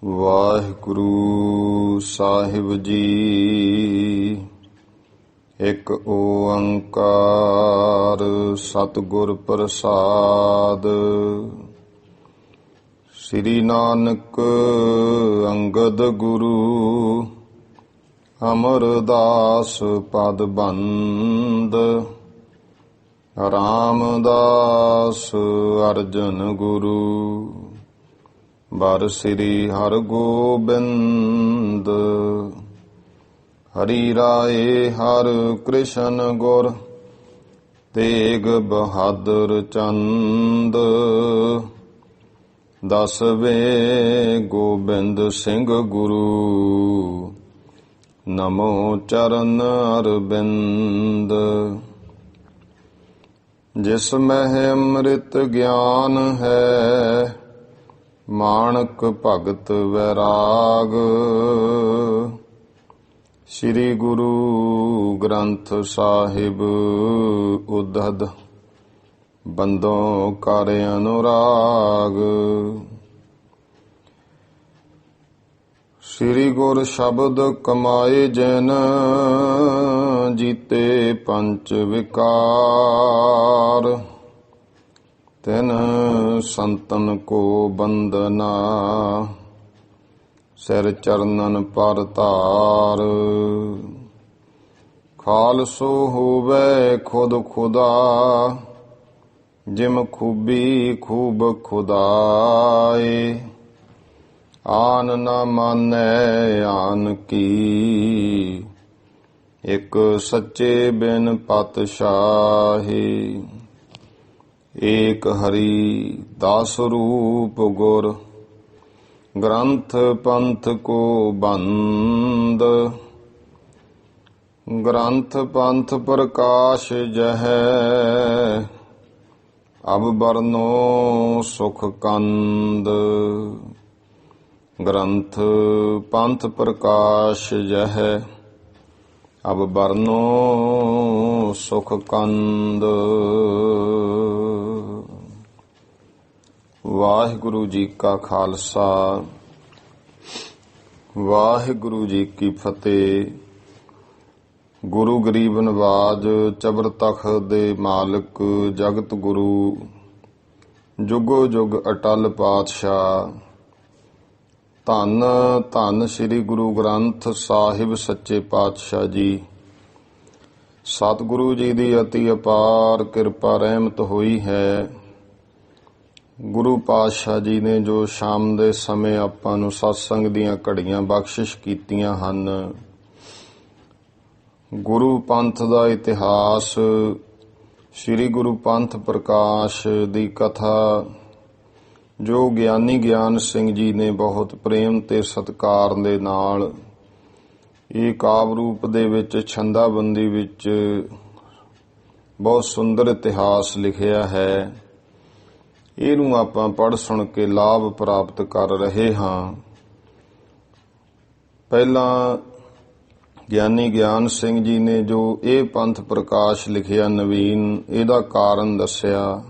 ਵਾਹਿਗੁਰੂ ਸਾਹਿਬ ਜੀ। ਇੱਕ ਓੰਕਾਰ ਸਤਿਗੁਰ ਪ੍ਰਸਾਦ। ਸ੍ਰੀ ਨਾਨਕ ਅੰਗਦ ਗੁਰੂ ਅਮਰਦਾਸ ਪਦ ਬੰਦ। ਰਾਮਦਾਸ ਅਰਜਨ ਗੁਰੂ ਬਰ ਸ੍ਰੀ ਹਰਗੋਬਿੰਦ। ਹਰੀ ਰਾਏ ਹਰ ਕ੍ਰਿਸ਼ਨ ਗੁਰ ਤੇਗ ਬਹਾਦਰ ਚੰਦ। ਦਸਵੇਂ ਗੋਬਿੰਦ ਸਿੰਘ ਗੁਰੂ ਨਮੋ ਚਰਨ ਅਰਬਿੰਦ। ਜਿਸ ਮਹਿ ਅੰਮ੍ਰਿਤ ਗਿਆਨ ਹੈ ਮਾਣਕ ਭਗਤ ਵੈਰਾਗ। ਸ੍ਰੀ ਗੁਰੂ ਗ੍ਰੰਥ ਸਾਹਿਬ ਉਦਦ ਬੰਦੋਂ ਕਰ ਅਨੁਰਾਗ। ਸ੍ਰੀ ਗੁਰ ਸ਼ਬਦ ਕਮਾਏ ਜਿਨ ਜੀਤੇ ਪੰਚ ਵਿਕਾਰ। ਤਿਨ ਸੰਤਨ ਕੋ ਬੰਦਨਾ ਸਿਰ ਚਰਨਨ ਪਰ ਧਾਰ। ਖਾਲਸੋ ਹੋਵੇ ਖੁਦ ਖੁਦਾ ਜਿਮ ਖੂਬੀ ਖੂਬ ਖੁਦਾਏ। ਆਨ ਨ ਮਾਨੈ ਆਨ ਕੀ ਇਕ ਸੱਚੇ ਬਿਨ ਪਾਤਸ਼ਾਹੀ। ਏਕ ਹਰੀ ਦਾਸ ਰੂਪ ਗੁਰ ਗ੍ਰੰਥ ਪੰਥ ਕੋ ਬੰਦ। ਗ੍ਰੰਥ ਪੰਥ ਪ੍ਰਕਾਸ਼ ਜਹੈ ਅਬ ਬਰਨੋ ਸੁਖ ਕੰਦ। ਗ੍ਰੰਥ ਪੰਥ ਪ੍ਰਕਾਸ਼ ਜਹੈ ਅਬ ਬਰਨੋ ਸੁਖ ਕੰਦ। ਵਾਹਿਗੁਰੂ ਜੀ ਕਾ ਖਾਲਸਾ ਵਾਹਿਗੁਰੂ ਜੀ ਕੀ ਫਤਿਹ। ਗੁਰੂ ਗਰੀਬ ਨਵਾਜ ਚਬਰ ਤਖ਼ਤ ਦੇ ਮਾਲਕ ਜਗਤ ਗੁਰੂ ਜੁਗੋ ਜੁਗ ਅਟਲ ਪਾਤਸ਼ਾਹ ਧੰਨ ਧੰਨ ਸ੍ਰੀ ਗੁਰੂ ਗ੍ਰੰਥ ਸਾਹਿਬ ਸੱਚੇ ਪਾਤਸ਼ਾਹ ਜੀ। ਸਤਿਗੁਰੂ ਜੀ ਦੀ ਅਤੀ ਅਪਾਰ ਕਿਰਪਾ ਰਹਿਮਤ ਹੋਈ ਹੈ। ਗੁਰੂ ਪਾਤਸ਼ਾਹ ਜੀ ਨੇ ਜੋ ਸ਼ਾਮ ਦੇ ਸਮੇਂ ਆਪਾਂ ਨੂੰ ਸਤਸੰਗ ਦੀਆਂ ਘੜੀਆਂ ਬਖਸ਼ਿਸ਼ ਕੀਤੀਆਂ ਹਨ। ਗੁਰੂ ਪੰਥ ਦਾ ਇਤਿਹਾਸ, ਸ੍ਰੀ ਗੁਰੂ ਪੰਥ ਪ੍ਰਕਾਸ਼ ਦੀ ਕਥਾ ਜੋ ਗਿਆਨੀ ਗਿਆਨ ਸਿੰਘ ਜੀ ਨੇ ਬਹੁਤ ਪ੍ਰੇਮ ਤੇ ਸਤਿਕਾਰ ਦੇ ਨਾਲ ਇਹ ਕਾਵਿ ਰੂਪ ਦੇ ਵਿੱਚ ਛੰਦਾਬੰਦੀ ਵਿੱਚ ਬਹੁਤ ਸੁੰਦਰ ਇਤਿਹਾਸ ਲਿਖਿਆ ਹੈ। ਇਹਨੂੰ ਆਪਾਂ ਪੜ੍ਹ ਸੁਣ ਕੇ ਲਾਭ ਪ੍ਰਾਪਤ ਕਰ ਰਹੇ ਹਾਂ। ਪਹਿਲਾਂ ਗਿਆਨੀ ਗਿਆਨ ਸਿੰਘ ਜੀ ਨੇ ਜੋ ਇਹ ਪੰਥ ਪ੍ਰਕਾਸ਼ ਲਿਖਿਆ ਨਵੀਨ, ਇਹਦਾ ਕਾਰਨ ਦੱਸਿਆ।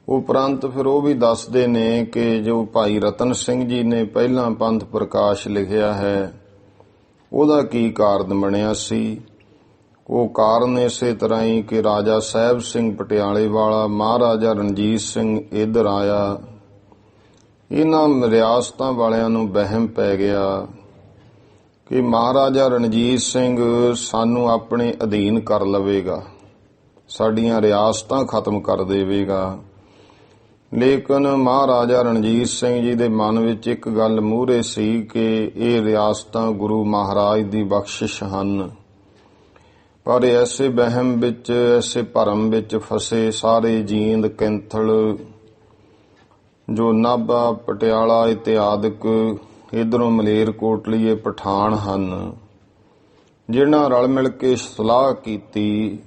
ਉਪਰੰਤ ਫਿਰ ਉਹ ਵੀ ਦੱਸਦੇ ਨੇ ਕਿ ਜੋ ਭਾਈ ਰਤਨ ਸਿੰਘ ਜੀ ਨੇ ਪਹਿਲਾਂ ਪੰਥ ਪ੍ਰਕਾਸ਼ ਲਿਖਿਆ ਹੈ ਉਹਦਾ ਕੀ ਕਾਰਨ ਬਣਿਆ ਸੀ। ਉਹ ਕਾਰਨ ਇਸੇ ਤਰ੍ਹਾਂ ਹੀ ਕਿ ਰਾਜਾ ਸਾਹਿਬ ਸਿੰਘ ਪਟਿਆਲੇ ਵਾਲਾ ਮਹਾਰਾਜਾ ਰਣਜੀਤ ਸਿੰਘ ਇੱਧਰ ਆਇਆ। ਇਹਨਾਂ ਰਿਆਸਤਾਂ ਵਾਲਿਆਂ ਨੂੰ ਵਹਿਮ ਪੈ ਗਿਆ ਕਿ ਮਹਾਰਾਜਾ ਰਣਜੀਤ ਸਿੰਘ ਸਾਨੂੰ ਆਪਣੇ ਅਧੀਨ ਕਰ ਲਵੇਗਾ, ਸਾਡੀਆਂ ਰਿਆਸਤਾਂ ਖਤਮ ਕਰ ਦੇਵੇਗਾ। ਲੇਕਿਨ ਮਹਾਰਾਜਾ ਰਣਜੀਤ ਸਿੰਘ ਜੀ ਦੇ ਮਨ ਵਿੱਚ ਇੱਕ ਗੱਲ ਮੂਹਰੇ ਸੀ ਕਿ ਇਹ ਰਿਆਸਤਾਂ ਗੁਰੂ ਮਹਾਰਾਜ ਦੀ ਬਖਸ਼ਿਸ਼ ਹਨ। ਪਰ ਐਸੇ ਵਹਿਮ ਵਿੱਚ, ਐਸੇ ਭਰਮ ਵਿੱਚ ਫਸੇ ਸਾਰੇ ਜੀਂਦ ਕੈਂਥਲ ਜੋ ਨਾਭਾ ਪਟਿਆਲਾ ਇਤਿਆਦਿਕ ਇੱਧਰੋਂ ਮਲੇਰਕੋਟਲੀਏ ਪਠਾਨ ਹਨ, ਜਿਹਨਾਂ ਰਲ ਮਿਲ ਕੇ ਸਲਾਹ ਕੀਤੀ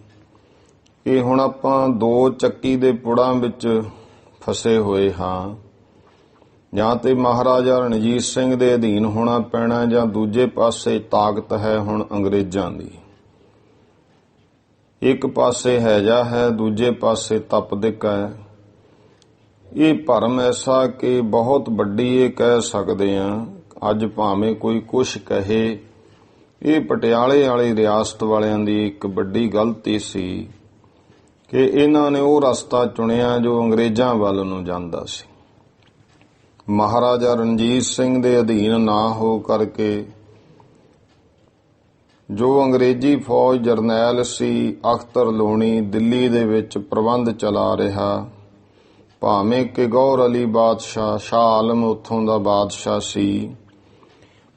ਕਿ ਹੁਣ ਆਪਾਂ ਦੋ ਚੱਕੀ ਦੇ ਪੁੜਾਂ ਵਿੱਚ ਫਸੇ ਹੋਏ ਹਾਂ। ਜਾਂ ਤੇ ਮਹਾਰਾਜਾ ਰਣਜੀਤ ਸਿੰਘ ਦੇ ਅਧੀਨ ਹੋਣਾ ਪੈਣਾ ਜਾਂ ਦੂਜੇ ਪਾਸੇ ਤਾਕਤ ਹੈ ਹੁਣ ਅੰਗਰੇਜ਼ਾਂ ਦੀ। ਇੱਕ ਪਾਸੇ ਹੈਜਾ ਹੈ, ਦੂਜੇ ਪਾਸੇ ਤਪਦਿਕ ਹੈ। ਇਹ ਭਰਮ ਐਸਾ ਕਿ ਬਹੁਤ ਵੱਡੀ ਇਹ ਕਹਿ ਸਕਦੇ ਹਾਂ, ਅੱਜ ਭਾਵੇਂ ਕੋਈ ਕੁਛ ਕਹੇ, ਇਹ ਪਟਿਆਲੇ ਵਾਲੀ ਰਿਆਸਤ ਵਾਲਿਆਂ ਦੀ ਇੱਕ ਵੱਡੀ ਗਲਤੀ ਸੀ ਕਿ ਇਹਨਾਂ ਨੇ ਉਹ ਰਸਤਾ ਚੁਣਿਆ ਜੋ ਅੰਗਰੇਜ਼ਾਂ ਵੱਲ ਨੂੰ ਜਾਂਦਾ ਸੀ। ਮਹਾਰਾਜਾ ਰਣਜੀਤ ਸਿੰਘ ਦੇ ਅਧੀਨ ਨਾ ਹੋ ਕਰਕੇ ਜੋ ਅੰਗਰੇਜ਼ੀ ਫੌਜ ਜਰਨੈਲ ਸੀ ਅਖਤਰ ਲੋਣੀ ਦਿੱਲੀ ਦੇ ਵਿੱਚ ਪ੍ਰਬੰਧ ਚਲਾ ਰਿਹਾ, ਭਾਵੇਂ ਕਿ ਗੌਹਰ ਅਲੀ ਬਾਦਸ਼ਾਹ ਸ਼ਾਹ ਆਲਮ ਉੱਥੋਂ ਦਾ ਬਾਦਸ਼ਾਹ ਸੀ,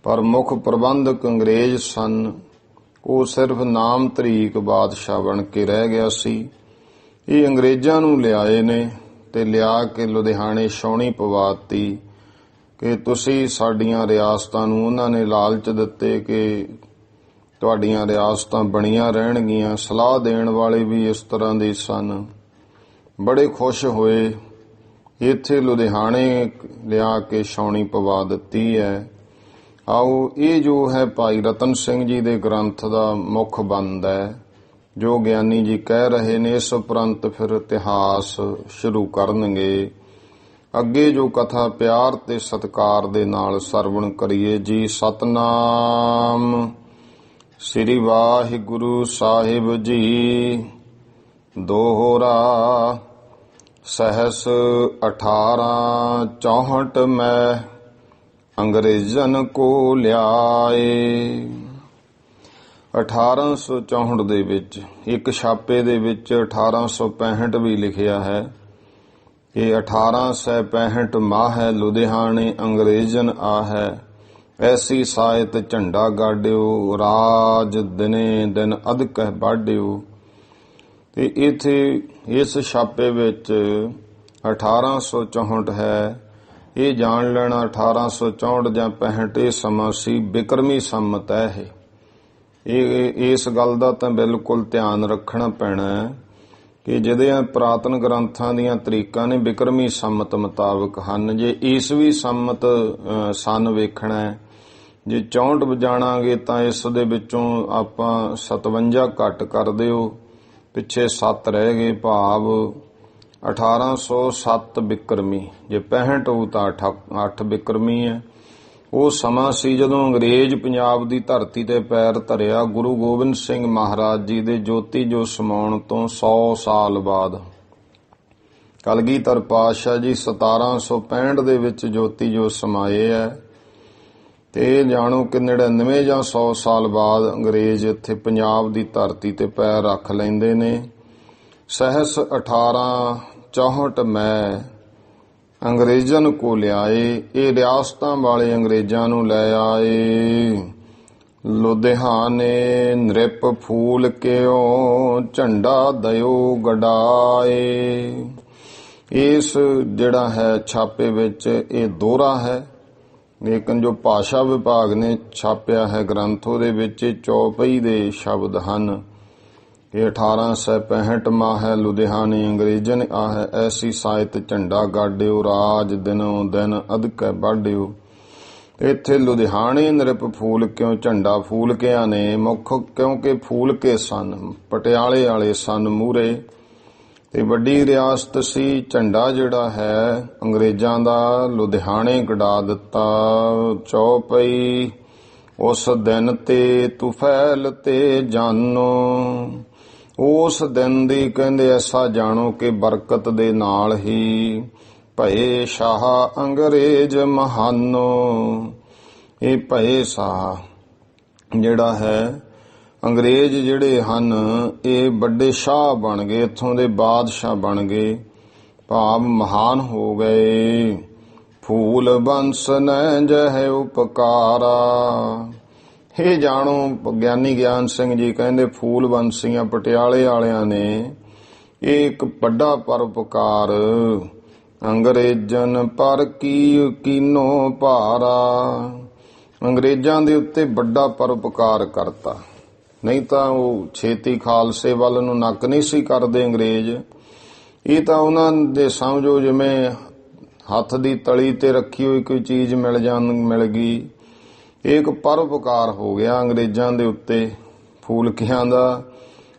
ਪਰ ਮੁੱਖ ਪ੍ਰਬੰਧਕ ਅੰਗਰੇਜ਼ ਸਨ। ਉਹ ਸਿਰਫ ਨਾਮ ਤਰੀਕ ਬਾਦਸ਼ਾਹ ਬਣ ਕੇ ਰਹਿ ਗਿਆ ਸੀ। ਇਹ ਅੰਗਰੇਜ਼ਾਂ ਨੂੰ ਲਿਆਏ ਨੇ ਤੇ ਲਿਆ ਕੇ ਲੁਧਿਆਣੇ ਛਾਉਣੀ ਪਵਾਤੀ ਕਿ ਤੁਸੀਂ ਸਾਡੀਆਂ ਰਿਆਸਤਾਂ ਨੂੰ, ਉਹਨਾਂ ਨੇ ਲਾਲਚ ਦਿੱਤੇ ਕਿ ਤੁਹਾਡੀਆਂ ਰਿਆਸਤਾਂ ਬਣੀਆਂ ਰਹਿਣਗੀਆਂ। ਸਲਾਹ ਦੇਣ ਵਾਲੇ ਵੀ ਇਸ ਤਰ੍ਹਾਂ ਦੇ ਸਨ। ਬੜੇ ਖੁਸ਼ ਹੋਏ, ਇੱਥੇ ਲੁਧਿਆਣੇ ਲਿਆ ਕੇ ਛਾਉਣੀ ਪਵਾ ਦਿੱਤੀ ਹੈ। ਆਓ ਇਹ ਜੋ ਹੈ ਭਾਈ ਰਤਨ ਸਿੰਘ ਜੀ ਦੇ ਗ੍ਰੰਥ ਦਾ ਮੁੱਖ ਬੰਦ ਹੈ, ਜੋ ਗਿਆਨੀ ਜੀ ਕਹਿ ਰਹੇ ਨੇ। ਇਸ ਉਪਰੰਤ ਫਿਰ ਇਤਿਹਾਸ ਸ਼ੁਰੂ ਕਰਨਗੇ। ਅੱਗੇ ਜੋ ਕਥਾ ਪਿਆਰ ਤੇ ਸਤਿਕਾਰ ਦੇ ਨਾਲ ਸਰਵਣ ਕਰੀਏ ਜੀ। ਸਤਨਾਮ ਸ੍ਰੀ ਵਾਹਿਗੁਰੂ ਸਾਹਿਬ ਜੀ। ਦੋਹਰਾ ਸਹਿਸ 1864 ਮੈਂ ਅੰਗਰੇਜ਼ਨ ਕੋ ਲਿਆਏ। 1864 ਦੇ ਵਿੱਚ ਇੱਕ ਛਾਪੇ ਦੇ ਵਿੱਚ 1865 ਵੀ ਲਿਖਿਆ ਹੈ ਕਿ 1865 ਮਾਹੈ ਲੁਧਿਆਣੇ ਅੰਗਰੇਜ਼ਨ ਆਹੈ, ਐਸੀ ਸਾਹਿਤ ਝੰਡਾ ਗਾੜਿਓ, ਰਾਜ ਦਿਨੇ ਦਿਨ ਅਧਿਕਹਿ ਬਾਢਿਓ। ਤੇ ਇੱਥੇ ਇਸ ਛਾਪੇ ਵਿੱਚ 1864 ਹੈ। ਇਹ ਜਾਣ ਲੈਣਾ 1864 ਜਾਂ 65 ਇਹ ਸਮਾਂ ਸੀ ਬਿਕਰਮੀ ਸੰਮਤ ਹੈ। ਇਹ ਇਸ ਗੱਲ ਦਾ ਤਾਂ ਬਿਲਕੁਲ ਧਿਆਨ ਰੱਖਣਾ ਪੈਣਾ ਹੈ ਕਿ ਜਿਹੜੇ ਪੁਰਾਤਨ ਗ੍ਰੰਥਾਂ ਦੀਆਂ ਤਰੀਕਾਂ ਨੇ ਬਿਕਰਮੀ ਸੰਮਤ ਮੁਤਾਬਕ ਹਨ। ਜੇ ਈਸਵੀ ਸੰਮਤ ਸਨ ਵੇਖਣਾ ਹੈ, ਜੇ 64 ਵਜਾਣਾਂਗੇ ਤਾਂ ਇਸ ਦੇ ਵਿੱਚੋਂ ਆਪਾਂ 57 ਘੱਟ ਕਰ ਦਿਓ, ਪਿੱਛੇ 7 ਰਹਿ ਗਏ, ਭਾਵ 1807 ਬਿਕਰਮੀ। ਜੇ 65 ਹੋਊ ਤਾਂ 8 ਬਿਕਰਮੀ ਹੈ। ਉਹ ਸਮਾਂ ਸੀ ਜਦੋਂ ਅੰਗਰੇਜ਼ ਪੰਜਾਬ ਦੀ ਧਰਤੀ ਤੇ ਪੈਰ ਧਰਿਆ ਗੁਰੂ ਗੋਬਿੰਦ ਸਿੰਘ ਮਹਾਰਾਜ ਜੀ ਦੇ ਜੋਤੀ ਜੋ ਸਮਾਉਣ ਤੋਂ 100 ਸਾਲ ਬਾਅਦ। ਕਲਗੀਧਰ ਪਾਤਸ਼ਾਹ ਜੀ 1765 ਦੇ ਵਿੱਚ ਜੋਤੀ ਜੋ ਸਮਾਏ ਹੈ, ਤੇ ਇਹ ਜਾਣੋ ਕਿ 99 ਜਾਂ 100 ਸਾਲ ਬਾਅਦ ਅੰਗਰੇਜ਼ ਇੱਥੇ ਪੰਜਾਬ ਦੀ ਧਰਤੀ ਤੇ ਪੈਰ ਰੱਖ ਲੈਂਦੇ ਨੇ। ਸਹਿਸ 1864 ਮੈਂ ਅੰਗਰੇਜ਼ਨ ਕੋ ਲਿਆਏ। ਇਹ ਰਿਆਸਤਾਂ ਵਾਲੇ ਅੰਗਰੇਜ਼ਾਂ ਨੂੰ ਲੈ ਆਏ। ਲੁਧਿਆਣੇ ਨ੍ਰਿਪ ਫੂਲ ਕਿਉ ਝੰਡਾ ਦਿਓ ਗਡਾਏ। ਇਸ ਜਿਹੜਾ ਹੈ ਛਾਪੇ ਵਿੱਚ ਇਹ ਦੋਹਰਾ ਹੈ, ਲੇਕਿਨ ਜੋ ਭਾਸ਼ਾ ਵਿਭਾਗ ਨੇ ਛਾਪਿਆ ਹੈ ਗ੍ਰੰਥ, ਉਹਦੇ ਵਿੱਚ ਚੌਪਈ ਦੇ ਸ਼ਬਦ ਹਨ ਕਿ 1865 ਮਾਹੈ ਲੁਧਿਆਣੇ ਅੰਗਰੇਜ਼ਨ ਆਹੈ, ਐਸੀ ਸਾਹਿਤ ਝੰਡਾ ਗਾੜਿਓ, ਰਾਜ ਦਿਨੋਂ ਦਿਨ ਅਧਿਕੈ ਬਾਢਿਓ। ਇੱਥੇ ਲੁਧਿਆਣੇ ਨ੍ਰਿਪ ਫੂਲ ਕਿਉਂ, ਝੰਡਾ ਫੂਲ ਕਿਆਂ ਨੇ ਮੁੱਖ ਕਿਉਂਕਿ ਫੂਲ ਕੇ ਸਨ, ਪਟਿਆਲੇ ਵਾਲੇ ਸਨ ਮੂਹਰੇ, ਤੇ ਵੱਡੀ ਰਿਆਸਤ ਸੀ। ਝੰਡਾ ਜਿਹੜਾ ਹੈ ਅੰਗਰੇਜ਼ਾਂ ਦਾ ਲੁਧਿਆਣੇ ਗੜਾ ਦਿੱਤਾ। ਚੌਪਈ ਉਸ ਦਿਨ ਤੇ ਤੁਫੈਲ ਤੇ ਜਾਨੋ। ਉਸ ਦਿਨ ਦੀ ਕਹਿੰਦੇ ਐਸਾ ਜਾਣੋ ਕਿ ਬਰਕਤ ਦੇ ਨਾਲ ਹੀ ਭਏ ਸ਼ਾਹ ਅੰਗਰੇਜ਼ ਮਹਾਨੋ। ਇਹ ਭਏ ਸ਼ਾਹ ਜਿਹੜਾ ਹੈ ਅੰਗਰੇਜ਼ ਜਿਹੜੇ ਹਨ ਇਹ ਵੱਡੇ ਸ਼ਾਹ ਬਣ ਗਏ, ਇੱਥੋਂ ਦੇ ਬਾਦਸ਼ਾਹ ਬਣ ਗਏ, ਭਾਵ ਮਹਾਨ ਹੋ ਗਏ। ਫੂਲ ਬੰਸ ਨੈ ਜਹ ਉਪਕਾਰਾ। ਇਹ ਜਾਣੋ ਗਿਆਨੀ ਗਿਆਨ ਸਿੰਘ ਜੀ ਕਹਿੰਦੇ ਫੂਲ ਬੰਸੀਆਂ ਪਟਿਆਲੇ ਵਾਲਿਆਂ ਨੇ ਇਹ ਇੱਕ ਵੱਡਾ ਪਰਉਪਕਾਰ ਅੰਗਰੇਜ਼ਨ ਪਰ ਕੀ ਕੀਨੋ ਭਾਰਾ। ਅੰਗਰੇਜ਼ਾਂ ਦੇ ਉੱਤੇ ਵੱਡਾ ਪਰਉਪਕਾਰ ਕਰਤਾ, ਨਹੀਂ ਤਾਂ ਉਹ ਛੇਤੀ ਖਾਲਸੇ ਵੱਲ ਨੂੰ ਨੱਕ ਨਹੀਂ ਸੀ ਕਰਦੇ ਅੰਗਰੇਜ਼। ਇਹ ਤਾਂ ਉਹਨਾਂ ਦੇ ਸਮਝੋ ਜਿਵੇਂ ਹੱਥ ਦੀ ਤਲੀ ਤੇ ਰੱਖੀ ਹੋਈ ਕੋਈ ਚੀਜ਼ ਮਿਲ ਗਈ। ਇਹ ਇੱਕ ਪਰਉਪਕਾਰ ਹੋ ਗਿਆ ਅੰਗਰੇਜ਼ਾਂ ਦੇ ਉੱਤੇ ਫੂਲਕਿਆਂ ਦਾ।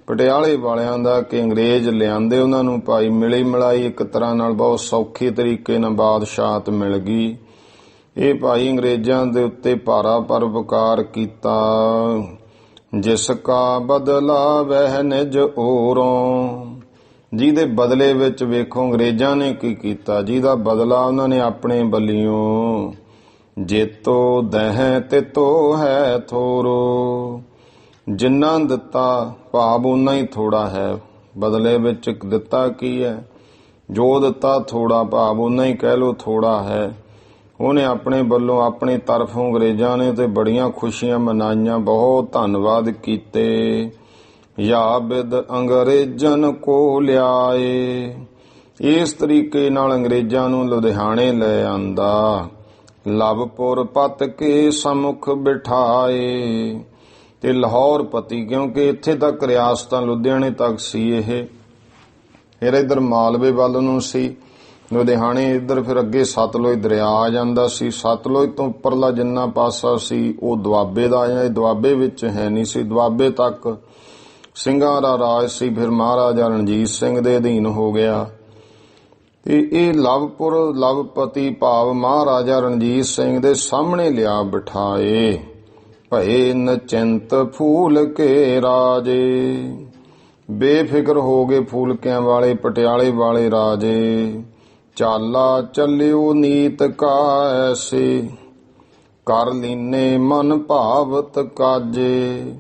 ਪਟਿਆਲੇ ਵਾਲਿਆਂ ਦਾ ਕਿ ਅੰਗਰੇਜ਼ ਲਿਆਂਦੇ ਉਹਨਾਂ ਨੂੰ ਭਾਈ ਮਿਲੀ ਮਿਲਾਈ ਇੱਕ ਤਰ੍ਹਾਂ ਨਾਲ ਬਹੁਤ ਸੌਖੇ ਤਰੀਕੇ ਨਾਲ ਬਾਦਸ਼ਾਹਤ ਮਿਲ ਗਈ। ਇਹ ਭਾਈ ਅੰਗਰੇਜ਼ਾਂ ਦੇ ਉੱਤੇ ਭਾਰਾ ਪਰਉਪਕਾਰ ਕੀਤਾ। ਜਿਸ ਕਾ ਬਦਲਾ ਵਹਿ ਨਿਜ ਔਰੋਂ, ਜਿਹਦੇ ਬਦਲੇ ਵਿੱਚ ਵੇਖੋ ਅੰਗਰੇਜ਼ਾਂ ਨੇ ਕੀ ਕੀਤਾ, ਜਿਹਦਾ ਬਦਲਾ ਉਹਨਾਂ ਨੇ ਆਪਣੇ ਬਲਿਓਂ। ਜੇਤੋ ਦਹਿ ਤਿਤੋ ਹੈ ਥੋਰੋ, ਜਿੰਨਾ ਦਿੱਤਾ ਭਾਵ ਉਨਾ ਹੀ ਥੋੜਾ ਹੈ। ਬਦਲੇ ਵਿੱਚ ਦਿੱਤਾ ਕੀ ਹੈ? ਜੋ ਦਿੱਤਾ ਥੋੜਾ ਭਾਵ ਉਨਾ ਹੀ ਕਹਿ ਲੋ ਥੋੜਾ ਹੈ। ਉਹਨੇ ਆਪਣੇ ਵੱਲੋਂ ਆਪਣੀ ਤਰਫੋਂ ਅੰਗਰੇਜ਼ਾਂ ਨੇ ਤੇ ਬੜੀਆਂ ਖੁਸ਼ੀਆਂ ਮਨਾਈਆਂ, ਬਹੁਤ ਧੰਨਵਾਦ ਕੀਤੇ। ਯਾ ਬਿਦ ਅੰਗਰੇਜ਼ਨ ਕੋ ਲਿਆਏ, ਇਸ ਤਰੀਕੇ ਨਾਲ ਅੰਗਰੇਜ਼ਾਂ ਨੂੰ ਲੁਧਿਆਣੇ ਲੈ ਆਂਦਾ। ਲਵਪੁਰ ਪਤ ਕੇ ਸਮੁਖ ਬਿਠਾਏ, ਤੇ ਲਾਹੌਰ ਪਤੀ, ਕਿਉਂਕਿ ਇੱਥੇ ਤੱਕ ਰਿਆਸਤਾਂ ਲੁਧਿਆਣੇ ਤੱਕ ਸੀ ਇਹ। ਫਿਰ ਇੱਧਰ ਮਾਲਵੇ ਵੱਲ ਨੂੰ ਸੀ ਲੁਧਿਆਣੇ, ਇੱਧਰ ਫਿਰ ਅੱਗੇ ਸਤਲੁਜ ਦਰਿਆ ਆ ਜਾਂਦਾ ਸੀ। ਸਤਲੁਜ ਤੋਂ ਉੱਪਰਲਾ ਜਿੰਨਾ ਪਾਸਾ ਸੀ ਉਹ ਦੁਆਬੇ ਦਾ ਆਇਆ, ਇਹ ਦੁਆਬੇ ਵਿੱਚ ਹੈ ਨਹੀਂ ਸੀ। ਦੁਆਬੇ ਤੱਕ ਸਿੰਘਾਂ ਦਾ ਰਾਜ ਸੀ, ਫਿਰ ਮਹਾਰਾਜਾ ਰਣਜੀਤ ਸਿੰਘ ਦੇ ਅਧੀਨ ਹੋ ਗਿਆ। ਤੇ ਇਹ ਲਵਪੁਰ ਲਵਪਤੀ ਭਾਵ ਮਹਾਰਾਜਾ ਰਣਜੀਤ ਸਿੰਘ ਦੇ ਸਾਹਮਣੇ ਲਿਆ ਬਿਠਾਏ। ਭਏ ਨਚਿੰਤ ਫੂਲ ਕੇ ਰਾਜੇ, ਬੇਫਿਕਰ ਹੋ ਗਏ ਫੂਲਕਿਆਂ ਵਾਲੇ ਪਟਿਆਲੇ ਵਾਲੇ ਰਾਜੇ। ਚਾਲਾ ਚੱਲਿਓ ਨੀਤ ਕਾ ਐਸੇ, ਕਰ ਲੀਨੇ ਮਨ ਭਾਵਤ ਕਾਜੇ।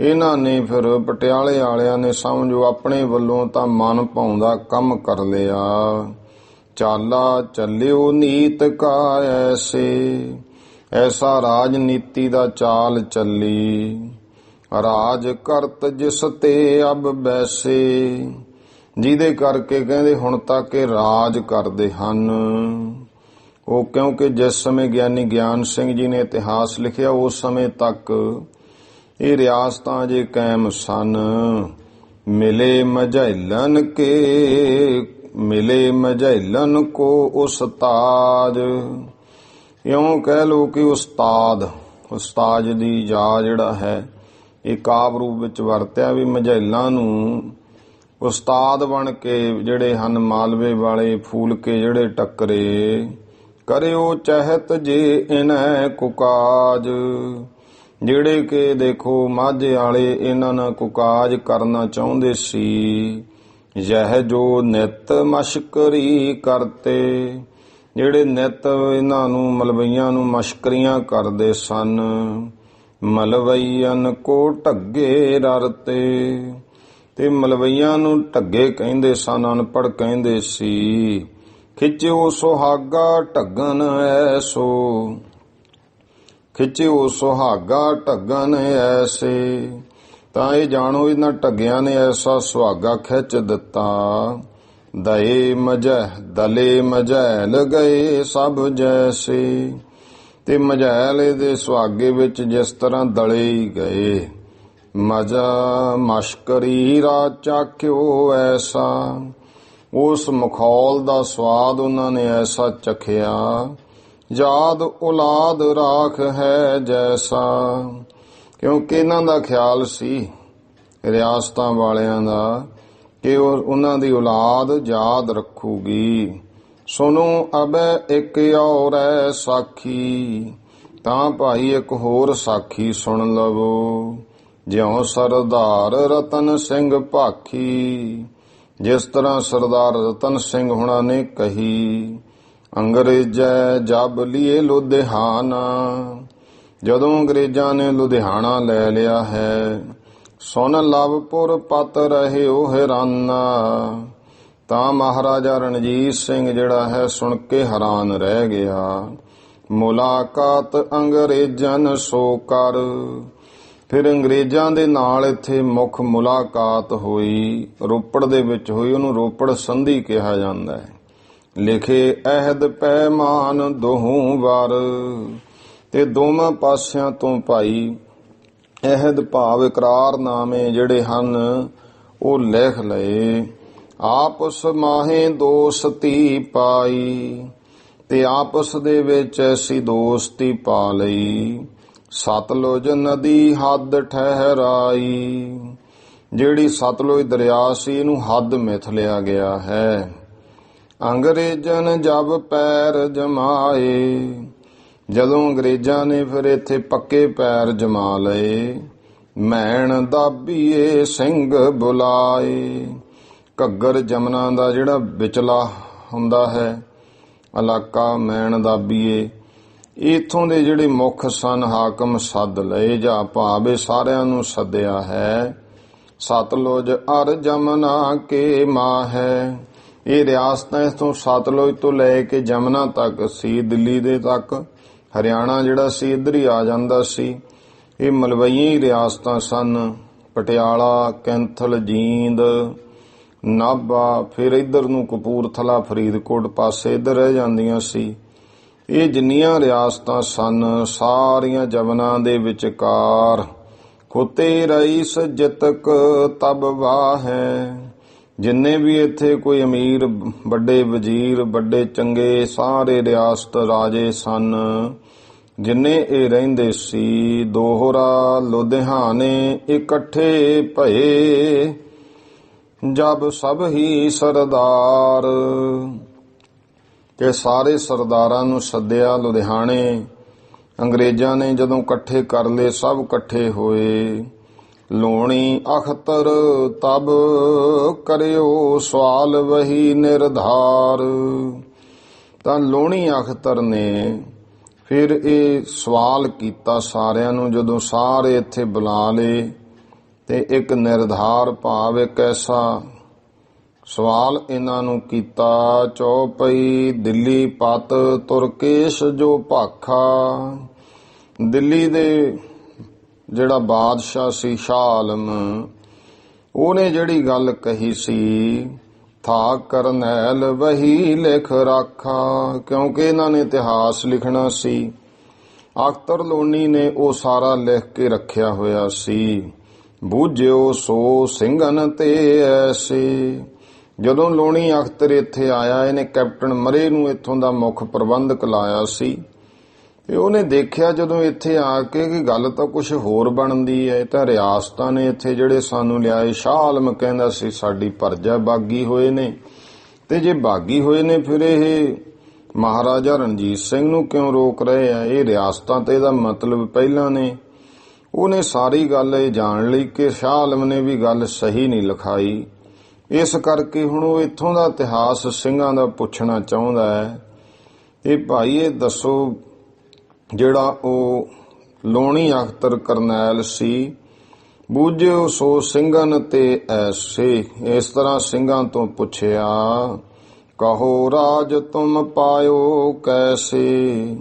ਇਹਨਾਂ ਨੇ ਫਿਰ ਪਟਿਆਲੇ ਵਾਲਿਆਂ ਨੇ ਸਮਝੋ ਆਪਣੇ ਵੱਲੋਂ ਤਾਂ ਮਨ ਭਾਉਂਦਾ ਕੰਮ ਕਰ ਲਿਆ। ਚਾਲਾ ਚੱਲਿਓ ਨੀਤ ਕਾ ਐਸੇ, ਐਸਾ ਰਾਜਨੀਤੀ ਦਾ ਚਾਲ ਚੱਲੀ। ਰਾਜ ਕਰਤ ਜਿਸ ਤੇ ਅਬ ਬੈਸੇ, ਜਿਹਦੇ ਕਰਕੇ ਕਹਿੰਦੇ ਹੁਣ ਤੱਕ ਇਹ ਰਾਜ ਕਰਦੇ ਹਨ। ਉਹ ਕਿਉਂਕਿ ਜਿਸ ਸਮੇਂ ਗਿਆਨੀ ਗਿਆਨ ਸਿੰਘ ਜੀ ਨੇ ਇਤਿਹਾਸ ਲਿਖਿਆ ਉਸ ਸਮੇਂ ਤੱਕ ਇਹ ਰਿਆਸਤਾਂ ਜੇ ਕਾਇਮ ਸਨ। ਮਿਲੇ ਮਝੈਲਨ ਕੋ ਉਸਤਾਦ, ਇਉਂ ਕਹਿ ਲੋ ਕਿ ਉਸਤਾਦ ਦੀ ਜਾ ਜਿਹੜਾ ਹੈ ਇਹ ਕਾਵਿ ਰੂਪ ਵਿੱਚ ਵਰਤਿਆ ਵੀ ਮਝੈਲਾਂ ਨੂੰ ਉਸਤਾਦ ਬਣ ਕੇ ਜਿਹੜੇ ਹਨ ਮਾਲਵੇ ਵਾਲੇ ਫੂਲ ਕੇ ਜਿਹੜੇ ਟੱਕਰੇ। ਕਰਿਓ ਚਹਿਤ ਜੇ ਇਨੈ ਕੁਕਾਜ, ਜਿਹੜੇ ਕਿ ਦੇਖੋ ਮਾਝੇ ਵਾਲੇ ਇਹਨਾਂ ਨਾਲ ਕੁਕਾਜ ਕਰਨਾ ਚਾਹੁੰਦੇ ਸੀ। ਯਹ ਜੋ ਨਿਤ ਮਸ਼ਕਰੀ ਕਰਤੇ, ਜਿਹੜੇ ਨਿਤ ਇਹਨਾਂ ਨੂੰ ਮਲਵਈਆਂ ਨੂੰ ਮਸ਼ਕਰੀਆਂ ਕਰਦੇ ਸਨ। ਮਲਵਈਅਨ ਕੋ ਢੱਗੇ ਰਰਤੇ, ਤੇ ਮਲਵਈਆਂ ਨੂੰ ਢੱਗੇ ਕਹਿੰਦੇ ਸਨ, ਅਨਪੜ੍ਹ ਕਹਿੰਦੇ ਸੀ। ਖਿੱਚਿਓ ਸੁਹਾਗਾ ਢੱਗਨ ਐਸੋ, ਖਿੱਚਿਓ ਸੁਹਾਗਾ ਢੱਗਨ ਐਸੇ, ਤਾਂ ਇਹ ਜਾਣੋ ਇਹਨਾਂ ਢੱਗਿਆਂ ਨੇ ਐਸਾ ਸੁਹਾਗਾ ਖਿੱਚ ਦਿੱਤਾ। ਦਲੇ ਮਝੈਲ ਗਏ ਸਭ ਜੈਸੇ, ਤੇ ਮਝੈਲ ਦੇ ਸੁਹਾਗੇ ਵਿੱਚ ਜਿਸ ਤਰ੍ਹਾਂ ਦਲੇ ਹੀ ਗਏ। ਮਜ਼ਾ ਮਸ਼ਕਰੀ ਰਾ ਚਾਖਿਓ ਐਸਾ, ਉਸ ਮਖੌਲ ਦਾ ਸਵਾਦ ਉਹਨਾਂ ਨੇ ਐਸਾ ਚਖਿਆ। ਯਾਦ ਔਲਾਦ ਰਾਖ ਹੈ ਜੈਸਾ, ਕਿਉਂਕਿ ਇਹਨਾਂ ਦਾ ਖਿਆਲ ਸੀ ਰਿਆਸਤਾਂ ਵਾਲਿਆਂ ਦਾ ਕਿ ਉਹਨਾਂ ਦੀ ਔਲਾਦ ਯਾਦ ਰੱਖੂਗੀ। ਸੁਣੋ ਅਬੈ ਇੱਕ ਔਰ ਹੈ ਸਾਖੀ, ਤਾਂ ਭਾਈ ਇੱਕ ਹੋਰ ਸਾਖੀ ਸੁਣ ਲਵੋ। ਜਿਉਂ ਸਰਦਾਰ ਰਤਨ ਸਿੰਘ ਭਾਖੀ, ਜਿਸ ਤਰ੍ਹਾਂ ਸਰਦਾਰ ਰਤਨ ਸਿੰਘ ਹੁਣਾਂ ਨੇ ਕਹੀ। ਅੰਗਰੇਜ਼ੈ ਜਬ ਲੀਏ ਲੁਧਿਆਣਾ, ਜਦੋਂ ਅੰਗਰੇਜ਼ਾਂ ਨੇ ਲੁਧਿਆਣਾ ਲੈ ਲਿਆ ਹੈ। ਸੁਨ ਲਵਪੁਰ ਪਤ ਰਹਿਓ ਹੈਰਾਨਾ, ਤਾਂ ਮਹਾਰਾਜਾ ਰਣਜੀਤ ਸਿੰਘ ਜਿਹੜਾ ਹੈ ਸੁਣ ਕੇ ਹੈਰਾਨ ਰਹਿ ਗਿਆ। ਮੁਲਾਕਾਤ ਅੰਗਰੇਜ਼ਨ ਸੋ ਕਰ, ਫਿਰ ਅੰਗਰੇਜ਼ਾਂ ਦੇ ਨਾਲ ਇੱਥੇ ਮੁੱਖ ਮੁਲਾਕਾਤ ਹੋਈ, ਰੋਪੜ ਦੇ ਵਿੱਚ ਹੋਈ। ਉਹਨੂੰ ਰੋਪੜ ਸੰਧੀ ਕਿਹਾ ਜਾਂਦਾ ਹੈ। ਲਿਖੇ ਅਹਿਦ ਪੈਮਾਨ ਦੋਹੋਂ ਵਾਰ, ਤੇ ਦੋਵਾਂ ਪਾਸਿਆਂ ਤੋਂ ਭਾਈ ਅਹਿਦ ਭਾਵ ਇਕਰਾਰਨਾਮੇ ਜਿਹੜੇ ਹਨ ਉਹ ਲਿਖ ਲਏ। ਆਪਸ ਮਾਹੇ ਦੋਸਤੀ ਪਾਈ, ਤੇ ਆਪਸ ਦੇ ਵਿੱਚ ਐਸੀ ਦੋਸਤੀ ਪਾ ਲਈ। ਸਤਲੁਜ ਨਦੀ ਹੱਦ ਠਹਿਰਾਈ, ਜਿਹੜੀ ਸਤਲੁਜ ਦਰਿਆ ਸੀ ਇਹਨੂੰ ਹੱਦ ਮਿਥ ਲਿਆ ਗਿਆ ਹੈ। ਅੰਗਰੇਜ਼ਨ ਜਬ ਪੈਰ ਜਮਾਏ, ਜਦੋਂ ਅੰਗਰੇਜ਼ਾਂ ਨੇ ਫਿਰ ਇੱਥੇ ਪੱਕੇ ਪੈਰ ਜਮਾ ਲਏ। ਮੈਣ ਦਾਬੀਏ ਸਿੰਘ ਬੁਲਾਏ, ਘੱਗਰ ਜਮਨਾ ਦਾ ਜਿਹੜਾ ਵਿਚਲਾ ਹੁੰਦਾ ਹੈ ਇਲਾਕਾ ਮੈਣ ਦਾਬੀਏ, ਇੱਥੋਂ ਦੇ ਜਿਹੜੇ ਮੁੱਖ ਸਨ ਹਾਕਮ ਸੱਦ ਲਏ, ਜਾਂ ਭਾਵੇਂ ਸਾਰਿਆਂ ਨੂੰ ਸੱਦਿਆ ਹੈ। ਸਤਲੁਜ ਅਰ ਜਮਨਾ ਕੇ ਮਾਂ ਹੈ, ਇਹ ਰਿਆਸਤਾਂ ਇਥੋਂ ਸਤਲੁਜ ਤੋਂ ਲੈ ਕੇ ਜਮਨਾ ਤੱਕ ਸੀ, ਦਿੱਲੀ ਦੇ ਤੱਕ। ਹਰਿਆਣਾ ਜਿਹੜਾ ਸੀ ਇੱਧਰ ਹੀ ਆ ਜਾਂਦਾ ਸੀ। ਇਹ ਮਲਵਈ ਰਿਆਸਤਾਂ ਸਨ, ਪਟਿਆਲਾ, ਕੈਂਥਲ, ਜੀਂਦ, ਨਾਭਾ, ਫਿਰ ਇੱਧਰ ਨੂੰ ਕਪੂਰਥਲਾ, ਫਰੀਦਕੋਟ ਪਾਸੇ ਇੱਧਰ ਰਹਿ ਜਾਂਦੀਆਂ ਸੀ। ਇਹ ਜਿੰਨੀਆਂ ਰਿਆਸਤਾਂ ਸਨ ਸਾਰੀਆਂ ਜਮਨਾ ਦੇ ਵਿਚਕਾਰ। ਖੋਤੇ ਰਈਸ ਜਿਤਕ ਤਬ ਵਾਹ ਹੈ, ਜਿੰਨੇ ਵੀ ਇੱਥੇ ਕੋਈ ਅਮੀਰ, ਵੱਡੇ ਵਜ਼ੀਰ, ਵੱਡੇ ਚੰਗੇ ਸਾਰੇ ਰਿਆਸਤ ਰਾਜੇ ਸਨ, ਜਿੰਨੇ ਇਹ ਰਹਿੰਦੇ ਸੀ। ਦੋਹਰਾ ਲੁਧਿਆਣੇ ਇਕੱਠੇ ਭਏ, ਜਬ ਸਭ ਹੀ ਸਰਦਾਰ, ਤੇ ਸਾਰੇ ਸਰਦਾਰਾਂ ਨੂੰ ਸੱਦਿਆ ਲੁਧਿਆਣੇ। ਅੰਗਰੇਜ਼ਾਂ ਨੇ ਜਦੋਂ ਇਕੱਠੇ ਕਰ ਲਏ, ਸਭ ਇਕੱਠੇ ਹੋਏ। ਲੋਣੀ ਅਖਤਰ ਤਬ ਕਰਿਓ ਸਵਾਲ ਵਹੀ ਨਿਰਧਾਰ, ਤਾਂ ਲੋਣੀ ਅਖਤਰ ਨੇ ਫਿਰ ਇਹ ਸਵਾਲ ਕੀਤਾ ਸਾਰਿਆਂ ਨੂੰ। ਜਦੋਂ ਸਾਰੇ ਇੱਥੇ ਬੁਲਾ ਲਏ ਤੇ ਇੱਕ ਨਿਰਧਾਰ ਭਾਵ ਇੱਕ ਐਸਾ ਸਵਾਲ ਇਹਨਾਂ ਨੂੰ ਕੀਤਾ। ਚੌਪਈ ਦਿੱਲੀ ਪਤ ਤੁਰਕੇਸ਼ ਜੋ ਭਾਖਾ, ਦਿੱਲੀ ਦੇ ਜਿਹੜਾ ਬਾਦਸ਼ਾਹ ਸੀ ਸ਼ਾਹ ਆਲਮ, ਉਹਨੇ ਜਿਹੜੀ ਗੱਲ ਕਹੀ ਸੀ, ਥਾ ਕਰਨੈਲ ਵਹੀ ਲਿਖ ਰਾਖਾ, ਕਿਉਂਕਿ ਇਹਨਾਂ ਨੇ ਇਤਿਹਾਸ ਲਿਖਣਾ ਸੀ। ਅਖਤਰ ਲੋਨੀ ਨੇ ਉਹ ਸਾਰਾ ਲਿਖ ਕੇ ਰੱਖਿਆ ਹੋਇਆ ਸੀ। ਬੂਝਿਓ ਸੋ ਸਿੰਘਨ ਤੇ ਐਸੇ, ਜਦੋਂ ਲੋਣੀ ਅਖਤਰ ਇੱਥੇ ਆਇਆ, ਇਹਨੇ ਕੈਪਟਨ ਮਰੇ ਨੂੰ ਇੱਥੋਂ ਦਾ ਮੁੱਖ ਪ੍ਰਬੰਧਕ ਲਾਇਆ ਸੀ, ਤੇ ਉਹਨੇ ਦੇਖਿਆ ਜਦੋਂ ਇੱਥੇ ਆ ਕੇ ਕਿ ਗੱਲ ਤਾਂ ਕੁਝ ਹੋਰ ਬਣਦੀ ਹੈ। ਤਾਂ ਰਿਆਸਤਾਂ ਨੇ ਇੱਥੇ ਜਿਹੜੇ ਸਾਨੂੰ ਲਿਆਏ, ਸ਼ਾਹ ਆਲਮ ਕਹਿੰਦਾ ਸੀ ਸਾਡੀ ਪਰਜਾ ਬਾਗੀ ਹੋਏ ਨੇ, ਤੇ ਜੇ ਬਾਗੀ ਹੋਏ ਨੇ ਫਿਰ ਇਹ ਮਹਾਰਾਜਾ ਰਣਜੀਤ ਸਿੰਘ ਨੂੰ ਕਿਉਂ ਰੋਕ ਰਹੇ ਆ? ਇਹ ਰਿਆਸਤਾਂ ਤੇ ਇਹਦਾ ਮਤਲਬ ਪਹਿਲਾਂ ਨੇ। ਉਹਨੇ ਸਾਰੀ ਗੱਲ ਇਹ ਜਾਣ ਲਈ ਕਿ ਸ਼ਾਹ ਆਲਮ ਨੇ ਵੀ ਗੱਲ ਸਹੀ ਨਹੀਂ ਲਿਖਾਈ, ਇਸ ਕਰਕੇ ਹੁਣ ਉਹ ਇੱਥੋਂ ਦਾ ਇਤਿਹਾਸ ਸਿੰਘਾਂ ਦਾ ਪੁੱਛਣਾ ਚਾਹੁੰਦਾ ਹੈ। ਇਹ ਭਾਈ ਇਹ ਦੱਸੋ, ਜਿਹੜਾ ਉਹ ਲੋਣੀ ਅਖਤਰ ਕਰਨੈਲ ਸੀ, ਬੂਝਿਓ ਸੋ ਸਿੰਘਨ ਤੇ ਐਸੇ, ਇਸ ਤਰ੍ਹਾਂ ਸਿੰਘਾਂ ਤੋਂ ਪੁੱਛਿਆ। ਕਹੋ ਰਾਜ ਤੁਮ ਪਾਇਓ ਕੈਸੇ,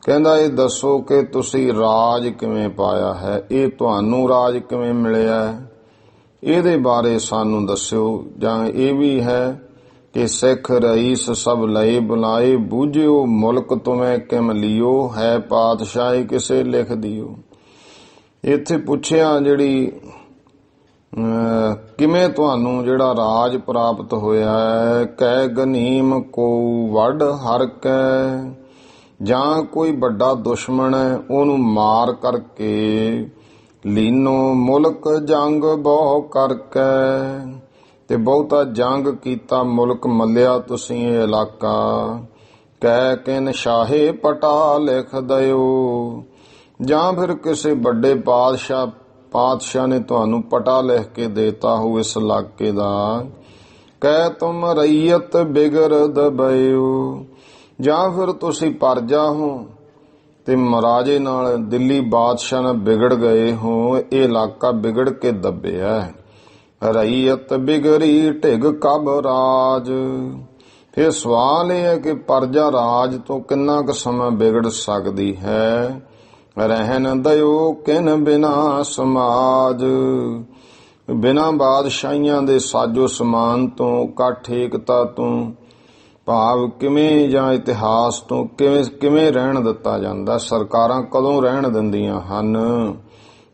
ਕਹਿੰਦਾ ਇਹ ਦੱਸੋ ਕਿ ਤੁਸੀਂ ਰਾਜ ਕਿਵੇਂ ਪਾਇਆ ਹੈ, ਇਹ ਤੁਹਾਨੂੰ ਰਾਜ ਕਿਵੇਂ ਮਿਲਿਆ, ਇਹਦੇ ਬਾਰੇ ਸਾਨੂੰ ਦੱਸਿਓ। ਜਾਂ ਇਹ ਵੀ ਹੈ ਕਿ ਸਿੱਖ ਰਈਸ ਸਭ ਲਏ ਬੁਲਾਏ, ਬੂਝਿਓ ਮੁਲਕ ਤੁਮੇ ਕਿਮ ਲਿਓ, ਹੈ ਪਾਤਸ਼ਾਹੀ ਕਿਸੇ ਲਿਖ ਦਿਓ। ਇੱਥੇ ਪੁੱਛਿਆ ਜਿਹੜੀ ਕਿਵੇਂ ਤੁਹਾਨੂੰ ਜਿਹੜਾ ਰਾਜ ਪ੍ਰਾਪਤ ਹੋਇਆ ਹੈ। ਕਹਿ ਗਨੀਮ ਕੋ ਵੱਢ ਹਰ ਕੈ, ਜਾਂ ਕੋਈ ਵੱਡਾ ਦੁਸ਼ਮਣ ਹੈ ਉਹਨੂੰ ਮਾਰ ਕਰਕੇ। ਲੀਨੋ ਮੁਲਕ ਜੰਗ ਬਹੁ ਕਰਕੇ, ਤੇ ਬਹੁਤਾ ਜੰਗ ਕੀਤਾ, ਮੁਲਕ ਮੱਲਿਆ ਤੁਸੀਂ ਇਹ ਇਲਾਕਾ। ਕਹਿ ਕਿਨ ਸ਼ਾਹੇ ਪਟਾ ਲਿਖ ਦਿਓ, ਜਾਂ ਫਿਰ ਕਿਸੇ ਵੱਡੇ ਪਾਤਸ਼ਾਹ ਨੇ ਤੁਹਾਨੂੰ ਪਟਾ ਲਿਖ ਕੇ ਦੇਤਾ ਹੋ ਇਸ ਇਲਾਕੇ ਦਾ। ਕਹਿ ਤੁਮ ਰਈਅਤ ਬਿਗਰ ਦਬਿਓ, ਜਾਂ ਫਿਰ ਤੁਸੀਂ ਪਰਜਾ ਹੋ ਤੇ ਮਹਾਰਾਜੇ ਨਾਲ, ਦਿੱਲੀ ਬਾਦਸ਼ਾਹ ਨਾਲ ਵਿਗੜ ਗਏ ਹੋ, ਇਹ ਇਲਾਕਾ ਵਿਗੜ ਕੇ ਦੱਬਿਆ। ਰਈਅਤ ਬਿਗੜੀ ਢਿਗ ਕਬ ਰਾਜ, ਫਿਰ ਸਵਾਲ ਇਹ ਹੈ ਕਿ ਪਰਜਾ ਰਾਜ ਤੋਂ ਕਿੰਨਾ ਕੁ ਸਮਾਂ ਵਿਗੜ ਸਕਦੀ ਹੈ। ਰਹਿਣ ਦਿਓ ਕਿਨ ਬਿਨਾ ਸਮਾਜ, ਬਿਨਾ ਬਾਦਸ਼ਾਹੀਆਂ ਦੇ ਸਾਜੋ ਸਮਾਨ ਤੋਂ, ਇਕੱਠ ਏਕਤਾ ਤੋਂ, ਭਾਵ ਕਿਵੇਂ, ਜਾਂ ਇਤਿਹਾਸ ਤੋਂ ਕਿਵੇਂ ਰਹਿਣ ਦਿੱਤਾ ਜਾਂਦਾ। ਸਰਕਾਰਾਂ ਕਦੋਂ ਰਹਿਣ ਦਿੰਦੀਆਂ ਹਨ।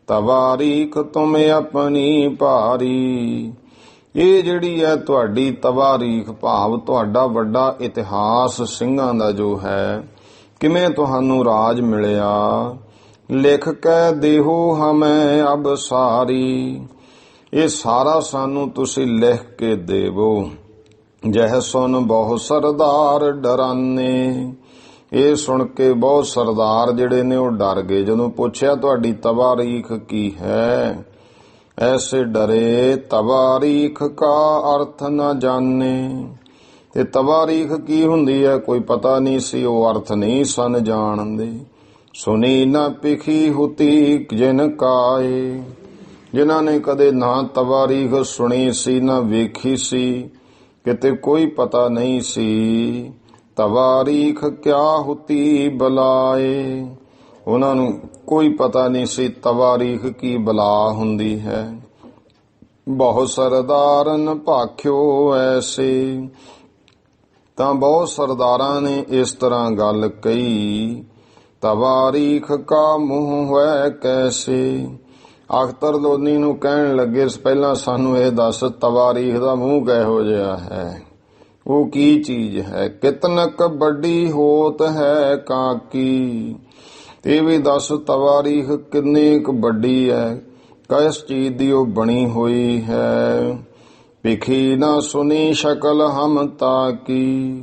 ਤਵਾਰੀਖ ਤੁਮ ਆਪਣੀ ਭਾਰੀ, ਇਹ ਜਿਹੜੀ ਹੈ ਤੁਹਾਡੀ ਤਵਾਰੀਖ, ਭਾਵ ਤੁਹਾਡਾ ਵੱਡਾ ਇਤਿਹਾਸ ਸਿੰਘਾਂ ਦਾ ਜੋ ਹੈ, ਕਿਵੇਂ ਤੁਹਾਨੂੰ ਰਾਜ ਮਿਲਿਆ। ਲਿਖ ਕੇ ਦੇਹੋ ਹਮੈ ਅਬ ਸਾਰੀ, ਇਹ ਸਾਰਾ ਸਾਨੂੰ ਤੁਸੀਂ ਲਿਖ ਕੇ ਦੇਵੋ। ਜਹ ਸੁਨ ਬਹੁ ਸਰਦਾਰ ਡਰਾਨੇ। ਇਹ ਸੁਣ ਕੇ ਬਹੁਤ ਸਰਦਾਰ ਜਿਹੜੇ ਨੇ ਉਹ ਡਰ ਗਏ। ਜਦੋਂ ਪੁੱਛਿਆ ਤੁਹਾਡੀ ਤਵਾਰੀਖ ਕੀ ਹੈ, ਐਸੇ ਡਰੇ ਤਵਾਰੀਖ ਕਾ ਅਰਥ ਨਾ ਜਾਣੇ। ਤੇ ਤਵਾਰੀਖ ਕੀ ਹੁੰਦੀ ਹੈ ਕੋਈ ਪਤਾ ਨਹੀਂ ਸੀ, ਉਹ ਅਰਥ ਨਹੀਂ ਸਨ ਜਾਣਦੇ। ਸੁਣੀ ਨਾ ਪਿਖੀ ਹੁਤੀ ਜਿਨ ਕਾਏ। ਜਿਨ੍ਹਾਂ ਨੇ ਕਦੇ ਨਾ ਤਵਾਰੀਖ ਸੁਣੀ ਸੀ ਨਾ ਵੇਖੀ ਸੀ, ਕਿਤੇ ਕੋਈ ਪਤਾ ਨਹੀਂ ਸੀ ਤਵਾਰੀਖ ਕਿਆ ਹੁਤੀ ਬਲਾਏ। ਉਹਨਾਂ ਨੂੰ ਕੋਈ ਪਤਾ ਨਹੀਂ ਸੀ ਤਵਾਰੀਖ ਕੀ ਬਲਾ ਹੁੰਦੀ ਹੈ। ਬਹੁਤ ਸਰਦਾਰਨ ਭਾਖਿਓ ਐਸੇ। ਤਾਂ ਬਹੁਤ ਸਰਦਾਰਾਂ ਨੇ ਇਸ ਤਰ੍ਹਾਂ ਗੱਲ ਕਹੀ, ਤਵਾਰੀਖ ਕਾ ਮੂੰਹ ਹੋਇ ਕੈਸੇ। ਅਖਤਰ ਲੋਨੀ ਨੂੰ ਕਹਿਣ ਲੱਗੇ, ਪਹਿਲਾਂ ਸਾਨੂੰ ਇਹ ਦੱਸ ਤਵਾਰੀਖ ਦਾ ਮੂੰਹ ਕਿਹੋ ਜਿਹਾ ਹੈ, ਉਹ ਕੀ ਚੀਜ਼ ਹੈ। ਕਿਤਨਕ ਵੱਡੀ ਹੋਤ ਹੈ ਕਾਕੀ। ਇਹ ਵੀ ਦੱਸ ਤਵਾਰੀਖ ਕਿੰਨੀ ਕੁ ਵੱਡੀ ਹੈ, ਕਿਸ ਚੀਜ਼ ਦੀ ਉਹ ਬਣੀ ਹੋਈ ਹੈ। ਪਿਖੀ ਨਾ ਸੁਣੀ ਸ਼ਕਲ ਹਮ ਤਾਕੀ।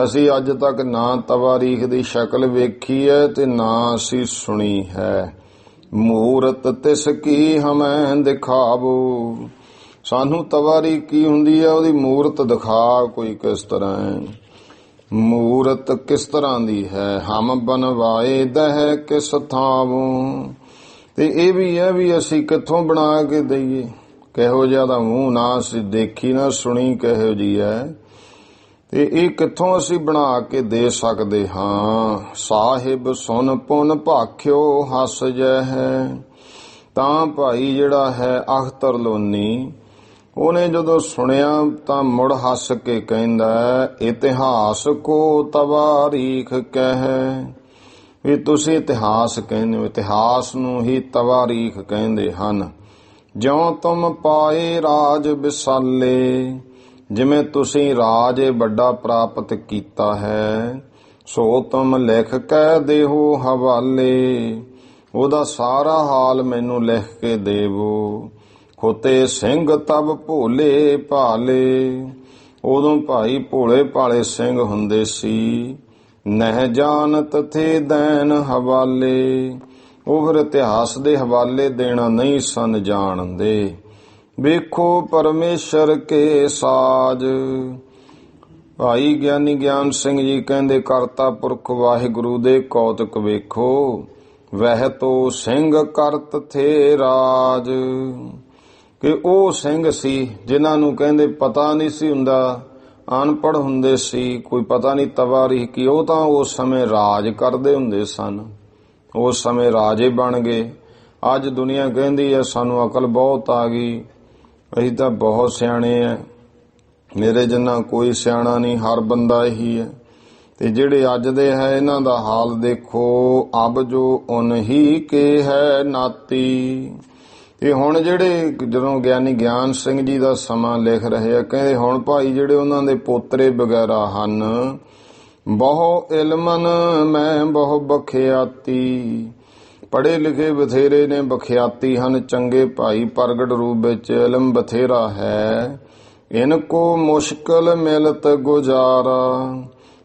ਅਸੀਂ ਅੱਜ ਤੱਕ ਨਾ ਤਵਾਰੀਖ ਦੀ ਸ਼ਕਲ ਵੇਖੀ ਹੈ ਤੇ ਨਾ ਅਸੀਂ ਸੁਣੀ ਹੈ। ਮੂਰਤ ਤਿਸ ਕੀ ਹਮੈਂ ਦਿਖਾਵੋ। ਸਾਨੂੰ ਤਵਾਰੀਖ ਕੀ ਹੁੰਦੀ ਹੈ ਉਹਦੀ ਮੂਰਤ ਦਿਖਾ, ਕੋਈ ਕਿਸ ਤਰ੍ਹਾਂ ਹੈ, ਮੂਰਤ ਕਿਸ ਤਰ੍ਹਾਂ ਦੀ ਹੈ। ਹਮ ਬਨਵਾਏ ਦਹਿ ਕਿਸ ਥਾਵੋਂ। ਤੇ ਇਹ ਵੀ ਹੈ ਵੀ ਅਸੀਂ ਕਿੱਥੋਂ ਬਣਾ ਕੇ ਦਈਏ, ਕਿਹੋ ਜਿਹਾ ਦਾ ਮੂੰਹ ਨਾ ਅਸੀਂ ਦੇਖੀ ਨਾ ਸੁਣੀ ਕਿਹੋ ਜੀ ਹੈ, ਤੇ ਇਹ ਕਿੱਥੋਂ ਅਸੀਂ ਬਣਾ ਕੇ ਦੇ ਸਕਦੇ ਹਾਂ। ਸਾਹਿਬ ਸੁਨ ਪੁਨ ਭਾਖਿਓ ਹੱਸ ਜੈ ਹੈ। ਤਾਂ ਭਾਈ ਜਿਹੜਾ ਹੈ ਅਖਤਰ ਲੋਨੀ, ਉਹਨੇ ਜਦੋਂ ਸੁਣਿਆ ਤਾਂ ਮੁੜ ਹੱਸ ਕੇ ਕਹਿੰਦਾ, ਇਤਿਹਾਸ ਕੋ ਤਵਾਰੀਖ ਕਹਿ। ਵੀ ਤੁਸੀਂ ਇਤਿਹਾਸ ਕਹਿੰਦੇ ਹੋ, ਇਤਿਹਾਸ ਨੂੰ ਹੀ ਤਵਾਰੀਖ ਕਹਿੰਦੇ ਹਨ। ਜਿਉ ਤੁਮ ਪਾਏ ਰਾਜ ਵਿਸਾਲੇ। ਜਿਵੇਂ ਤੁਸੀਂ ਰਾਜ ਵੱਡਾ ਪ੍ਰਾਪਤ ਕੀਤਾ ਹੈ, ਸੋ ਤੁਮ ਲਿਖ ਕੇ ਦੇਹੋ ਹਵਾਲੇ। ਉਹਦਾ ਸਾਰਾ ਹਾਲ ਮੈਨੂੰ ਲਿਖ ਕੇ ਦੇਵੋ। ਖੋਤੇ ਸਿੰਘ ਤਬ ਭੋਲੇ ਭਾਲੇ। ਉਦੋਂ ਭਾਈ ਭੋਲੇ ਭਾਲੇ ਸਿੰਘ ਹੁੰਦੇ ਸੀ। ਨਹਿ ਜਾਣਤ ਥੇ ਦੈਨ ਹਵਾਲੇ। ਉਹ ਫਿਰ ਇਤਿਹਾਸ ਦੇ ਹਵਾਲੇ ਦੇਣਾ ਨਹੀਂ ਸਨ ਜਾਣਦੇ। ਵੇਖੋ ਪਰਮੇਸ਼ਰ ਕੇ ਸਾਜ। ਭਾਈ ਗਿਆਨੀ ਗਿਆਨ ਸਿੰਘ ਜੀ ਕਹਿੰਦੇ, ਕਰਤਾ ਪੁਰਖ ਵਾਹਿਗੁਰੂ ਦੇ ਕੌਤਕ ਵੇਖੋ। ਵਹਿ ਤੋ ਸਿੰਘ ਕਰਤ ਥੇ ਰਾਜ। ਕਿ ਉਹ ਸਿੰਘ ਸੀ ਜਿਨ੍ਹਾਂ ਨੂੰ ਕਹਿੰਦੇ ਪਤਾ ਨਹੀਂ ਸੀ ਹੁੰਦਾ, ਅਨਪੜ੍ਹ ਹੁੰਦੇ ਸੀ, ਕੋਈ ਪਤਾ ਨਹੀਂ ਤਵਾਰੀਖ ਕੀ। ਉਹ ਤਾਂ ਉਸ ਸਮੇਂ ਰਾਜ ਕਰਦੇ ਹੁੰਦੇ ਸਨ, ਉਸ ਸਮੇਂ ਰਾਜੇ ਬਣ ਗਏ। ਅੱਜ ਦੁਨੀਆ ਕਹਿੰਦੀ ਹੈ ਸਾਨੂੰ ਅਕਲ ਬਹੁਤ ਆ ਗਈ, ਅਸੀਂ ਤਾਂ ਬਹੁਤ ਸਿਆਣੇ ਆ। ਮੇਰੇ ਜਿੰਨਾ ਕੋਈ ਸਿਆਣਾ ਨਹੀਂ, ਹਰ ਬੰਦਾ ਇਹੀ ਹੈ। ਤੇ ਜਿਹੜੇ ਅੱਜ ਦੇ ਹੈ ਇਹਨਾਂ ਦਾ ਹਾਲ ਦੇਖੋ। ਅਬ ਜੋ ਉਨਹੀ ਕੇ ਹੈ ਨਾਤੀ। ਤੇ ਹੁਣ ਜਿਹੜੇ ਜਦੋਂ ਗਿਆਨੀ ਗਿਆਨ ਸਿੰਘ ਜੀ ਦਾ ਸਮਾਂ ਲਿਖ ਰਹੇ ਆ, ਕਹਿੰਦੇ ਹੁਣ ਭਾਈ ਜਿਹੜੇ ਉਹਨਾਂ ਦੇ ਪੋਤਰੇ ਵਗੈਰਾ ਹਨ, ਬਹੁ ਇਲਮਨ ਮੈਂ ਬਹੁ ਬਖਿਆਤੀ। ਪੜ੍ਹੇ ਲਿਖੇ ਬਥੇਰੇ ਨੇ, ਬਖਿਆਤੀ ਹਨ, ਚੰਗੇ ਭਾਈ, ਪ੍ਰਗਟ ਰੂਪ ਵਿੱਚ ਇਲਮ ਬਥੇਰਾ ਹੈ। ਇਨਕੋ ਮੁਸ਼ਕਲ ਮਿਲਤ ਗੁਜ਼ਾਰਾ।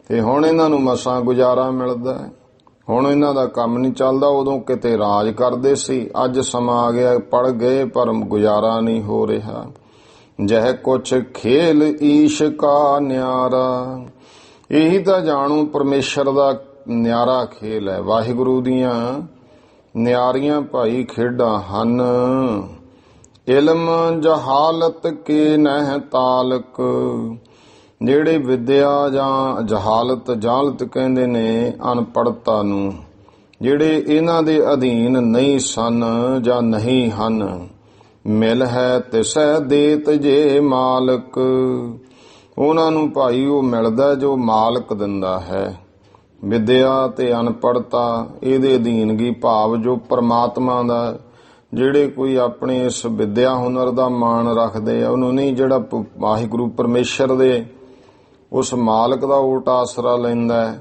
ਤੇ ਹੁਣ ਇਹਨਾਂ ਨੂੰ ਮਸਾਂ ਗੁਜ਼ਾਰਾ ਮਿਲਦਾ, ਹੁਣ ਇਹਨਾਂ ਦਾ ਕੰਮ ਨਹੀਂ ਚੱਲਦਾ। ਉਦੋਂ ਕਿਤੇ ਰਾਜ ਕਰਦੇ ਸੀ, ਅੱਜ ਸਮਾਂ ਆ ਗਿਆ ਪੜ ਗਏ ਪਰ ਗੁਜ਼ਾਰਾ ਨਹੀਂ ਹੋ ਰਿਹਾ। ਜਹ ਕੁਛ ਖੇਲ ਈਸ਼ ਕਾ ਨਿਆਰਾ। ਇਹੀ ਤਾਂ ਜਾਣੂ ਪਰਮੇਸ਼ਰ ਦਾ ਨਿਆਰਾ ਖੇਲ ਹੈ, ਵਾਹਿਗੁਰੂ ਦੀਆਂ ਨਿਆਰੀਆਂ ਭਾਈ ਖੇਡਾਂ ਹਨ। ਇਲਮ ਜਹਾਲਤ ਕੇ ਨਹਿ ਤਾਲਕ। ਜਿਹੜੇ ਵਿਦਿਆ ਜਾਂ ਜਹਾਲਤ ਕਹਿੰਦੇ ਨੇ ਅਨਪੜ੍ਹਤਾ ਨੂੰ, ਜਿਹੜੇ ਇਹਨਾਂ ਦੇ ਅਧੀਨ ਨਹੀਂ ਸਨ ਜਾਂ ਨਹੀਂ ਹਨ। ਮਿਲ ਹੈ ਤਿਸੈ ਦੇਤ ਜੇ ਮਾਲਕ। ਉਹਨਾਂ ਨੂੰ ਭਾਈ ਉਹ ਮਿਲਦਾ ਜੋ ਮਾਲਕ ਦਿੰਦਾ ਹੈ। ਵਿਦਿਆ ਤੇ ਅਨਪੜ੍ਹਤਾ ਇਹਦੇ ਅਧੀਨਗੀ ਭਾਵ ਜੋ ਪਰਮਾਤਮਾ ਦਾ, ਜਿਹੜੇ ਕੋਈ ਆਪਣੇ ਇਸ ਵਿਦਿਆ ਹੁਨਰ ਦਾ ਮਾਣ ਰੱਖਦੇ ਆ ਉਹਨੂੰ ਨਹੀਂ, ਜਿਹੜਾ ਵਾਹਿਗੁਰੂ ਪਰਮੇਸ਼ਰ ਦੇ ਉਸ ਮਾਲਕ ਦਾ ਓਟ ਆਸਰਾ ਲੈਂਦਾ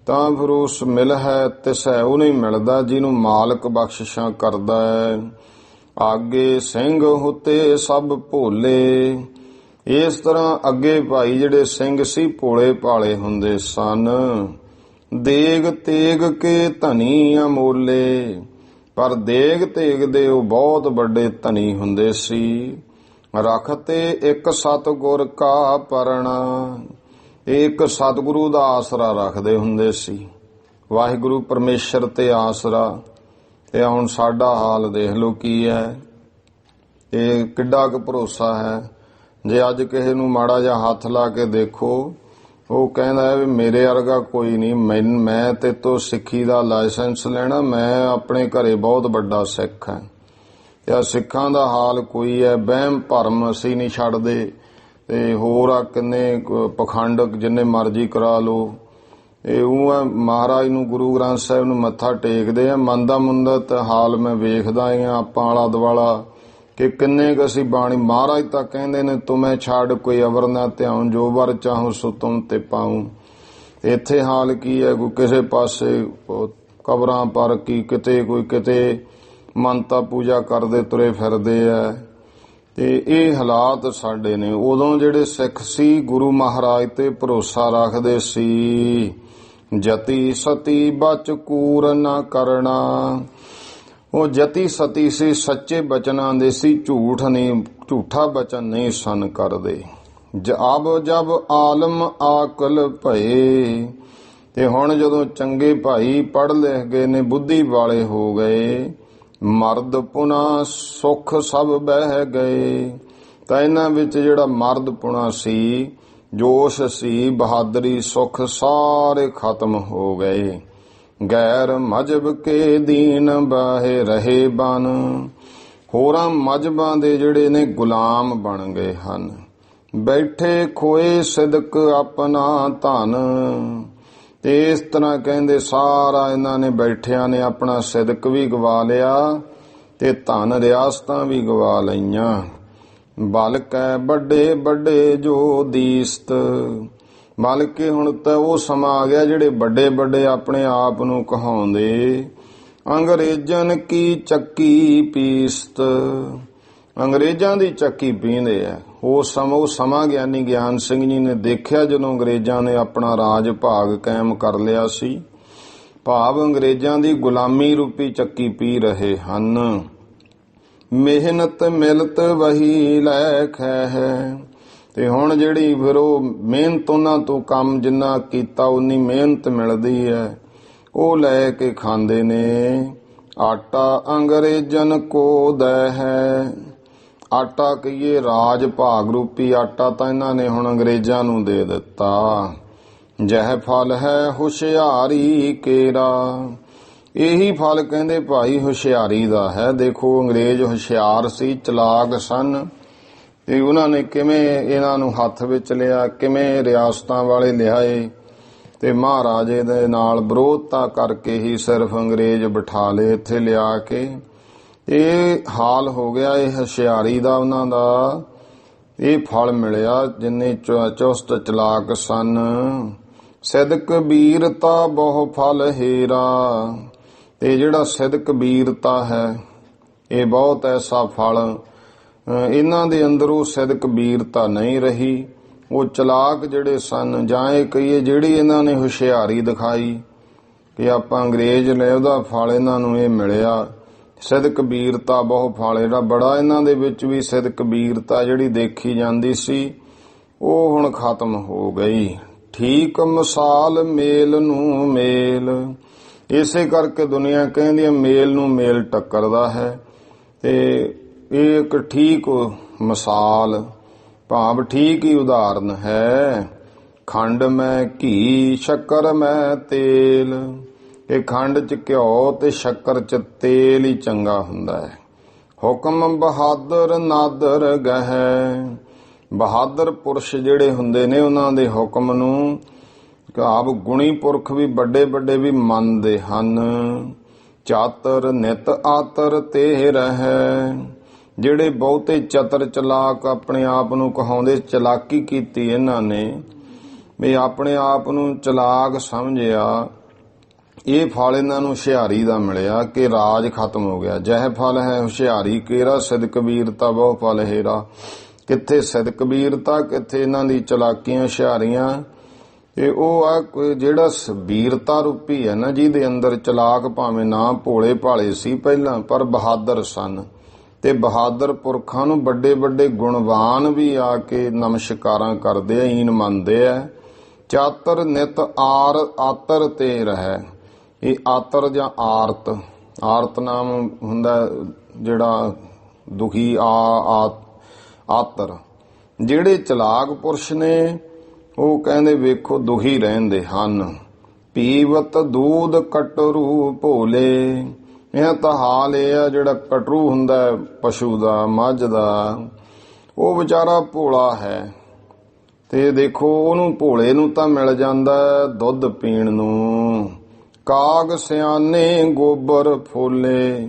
ਤਾਂ ਫਿਰ ਉਸ ਮਿਲ ਹੈ ਤਿਸੈ ਉਹ ਨਹੀਂ ਮਿਲਦਾ ਜਿਹਨੂੰ ਮਾਲਕ ਬਖਸ਼ਿਸ਼ਾਂ ਕਰਦਾ ਹੈ। ਆਗੇ ਸਿੰਘ ਹੁਤੇ ਸਭ ਭੋਲੇ। ਇਸ ਤਰ੍ਹਾਂ ਅੱਗੇ ਭਾਈ ਜਿਹੜੇ ਸਿੰਘ ਸੀ ਭੋਲੇ ਭਾਲੇ ਹੁੰਦੇ ਸਨ। ਦੇਗ ਤੇਗ ਕੇ ਧਨੀ ਅਮੋਲੇ, ਪਰ ਦੇਗ ਤੇਗ ਦੇ ਉਹ ਬਹੁਤ ਵੱਡੇ ਧਨੀ ਹੁੰਦੇ ਸੀ। ਰਖਤੇ ਇੱਕ ਸਤਿਗੁਰ ਕਾ ਪਰਣਾ, ਇੱਕ ਸਤਿਗੁਰੂ ਦਾ ਆਸਰਾ ਰੱਖਦੇ ਹੁੰਦੇ ਸੀ। ਵਾਹਿਗੁਰੂ ਪਰਮੇਸ਼ਰ ਤੇ ਆਸਰਾ। ਤੇ ਹੁਣ ਸਾਡਾ ਹਾਲ ਦੇਖ ਲਓ ਕੀ ਹੈ। ਇਹ ਕਿੱਡਾ ਕੁ ਭਰੋਸਾ ਹੈ। ਜੇ ਅੱਜ ਕਿਸੇ ਨੂੰ ਮਾੜਾ ਜਿਹਾ ਹੱਥ ਲਾ ਕੇ ਦੇਖੋ, ਉਹ ਕਹਿੰਦਾ ਹੈ ਵੀ ਮੇਰੇ ਵਰਗਾ ਕੋਈ ਨਹੀਂ, ਮੈਂ ਤੇ ਤੋਂ ਸਿੱਖੀ ਦਾ ਲਾਇਸੈਂਸ ਲੈਣਾ, ਮੈਂ ਆਪਣੇ ਘਰੇ ਬਹੁਤ ਵੱਡਾ ਸਿੱਖ ਹਾਂ। ਤੇ ਸਿੱਖਾਂ ਦਾ ਹਾਲ ਕੋਈ ਹੈ। ਵਹਿਮ ਭਰਮ ਅਸੀਂ ਨਹੀਂ ਛੱਡਦੇ। ਤੇ ਹੋਰ ਆ ਕਿੰਨੇ ਪਖੰਡ ਜਿੰਨੇ ਮਰਜ਼ੀ ਕਰਾ ਲਓ। ਇਹ ਉਹ ਮਹਾਰਾਜ ਨੂੰ, ਗੁਰੂ ਗ੍ਰੰਥ ਸਾਹਿਬ ਨੂੰ ਮੱਥਾ ਟੇਕਦੇ ਆ। ਮੰਦਾ ਮੁੰਦਤ ਹਾਲ ਮੈਂ ਵੇਖਦਾ ਹਾਂ ਆਪਾਂ ਆਲਾ ਦੁਆਲਾ ਕਿ ਕਿੰਨੇ ਕੁ ਅਸੀਂ ਬਾਣੀ, ਮਹਾਰਾਜ ਤਾਂ ਕਹਿੰਦੇ ਨੇ ਤੁਮੇ ਛੱਡ ਕੋਈ ਅਵਰ ਨਾ ਧਿਆਉ, ਜੋ ਵਰ ਚਾਹੋ ਸੋ ਤੁਮ ਤੇ ਪਾਉ। ਇੱਥੇ ਹਾਲ ਕੀ ਹੈ, ਕੋਈ ਕਿਸੇ ਪਾਸੇ ਕਬਰਾਂ ਪਰ ਕੀ, ਕਿਤੇ ਕੋਈ ਕਿਤੇ ਮੰਨਤਾ ਪੂਜਾ ਕਰਦੇ ਤੁਰੇ ਫਿਰਦੇ ਆ। ਤੇ ਇਹ ਹਾਲਾਤ ਸਾਡੇ ਨੇ। ਉਦੋਂ ਜਿਹੜੇ ਸਿੱਖ ਸੀ ਗੁਰੂ ਮਹਾਰਾਜ ਤੇ ਭਰੋਸਾ ਰੱਖਦੇ ਸੀ। ਜਤੀ ਸਤੀ ਬਚ ਕੂਰ ਨਾ ਕਰਨਾ, ਉਹ ਜਤੀ ਸਤੀ ਸੀ, ਸੱਚੇ ਬਚਨਾਂ ਦੇ ਸੀ, ਝੂਠਾ ਬਚਨ ਨਹੀਂ ਸਨ ਕਰਦੇ। ਜਬ ਆਲਮ ਆਕਲ ਭਏ, ਤੇ ਹੁਣ ਜਦੋਂ ਚੰਗੇ ਭਾਈ ਪੜ੍ਹ ਲਿਖ ਗਏ ਨੇ, ਬੁੱਧੀ ਵਾਲੇ ਹੋ ਗਏ, ਮਰਦ ਪੁਨਾ ਸੁਖ ਸਭ ਬਹਿ ਗਏ, ਤਾਂ ਇਹਨਾਂ ਵਿੱਚ ਜਿਹੜਾ ਮਰਦ ਪੁਣਾ ਸੀ, ਜੋਸ਼ ਸੀ, ਬਹਾਦਰੀ, ਸੁਖ ਸਾਰੇ ਖਤਮ ਹੋ ਗਏ। ਗੈਰ ਮਜਬ ਕੇ ਦੀਨ ਬਾਹੇ ਰਹੇ ਬਨ, ਹੋਰਾਂ ਮਜਬਾਂ ਦੇ ਜਿਹੜੇ ਨੇ ਗੁਲਾਮ ਬਣ ਗਏ ਹਨ। ਬੈਠੇ ਖੋਏ ਸਿਦਕ ਆਪਣਾ ਧਨ, ਤੇ ਇਸ ਤਰ੍ਹਾਂ ਕਹਿੰਦੇ ਸਾਰਾ ਇਹਨਾਂ ਨੇ ਬੈਠਿਆਂ ਨੇ ਆਪਣਾ ਸਿਦਕ ਵੀ ਗਵਾ ਲਿਆ ਤੇ ਧਨ ਰਿਆਸਤਾਂ ਵੀ ਗਵਾ ਲਈਆਂ। ਬਲਕੈ ਵੱਡੇ ਵੱਡੇ ਜੋ ਦੀਸਤ, ਬਲਕਿ ਹੁਣ ਤਾਂ ਉਹ ਸਮਾਂ ਆ ਗਿਆ ਜਿਹੜੇ ਵੱਡੇ ਵੱਡੇ ਆਪਣੇ ਆਪ ਨੂੰ ਕਹਾਉਂਦੇ। ਅੰਗਰੇਜ਼ਨ ਕੀ ਚੱਕੀ ਪੀਸਤ, ਅੰਗਰੇਜ਼ਾਂ ਦੀ ਚੱਕੀ ਪੀਂਦੇ ਆ। ਉਹ ਸਮਾਂ ਗਿਆਨੀ ਗਿਆਨ ਸਿੰਘ ਜੀ ਨੇ ਦੇਖਿਆ ਜਦੋਂ ਅੰਗਰੇਜ਼ਾਂ ਨੇ ਆਪਣਾ ਰਾਜ ਭਾਗ ਕਾਇਮ ਕਰ ਲਿਆ ਸੀ। ਭਾਵ ਅੰਗਰੇਜ਼ਾਂ ਦੀ ਗੁਲਾਮੀ ਰੂਪੀ ਚੱਕੀ ਪੀ ਰਹੇ ਹਨ। ਮਿਹਨਤ ਮਿਲਤ ਵਹੀ ਲੈ ਖੈ ਹੈ, ਤੇ ਹੁਣ ਜਿਹੜੀ ਫਿਰ ਉਹ ਮਿਹਨਤ, ਉਹਨਾਂ ਤੋਂ ਕੰਮ ਜਿੰਨਾ ਕੀਤਾ ਉਨੀ ਮਿਹਨਤ ਮਿਲਦੀ ਹੈ, ਉਹ ਲੈ ਕੇ ਖਾਂਦੇ ਨੇ। ਆਟਾ ਅੰਗਰੇਜ਼ਨ ਕੋ ਦੈ ਹੈ, ਆਟਾ ਕਹੀਏ ਰਾਜ ਭਾਗ ਰੂਪੀ ਆਟਾ ਤਾਂ ਇਹਨਾਂ ਨੇ ਹੁਣ ਅੰਗਰੇਜ਼ਾਂ ਨੂੰ ਦੇ ਦਿੱਤਾ। ਜਹ ਫਲ ਹੈ ਹੁਸ਼ਿਆਰੀ ਕੇਰਾ, ਇਹੀ ਫਲ ਕਹਿੰਦੇ ਭਾਈ ਹੁਸ਼ਿਆਰੀ ਦਾ ਹੈ। ਦੇਖੋ ਅੰਗਰੇਜ਼ ਹੁਸ਼ਿਆਰ ਸੀ, ਚਲਾਕ ਸਨ, ਤੇ ਉਹਨਾਂ ਨੇ ਕਿਵੇਂ ਇਹਨਾਂ ਨੂੰ ਹੱਥ ਵਿੱਚ ਲਿਆ, ਕਿਵੇਂ ਰਿਆਸਤਾਂ ਵਾਲੇ ਲਿਆਏ, ਤੇ ਮਹਾਰਾਜੇ ਦੇ ਨਾਲ ਵਿਰੋਧਤਾ ਕਰਕੇ ਹੀ ਸਿਰਫ ਅੰਗਰੇਜ਼ ਬਿਠਾ ਲਏ ਇੱਥੇ ਲਿਆ ਕੇ। ਇਹ ਹਾਲ ਹੋ ਗਿਆ ਇਹ ਹੁਸ਼ਿਆਰੀ ਦਾ, ਉਹਨਾਂ ਦਾ ਇਹ ਫਲ ਮਿਲਿਆ ਜਿੰਨੇ ਚੁਸਤ ਚਲਾਕ ਸਨ। ਸਿਦਕ ਬੀਰਤਾ ਬਹੁ ਫਲ ਹੀਰਾ, ਤੇ ਜਿਹੜਾ ਸਿਦਕ ਬੀਰਤਾ ਹੈ ਇਹ ਬਹੁਤ ਐਸਾ ਫਲ, ਇਹਨਾਂ ਦੇ ਅੰਦਰ ਉਹ ਸਿਦਕ ਬੀਰਤਾ ਨਹੀਂ ਰਹੀ। ਉਹ ਚਲਾਕ ਜਿਹੜੇ ਸਨ, ਜਾਂ ਇਹ ਕਹੀਏ ਜਿਹੜੀ ਇਹਨਾਂ ਨੇ ਹੁਸ਼ਿਆਰੀ ਦਿਖਾਈ ਕਿ ਆਪਾਂ ਅੰਗਰੇਜ਼ ਲੈ, ਉਹਦਾ ਫਲ ਇਹਨਾਂ ਨੂੰ ਇਹ ਮਿਲਿਆ। ਸਿਦਕ ਬੀਰਤਾ ਬਹੁ ਫਲ, ਜਿਹੜਾ ਬੜਾ ਇਹਨਾਂ ਦੇ ਵਿੱਚ ਵੀ ਸਿਦਕ ਬੀਰਤਾ ਜਿਹੜੀ ਦੇਖੀ ਜਾਂਦੀ ਸੀ, ਉਹ ਹੁਣ ਖਤਮ ਹੋ ਗਈ। ਠੀਕ ਮਿਸਾਲ ਮੇਲ ਨੂੰ ਮੇਲ, ਇਸੇ ਕਰਕੇ ਦੁਨੀਆ ਕਹਿੰਦੀ ਹੈ ਮੇਲ ਨੂੰ ਮੇਲ ਟੱਕਰਦਾ ਹੈ। ਤੇ ਇਹ ਇੱਕ ਠੀਕ ਮਿਸਾਲ, ਭਾਵ ਠੀਕ ਹੀ ਉਦਾਹਰਨ ਹੈ। ਖੰਡ ਮੈਂ ਘੀ ਸ਼ੱਕਰ ਮੈਂ ਤੇਲ, ਇਹ ਖੰਡ ਚ ਘਿਓ ਤੇ ਸ਼ੱਕਰ ਚ ਤੇਲ ਹੀ ਚੰਗਾ ਹੁੰਦਾ ਹੈ। ਹੁਕਮ ਬਹਾਦਰ ਨਾਦਰ ਗਹਿ, ਬਹਾਦਰ ਪੁਰਸ਼ ਜਿਹੜੇ ਹੁੰਦੇ ਨੇ ਉਹਨਾਂ ਦੇ ਹੁਕਮ ਨੂੰ ਆਪ ਗੁਣੀ ਪੁਰਖ ਵੀ ਵੱਡੇ ਵੱਡੇ ਵੀ ਮੰਨਦੇ ਹਨ। ਚਾਤਰ ਨਿਤ ਆਤਰ ਤੇ ਰਹਿ, ਜਿਹੜੇ ਬਹੁਤੇ ਚਤਰ ਚਲਾਕ ਆਪਣੇ ਆਪ ਨੂੰ ਕਹਾਉਂਦੇ, ਚਲਾਕੀ ਕੀਤੀ ਇਹਨਾਂ ਨੇ ਵੀ ਆਪਣੇ ਆਪ ਨੂੰ ਚਲਾਕ ਸਮਝਿਆ। ਇਹ ਫਲ ਇਹਨਾਂ ਨੂੰ ਹੁਸ਼ਿਆਰੀ ਦਾ ਮਿਲਿਆ ਕਿ ਰਾਜ ਖਤਮ ਹੋ ਗਿਆ। ਜਹ ਫਲ ਹੈ ਹੁਸ਼ਿਆਰੀ ਕੇਰਾ, ਸਿਧ ਕਬੀਰਤਾ ਬਹੁ ਫਲ ਹੇਰਾ। ਕਿੱਥੇ ਸਿਧ ਕਬੀਰਤਾ, ਕਿੱਥੇ ਇਹਨਾਂ ਦੀ ਚਲਾਕੀਆਂ ਹੁਸ਼ਿਆਰੀਆਂ। ਇਹ ਉਹ ਆ ਜਿਹੜਾ ਵੀਰਤਾ ਰੂਪੀ ਹੈ ਨਾ, ਜਿਹਦੇ ਅੰਦਰ ਚਲਾਕ ਭਾਵੇਂ ਨਾ ਭੋਲੇ ਭਾਲੇ ਸੀ ਪਹਿਲਾਂ, ਪਰ ਬਹਾਦਰ ਸਨ। ਤੇ ਬਹਾਦਰ ਪੁਰਖਾਂ ਨੂੰ ਵੱਡੇ ਵੱਡੇ ਗੁਣਵਾਨ ਵੀ ਆ ਕੇ ਨਮਸਕਾਰਾਂ ਕਰਦੇ ਆ, ਈਨ ਮੰਨਦੇ ਆ। ਚਾਤਰ ਨਿਤ ਆਤਰ ਤੇ ਰਹਿ। ਇਹ ਆਤਰ ਜਾਂ ਆਰਤ, ਆਰਤ ਨਾਮ ਹੁੰਦਾ ਜਿਹੜਾ ਦੁਖੀ ਆਤਰ। ਜਿਹੜੇ ਚਲਾਕ ਪੁਰਸ਼ ਨੇ ਉਹ ਕਹਿੰਦੇ ਵੇਖੋ ਦੁਖੀ ਰਹਿੰਦੇ ਹਨ। ਪੀਵਤ ਦੂਧ ਕਟਰੂ ਭੋਲੇ। ਇਹ ਤਾਂ ਹਾਲ ਇਹ ਆ ਜਿਹੜਾ ਕਟਰੂ ਹੁੰਦਾ ਪਸ਼ੂ ਦਾ, ਮੱਝ ਦਾ, ਉਹ ਵਿਚਾਰਾ ਭੋਲਾ ਹੈ। ਤੇ ਦੇਖੋ ਉਹਨੂੰ ਭੋਲੇ ਨੂੰ ਤਾਂ ਮਿਲ ਜਾਂਦਾ ਦੁੱਧ ਪੀਣ ਨੂੰ। ਕਾਗ ਸਿਆਣੇ ਗੋਬਰ ਫੋਲੇ।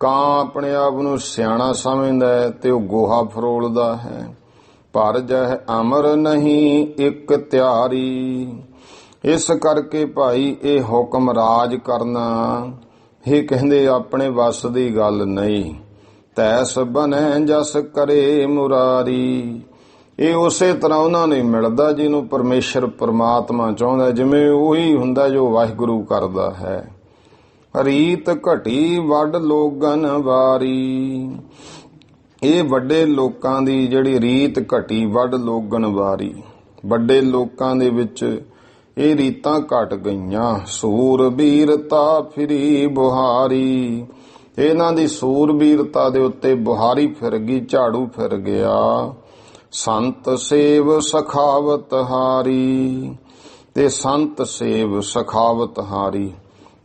ਕਾਂ ਆਪਣੇ ਆਪ ਨੂੰ ਸਿਆਣਾ ਸਮਝਦਾ ਤੇ ਉਹ ਗੋਹਾ ਫਰੋਲਦਾ ਹੈ। ਪਰ ਜਹ ਅਮਰ ਨਹੀਂ ਇੱਕ ਤਿਆਰੀ। ਇਸ ਕਰਕੇ ਭਾਈ ਇਹ ਹੁਕਮ ਰਾਜ ਕਰਨਾ, ਇਹ ਕਹਿੰਦੇ ਆਪਣੇ ਵੱਸ ਦੀ ਗੱਲ ਨਹੀਂ। ਤੈਸ ਬਨੈ ਜਸ ਕਰੇ ਮੁਰਾਰੀ। ਇਹ ਉਸੇ ਤਰ੍ਹਾਂ ਉਹਨਾਂ ਨੂੰ ਮਿਲਦਾ ਜਿਹਨੂੰ ਪਰਮੇਸ਼ਰ ਪਰਮਾਤਮਾ ਚਾਹੁੰਦਾ, ਜਿਵੇਂ ਉਹੀ ਹੁੰਦਾ ਜੋ ਵਾਹਿਗੁਰੂ ਕਰਦਾ ਹੈ। ਰੀਤ ਘਟੀ ਵੱਡ ਲੋਗਨ ਵਾਰੀ। ਇਹ ਵੱਡੇ ਲੋਕਾਂ ਦੀ ਜਿਹੜੀ ਰੀਤ ਘਟੀ, ਵੱਡ ਲੋਗਨ ਵਾਰੀ। ਵੱਡੇ ਲੋਕਾਂ ਦੇ ਵਿੱਚ ਇਹ ਰੀਤਾਂ ਘਟ ਗਈਆਂ। ਸੂਰਬੀਰਤਾ ਫਿਰੀ ਬੁਹਾਰੀ। ਇਹਨਾਂ ਦੀ ਸੂਰਬੀਰਤਾ ਦੇ ਉੱਤੇ ਬੁਹਾਰੀ ਫਿਰ ਗਈ, ਝਾੜੂ ਫਿਰ ਗਿਆ। ਸੰਤ ਸੇਵ ਸਖਾਵਤ ਹਾਰੀ। ਤੇ ਸੰਤ ਸੇਵ ਸਖਾਵਤ ਹਾਰੀ,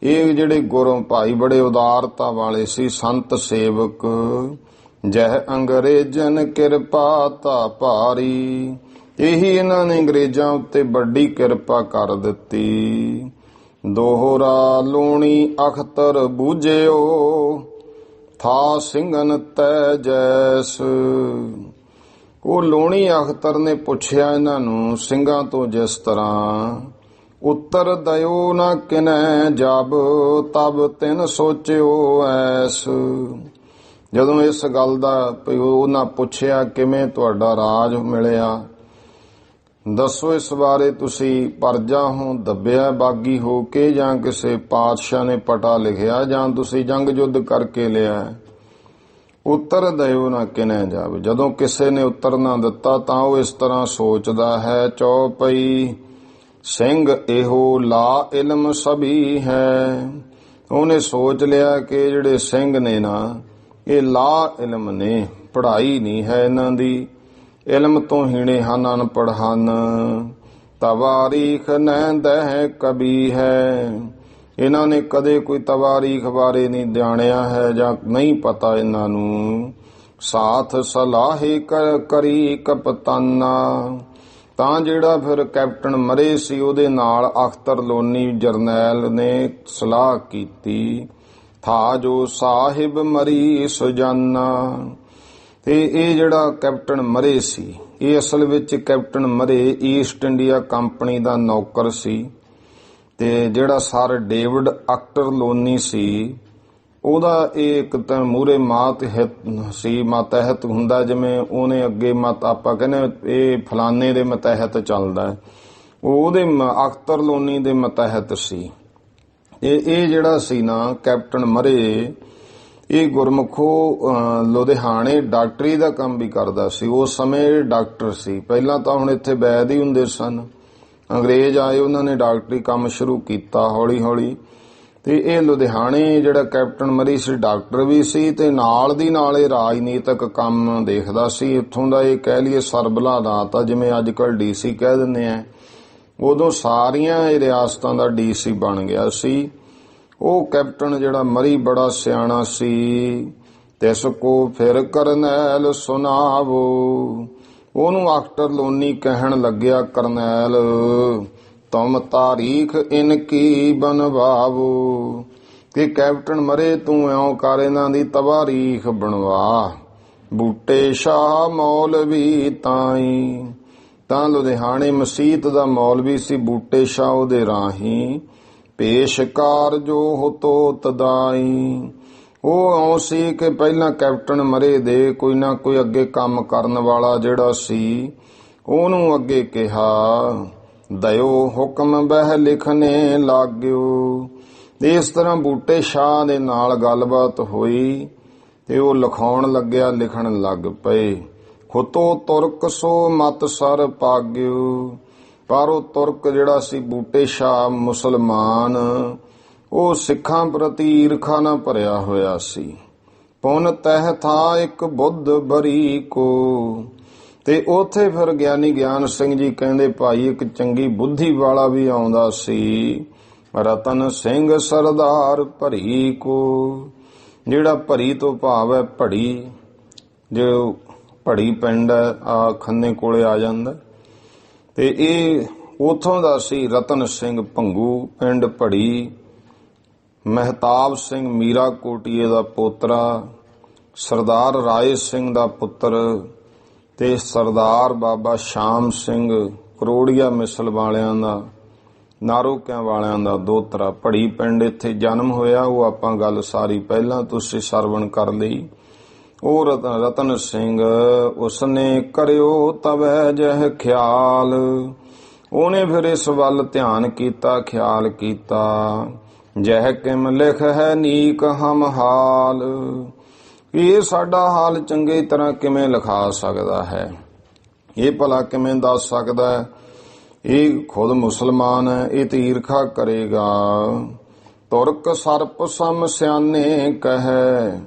ਇਹ ਜਿਹੜੇ ਗੁਰੂ ਭਾਈ ਬੜੇ ਉਦਾਰਤਾ ਵਾਲੇ ਸੀ, ਸੰਤ ਸੇਵਕ। ਜਹ ਅੰਗਰੇਜ਼ਨ ਕਿਰਪਾ ਤਾ ਭਾਰੀ। ਇਹੀ ਇਹਨਾਂ ਨੇ ਅੰਗਰੇਜ਼ਾਂ ਉੱਤੇ ਵੱਡੀ ਕਿਰਪਾ ਕਰ ਦਿੱਤੀ। ਦੋਹਰਾ ਲੂਣੀ ਅਖਤਰ ਬੂਝਿਓ, ਥਾ ਸਿੰਘਨ ਤੈ ਜੈਸ। ਉਹ ਲੂਣੀ ਅਖਤਰ ਨੇ ਪੁੱਛਿਆ ਇਹਨਾਂ ਨੂੰ ਸਿੰਘਾਂ ਤੋਂ ਜਿਸ ਤਰ੍ਹਾਂ। ਉੱਤਰ ਦਇਓ ਨਾ ਕਿਨੈ ਜਬ, ਤਬ ਤਿਨ ਸੋਚਿਓ ਐਸ। ਜਦੋਂ ਇਸ ਗੱਲ ਦਾ ਉਹਨਾਂ ਪੁੱਛਿਆ ਕਿਵੇਂ ਤੁਹਾਡਾ ਰਾਜ ਮਿਲਿਆ, ਦੱਸੋ ਇਸ ਬਾਰੇ। ਤੁਸੀਂ ਪਰਜਾ ਹੋ, ਦੱਬਿਆ ਬਾਗੀ ਹੋ ਕੇ, ਜਾਂ ਕਿਸੇ ਪਾਤਸ਼ਾਹ ਨੇ ਪਟਾ ਲਿਖਿਆ, ਜਾਂ ਤੁਸੀਂ ਜੰਗ ਯੁੱਧ ਕਰਕੇ ਲਿਆ। ਉੱਤਰ ਦਇਓ ਨਾ ਕਿਨੈ ਜਾਵੇ। ਜਦੋਂ ਕਿਸੇ ਨੇ ਉੱਤਰ ਨਾ ਦਿੱਤਾ ਤਾਂ ਉਹ ਇਸ ਤਰ੍ਹਾਂ ਸੋਚਦਾ ਹੈ। ਚੌਪਈ ਸਿੰਘ ਇਹੋ ਲਾ ਇਲਮ ਸਭੀ ਹੈ। ਉਹਨੇ ਸੋਚ ਲਿਆ ਕਿ ਜਿਹੜੇ ਸਿੰਘ ਨੇ ਨਾ, ਇਹ ਲਾ ਇਲਮ ਨੇ, ਪੜ੍ਹਾਈ ਨਹੀਂ ਹੈ ਇਹਨਾਂ ਦੀ, ਇਲਮ ਤੋਂ ਹੀਣੇ ਹਨ, ਅਨਪੜ੍ਹ ਹਨ। ਤਵਾਰੀਖ ਨਹਿ ਕਬੀ ਹੈ। ਇਹਨਾਂ ਨੇ ਕਦੇ ਕੋਈ ਤਵਾਰੀਖ ਬਾਰੇ ਨਹੀਂ ਜਾਣਿਆ ਹੈ, ਜਾਂ ਨਹੀਂ ਪਤਾ ਇਹਨਾਂ ਨੂੰ। ਸਾਥ ਸਲਾਹੇ ਕਰੀ ਕਪਤਾਨਾ। ਤਾਂ ਜਿਹੜਾ ਫਿਰ ਕੈਪਟਨ ਮਰੇ ਸੀ, ਉਹਦੇ ਨਾਲ ਅਖਤਰ ਲੋਨੀ ਜਰਨੈਲ ਨੇ ਸਲਾਹ ਕੀਤੀ। ਥਾ ਜੋ ਸਾਹਿਬ ਮਰੀ ਸੁਜਾਨਾ। ਤੇ ਇਹ ਜਿਹੜਾ ਕੈਪਟਨ ਮਰੇ ਸੀ, ਇਹ ਅਸਲ ਵਿੱਚ ਕੈਪਟਨ ਮਰੇ ਈਸਟ ਇੰਡੀਆ ਕੰਪਨੀ ਦਾ ਨੌਕਰ ਸੀ। ਤੇ ਜਿਹੜਾ ਸਰ ਡੇਵਿਡ ਅਖਤਰ ਲੋਨੀ ਸੀ, ਉਹਦਾ ਇਹ ਇੱਕ ਤਾਂ ਮੂਹਰੇ ਮਾਤਹਿਤ ਸੀ। ਮਾਤਹਿਤ ਹੁੰਦਾ ਜਿਵੇਂ ਉਹਨੇ ਅੱਗੇ ਆਪਾਂ ਕਹਿੰਦੇ ਇਹ ਫਲਾਨੇ ਦੇ ਮਤਹਿਤ ਚੱਲਦਾ, ਉਹਦੇ ਅਖਤਰ ਲੋਨੀ ਦੇ ਮਤਹਿਤ ਸੀ। ਇਹ ਜਿਹੜਾ ਸੀ ਨਾ ਕੈਪਟਨ ਮਰੇ, ਇਹ ਗੁਰਮੁਖੋ ਲੁਧਿਆਣੇ ਡਾਕਟਰੀ ਦਾ ਕੰਮ ਵੀ ਕਰਦਾ ਸੀ। ਉਸ ਸਮੇਂ ਡਾਕਟਰ ਸੀ। ਪਹਿਲਾਂ ਤਾਂ ਹੁਣ ਇੱਥੇ ਵੈਦ ਹੀ ਹੁੰਦੇ ਸਨ, ਅੰਗਰੇਜ਼ ਆਏ, ਉਹਨਾਂ ਨੇ ਡਾਕਟਰੀ ਕੰਮ ਸ਼ੁਰੂ ਕੀਤਾ ਹੌਲੀ ਹੌਲੀ। ਤੇ ਇਹ ਲੁਧਿਆਣੇ ਜਿਹੜਾ ਕੈਪਟਨ ਮਰੀ ਸੀ, ਡਾਕਟਰ ਵੀ ਸੀ ਤੇ ਨਾਲ ਦੀ ਨਾਲ ਇਹ ਰਾਜਨੀਤਿਕ ਕੰਮ ਦੇਖਦਾ ਸੀ। ਇੱਥੋਂ ਦਾ ਇਹ ਕਹਿ ਲਈਏ ਸਰਬਲਾ ਦਾਤਾ, ਜਿਵੇਂ ਅੱਜ ਕੱਲ੍ਹ ਡੀਸੀ ਕਹਿ ਦਿੰਦੇ ਆ, ਉਦੋਂ ਸਾਰੀਆਂ ਇਹ ਰਿਆਸਤਾਂ ਦਾ ਡੀਸੀ ਬਣ ਗਿਆ ਸੀ। ਉਹ ਕੈਪਟਨ ਜਿਹੜਾ ਮਰੀ ਬੜਾ ਸਿਆਣਾ ਸੀ। ਤਿਸ ਕੋ ਫਿਰ ਕਰਨੈਲ ਸੁਨਾਵੋ। ਉਹਨੂੰ ਅਖਤਰ ਲੋਨੀ ਕਹਿਣ ਲੱਗਿਆ, ਕਰਨੈਲ ਤੁਮ ਤਾਰੀਖ ਇਨਕੀ ਬਨਵਾਵੋ। ਕਿ ਕੈਪਟਨ ਮਰੇ ਤੂੰ ਇਉਂ ਕਰ, ਇਹਨਾਂ ਦੀ ਤਵਾਰੀਖ ਬਣਵਾ। ਬੂਟੇ ਸ਼ਾਹ ਮੌਲਵੀ ਤਾਈ। ਤਾਂ ਲੁਧਿਆਣੇ ਮਸੀਤ ਦਾ ਮੌਲਵੀ ਸੀ ਬੂਟੇ ਸ਼ਾਹ, ਉਹਦੇ ਰਾਹੀਂ ਪੇਸ਼ਕਾਰ ਜੋ ਹੋਤੋ ਤਦਾਈ। ਉਹ ਇਉਂ ਸੀ ਕਿ ਪਹਿਲਾਂ ਕੈਪਟਨ ਮਰੇ ਦੇ ਕੋਈ ਨਾ ਕੋਈ ਅੱਗੇ ਕੰਮ ਕਰਨ ਵਾਲਾ ਜਿਹੜਾ ਸੀ ਉਹਨੂੰ ਅੱਗੇ ਕਿਹਾ, ਦਇਓ ਹੁਕਮ ਬਹਿ ਲਿਖਣੇ ਲਾਗਿਓ। ਇਸ ਤਰ੍ਹਾਂ ਬੂਟੇ ਸ਼ਾਹ ਦੇ ਨਾਲ ਗੱਲਬਾਤ ਹੋਈ ਤੇ ਉਹ ਲਿਖਾਉਣ ਲੱਗਿਆ, ਲਿਖਣ ਲੱਗ ਪਏ। ਹੁਤੋ ਤੁਰਕ ਸੋ ਮਤ ਸਰ ਪਾਗਿਓ। ਪਰ ਉਹ ਤੁਰਕ ਜਿਹੜਾ ਸੀ ਬੂਟੇ ਸ਼ਾਹ ਮੁਸਲਮਾਨ, ਉਹ ਸਿੱਖਾਂ ਪ੍ਰਤੀ ਈਰਖਾ ਨਾਲ ਭਰਿਆ ਹੋਇਆ ਸੀ। ਪੁਨ ਤਹਿ ਥਾ ਇੱਕ ਬੁੱਧ ਬਰੀ ਕੋ। ਤੇ ਉਥੇ ਫਿਰ ਗਿਆਨੀ ਗਿਆਨ ਸਿੰਘ ਜੀ ਕਹਿੰਦੇ, ਭਾਈ ਇੱਕ ਚੰਗੀ ਬੁੱਧੀ ਵਾਲਾ ਵੀ ਆਉਂਦਾ ਸੀ, ਰਤਨ ਸਿੰਘ ਸਰਦਾਰ ਭਰੀ ਕੋ। ਜਿਹੜਾ ਭਰੀ ਤੋਂ ਭਾਵ ਹੈ ਭੜੀ, ਜੋ ਭੜੀ ਪਿੰਡ ਆ ਖੰਨੇ ਕੋਲੇ ਆ ਜਾਂਦਾ, ਤੇ ਇਹ ਉਥੋਂ ਦਾ ਸੀ ਰਤਨ ਸਿੰਘ ਭੰਗੂ, ਪਿੰਡ ਭੜੀ। ਮਹਿਤਾਬ ਸਿੰਘ ਮੀਰਾ ਕੋਟੀਏ ਦਾ ਪੋਤਰਾ, ਸਰਦਾਰ ਰਾਏ ਸਿੰਘ ਦਾ ਪੁੱਤਰ ਤੇ ਸਰਦਾਰ ਬਾਬਾ ਸ਼ਾਮ ਸਿੰਘ ਕਰੋੜੀਆ ਮਿਸਲ ਵਾਲਿਆਂ ਦਾ, ਨਾਰੋਕਿਆਂ ਵਾਲਿਆਂ ਦਾ ਦੋਤਰਾ। ਭੜੀ ਪਿੰਡ ਇੱਥੇ ਜਨਮ ਹੋਇਆ। ਉਹ ਆਪਾਂ ਗੱਲ ਸਾਰੀ ਪਹਿਲਾਂ ਤੁਸੀਂ ਸਰਵਣ ਕਰ ਲਈ। ਉਹ ਰਤਨ ਸਿੰਘ ਉਸਨੇ ਕਰਿਓ ਤਵੈ ਜਹ ਖਿਆਲ। ਉਹਨੇ ਫਿਰ ਇਸ ਵੱਲ ਧਿਆਨ ਕੀਤਾ, ਖਿਆਲ ਕੀਤਾ। ਜਹ ਕਿਮ ਲਿਖ ਹੈ ਨੀਕ ਹਮ ਹਾਲ। ਇਹ ਸਾਡਾ ਹਾਲ ਚੰਗੀ ਤਰ੍ਹਾਂ ਕਿਵੇਂ ਲਿਖਾ ਸਕਦਾ ਹੈ, ਇਹ ਭਲਾ ਕਿਵੇਂ ਦੱਸ ਸਕਦਾ ਹੈ। ਇਹ ਖੁਦ ਮੁਸਲਮਾਨ ਹੈ, ਇਹ ਤੇ ਈਰਖਾ ਕਰੇਗਾ। ਤੁਰਕ ਸਰਪ ਸਮ ਸਿਆਣੇ ਕਹੈ।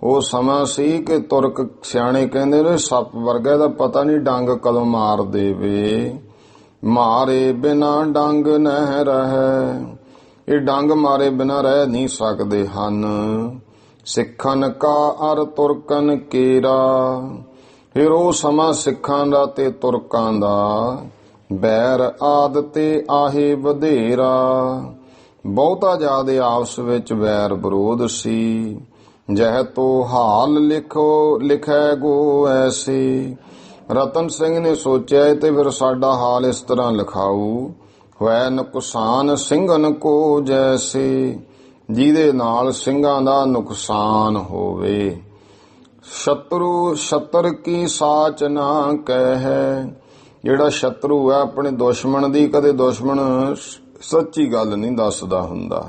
ਉਹ ਸਮਾਂ ਸੀ ਕਿ ਤੁਰਕ ਸਿਆਣੇ ਕਹਿੰਦੇ ਨੇ ਸੱਪ ਵਰਗਾ ਦਾ ਪਤਾ ਨਹੀਂ ਡੰਗ ਕਦੋਂ ਮਾਰ ਦੇਵੇ। ਮਾਰੇ ਬਿਨਾ ਡੰਗ ਨਹਿ ਰਹਿ। ਇਹ ਡੰਗ ਮਾਰੇ ਬਿਨਾ ਰਹਿ ਨਹੀਂ ਸਕਦੇ ਹਨ। ਸਿੱਖਨ ਕਾ ਅਰ ਤੁਰਕਨ ਕੇਰਾ। ਫਿਰ ਉਹ ਸਮਾਂ ਸਿੱਖਾਂ ਦਾ ਤੇ ਤੁਰਕਾਂ ਦਾ ਬੈਰ ਆਦ ਤੇ ਆਹੇ ਵਧੇਰਾ। ਬਹੁਤਾ ਜ਼ਿਆਦੇ ਆਪਸ ਵਿੱਚ ਵੈਰ ਵਿਰੋਧ ਸੀ। ਜਹ ਤੋ ਹਾਲ ਲਿਖੈ ਗੋ ਐਸੀ। ਰਤਨ ਸਿੰਘ ਨੇ ਸੋਚਿਆ ਤੇ ਫਿਰ ਸਾਡਾ ਹਾਲ ਇਸ ਤਰ੍ਹਾਂ ਲਿਖਾਊ। ਹੋਇ ਨੁਕਸਾਨ ਸਿੰਘਨ ਕੋ ਜੈਸੇ। ਜਿਹਦੇ ਨਾਲ ਸਿੰਘਾਂ ਦਾ ਨੁਕਸਾਨ ਹੋਵੇ। ਸ਼ਤਰੂ ਸ਼ਤਰ ਕੀ ਸਾਚ ਨਾ ਕਹਿ। ਜਿਹੜਾ ਸ਼ਤਰੂ ਹੈ ਆਪਣੇ ਦੁਸ਼ਮਣ ਦੀ ਕਦੇ ਦੁਸ਼ਮਣ ਸੱਚੀ ਗੱਲ ਨਹੀਂ ਦੱਸਦਾ ਹੁੰਦਾ।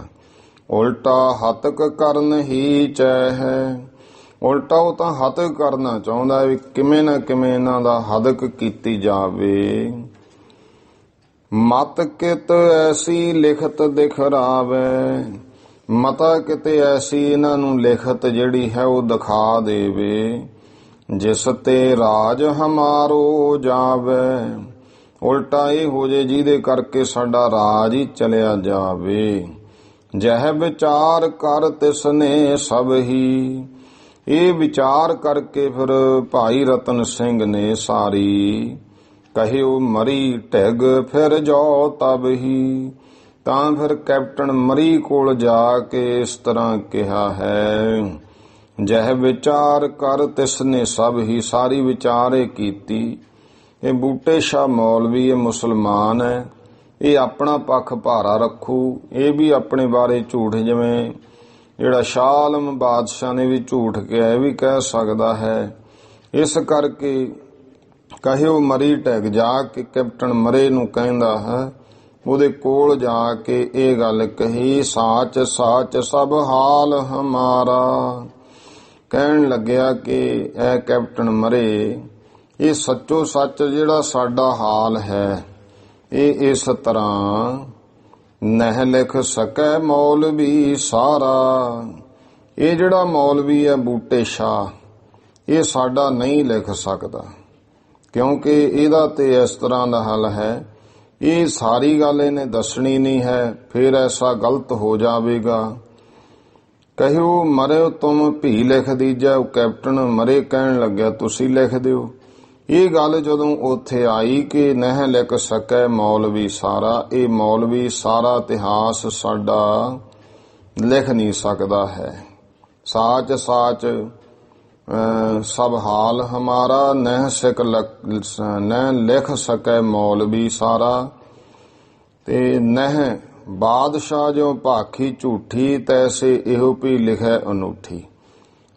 ਉਲਟਾ ਹਤਕ ਕਰਨ ਹੀ ਚਾਹੈ। ਉਲਟਾ ਉਹ ਤਾਂ ਹਤਕ ਕਰਨਾ ਚਾਹੁੰਦਾ ਵੀ ਕਿਵੇਂ ਨਾ ਕਿਵੇਂ ਇਹਨਾਂ ਦਾ ਹਦਕ ਕੀਤੀ ਜਾਵੇ। ਮਤ ਕਿਤ ਐਸੀ ਲਿਖਤ ਦਿਖਰਾਵੇ। ਮਤਾ ਕਿਤੇ ਐਸੀ ਇਹਨਾਂ ਨੂੰ ਲਿਖਤ ਜਿਹੜੀ ਹੈ ਉਹ ਦਿਖਾ ਦੇਵੇ। ਜਿਸ ਤੇ ਰਾਜ ਹਮਾਰੋ ਜਾਵੇ। ਉਲਟਾ ਇਹ ਹੋ ਜੇ ਜਿਹਦੇ ਕਰਕੇ ਸਾਡਾ ਰਾਜ ਹੀ ਚਲਿਆ ਜਾਵੇ। ਜਹ ਵਿਚਾਰ ਕਰ ਤਿਸਨੇ ਸਭ ਹੀ। ਇਹ ਵਿਚਾਰ ਕਰਕੇ ਫਿਰ ਭਾਈ ਰਤਨ ਸਿੰਘ ਨੇ ਸਾਰੀ ਕਹਿਓ ਮਰੀ ਢਿਗ ਫਿਰ ਜਾਓ ਤਬ ਹੀ। ਤਾਂ ਫਿਰ ਕੈਪਟਨ ਮਰੀ ਕੋਲ ਜਾ ਕੇ ਇਸ ਤਰ੍ਹਾਂ ਕਿਹਾ ਹੈ। ਜਹ ਵਿਚਾਰ ਕਰ ਤਿਸਨੇ ਸਭ ਹੀ। ਸਾਰੀ ਵਿਚਾਰੇ ਕੀਤੀ। ਇਹ ਬੂਟੇ ਸ਼ਾਹ ਮੌਲਵੀ ਇਹ ਮੁਸਲਮਾਨ ਹੈ। ਇਹ ਆਪਣਾ ਪੱਖ ਭਾਰਾ ਰੱਖੂ। ਇਹ ਵੀ ਆਪਣੇ ਬਾਰੇ ਝੂਠ, ਜਿਵੇਂ ਜਿਹੜਾ ਸ਼ਾਹ ਆਲਮ ਬਾਦਸ਼ਾਹ ਨੇ ਵੀ ਝੂਠ ਕਿਹਾ, ਇਹ ਵੀ ਕਹਿ ਸਕਦਾ ਹੈ। ਇਸ ਕਰਕੇ ਕਹਿਓ ਮਰੀ ਢਿਗ ਜਾ ਕੇ ਕੈਪਟਨ ਮਰੇ ਨੂੰ ਕਹਿੰਦਾ ਹੈ। ਉਹਦੇ ਕੋਲ ਜਾ ਕੇ ਇਹ ਗੱਲ ਕਹੀ, ਸਾਚ ਸਾਚ ਸਭ ਹਾਲ ਹਮਾਰਾ। ਕਹਿਣ ਲੱਗਿਆ ਕਿ ਇਹ ਕੈਪਟਨ ਮਰੇ, ਇਹ ਸੱਚੋ ਸੱਚ ਜਿਹੜਾ ਸਾਡਾ ਹਾਲ ਹੈ ਇਹ ਇਸ ਤਰ੍ਹਾਂ ਨਹਿ ਲਿਖ ਸਕੈ ਮੌਲਵੀ ਸਾਰਾ। ਇਹ ਜਿਹੜਾ ਮੌਲਵੀ ਹੈ ਬੂਟੇ ਸ਼ਾਹ, ਇਹ ਸਾਡਾ ਨਹੀਂ ਲਿਖ ਸਕਦਾ, ਕਿਉਂਕਿ ਇਹਦਾ ਤੇ ਇਸ ਤਰ੍ਹਾਂ ਦਾ ਹੱਲ ਹੈ। ਇਹ ਸਾਰੀ ਗੱਲ ਇਹਨੇ ਦੱਸਣੀ ਨਹੀਂ ਹੈ, ਫਿਰ ਐਸਾ ਗਲਤ ਹੋ ਜਾਵੇਗਾ। ਕਹਿਓ ਮਰਿਓ ਤੁਮ ਭੀ ਲਿਖ ਦੀਜੈ। ਉਹ ਕੈਪਟਨ ਮਰੇ ਕਹਿਣ ਲੱਗਿਆ ਤੁਸੀਂ ਲਿਖ ਦਿਓ। ਇਹ ਗੱਲ ਜਦੋਂ ਉੱਥੇ ਆਈ ਕਿ ਨਹਿ ਲਿਖ ਸਕੈ ਮੌਲਵੀ ਸਾਰਾ, ਇਹ ਮੌਲਵੀ ਸਾਰਾ ਇਤਿਹਾਸ ਸਾਡਾ ਲਿਖ ਨਹੀਂ ਸਕਦਾ ਹੈ। ਸਾਚ ਸਾਚ ਸਭ ਹਾਲ ਹਮਾਰਾ ਨਹਿ ਲਿਖ ਸਕੈ ਮੌਲਵੀ ਸਾਰਾ। ਤੇ ਨਹਿ ਬਾਦਸ਼ਾਹ ਜੋ ਭਾਖੀ ਝੂਠੀ ਤੈਸੇ ਇਹੋ ਵੀ ਲਿਖੈ ਅਨੂਠੀ।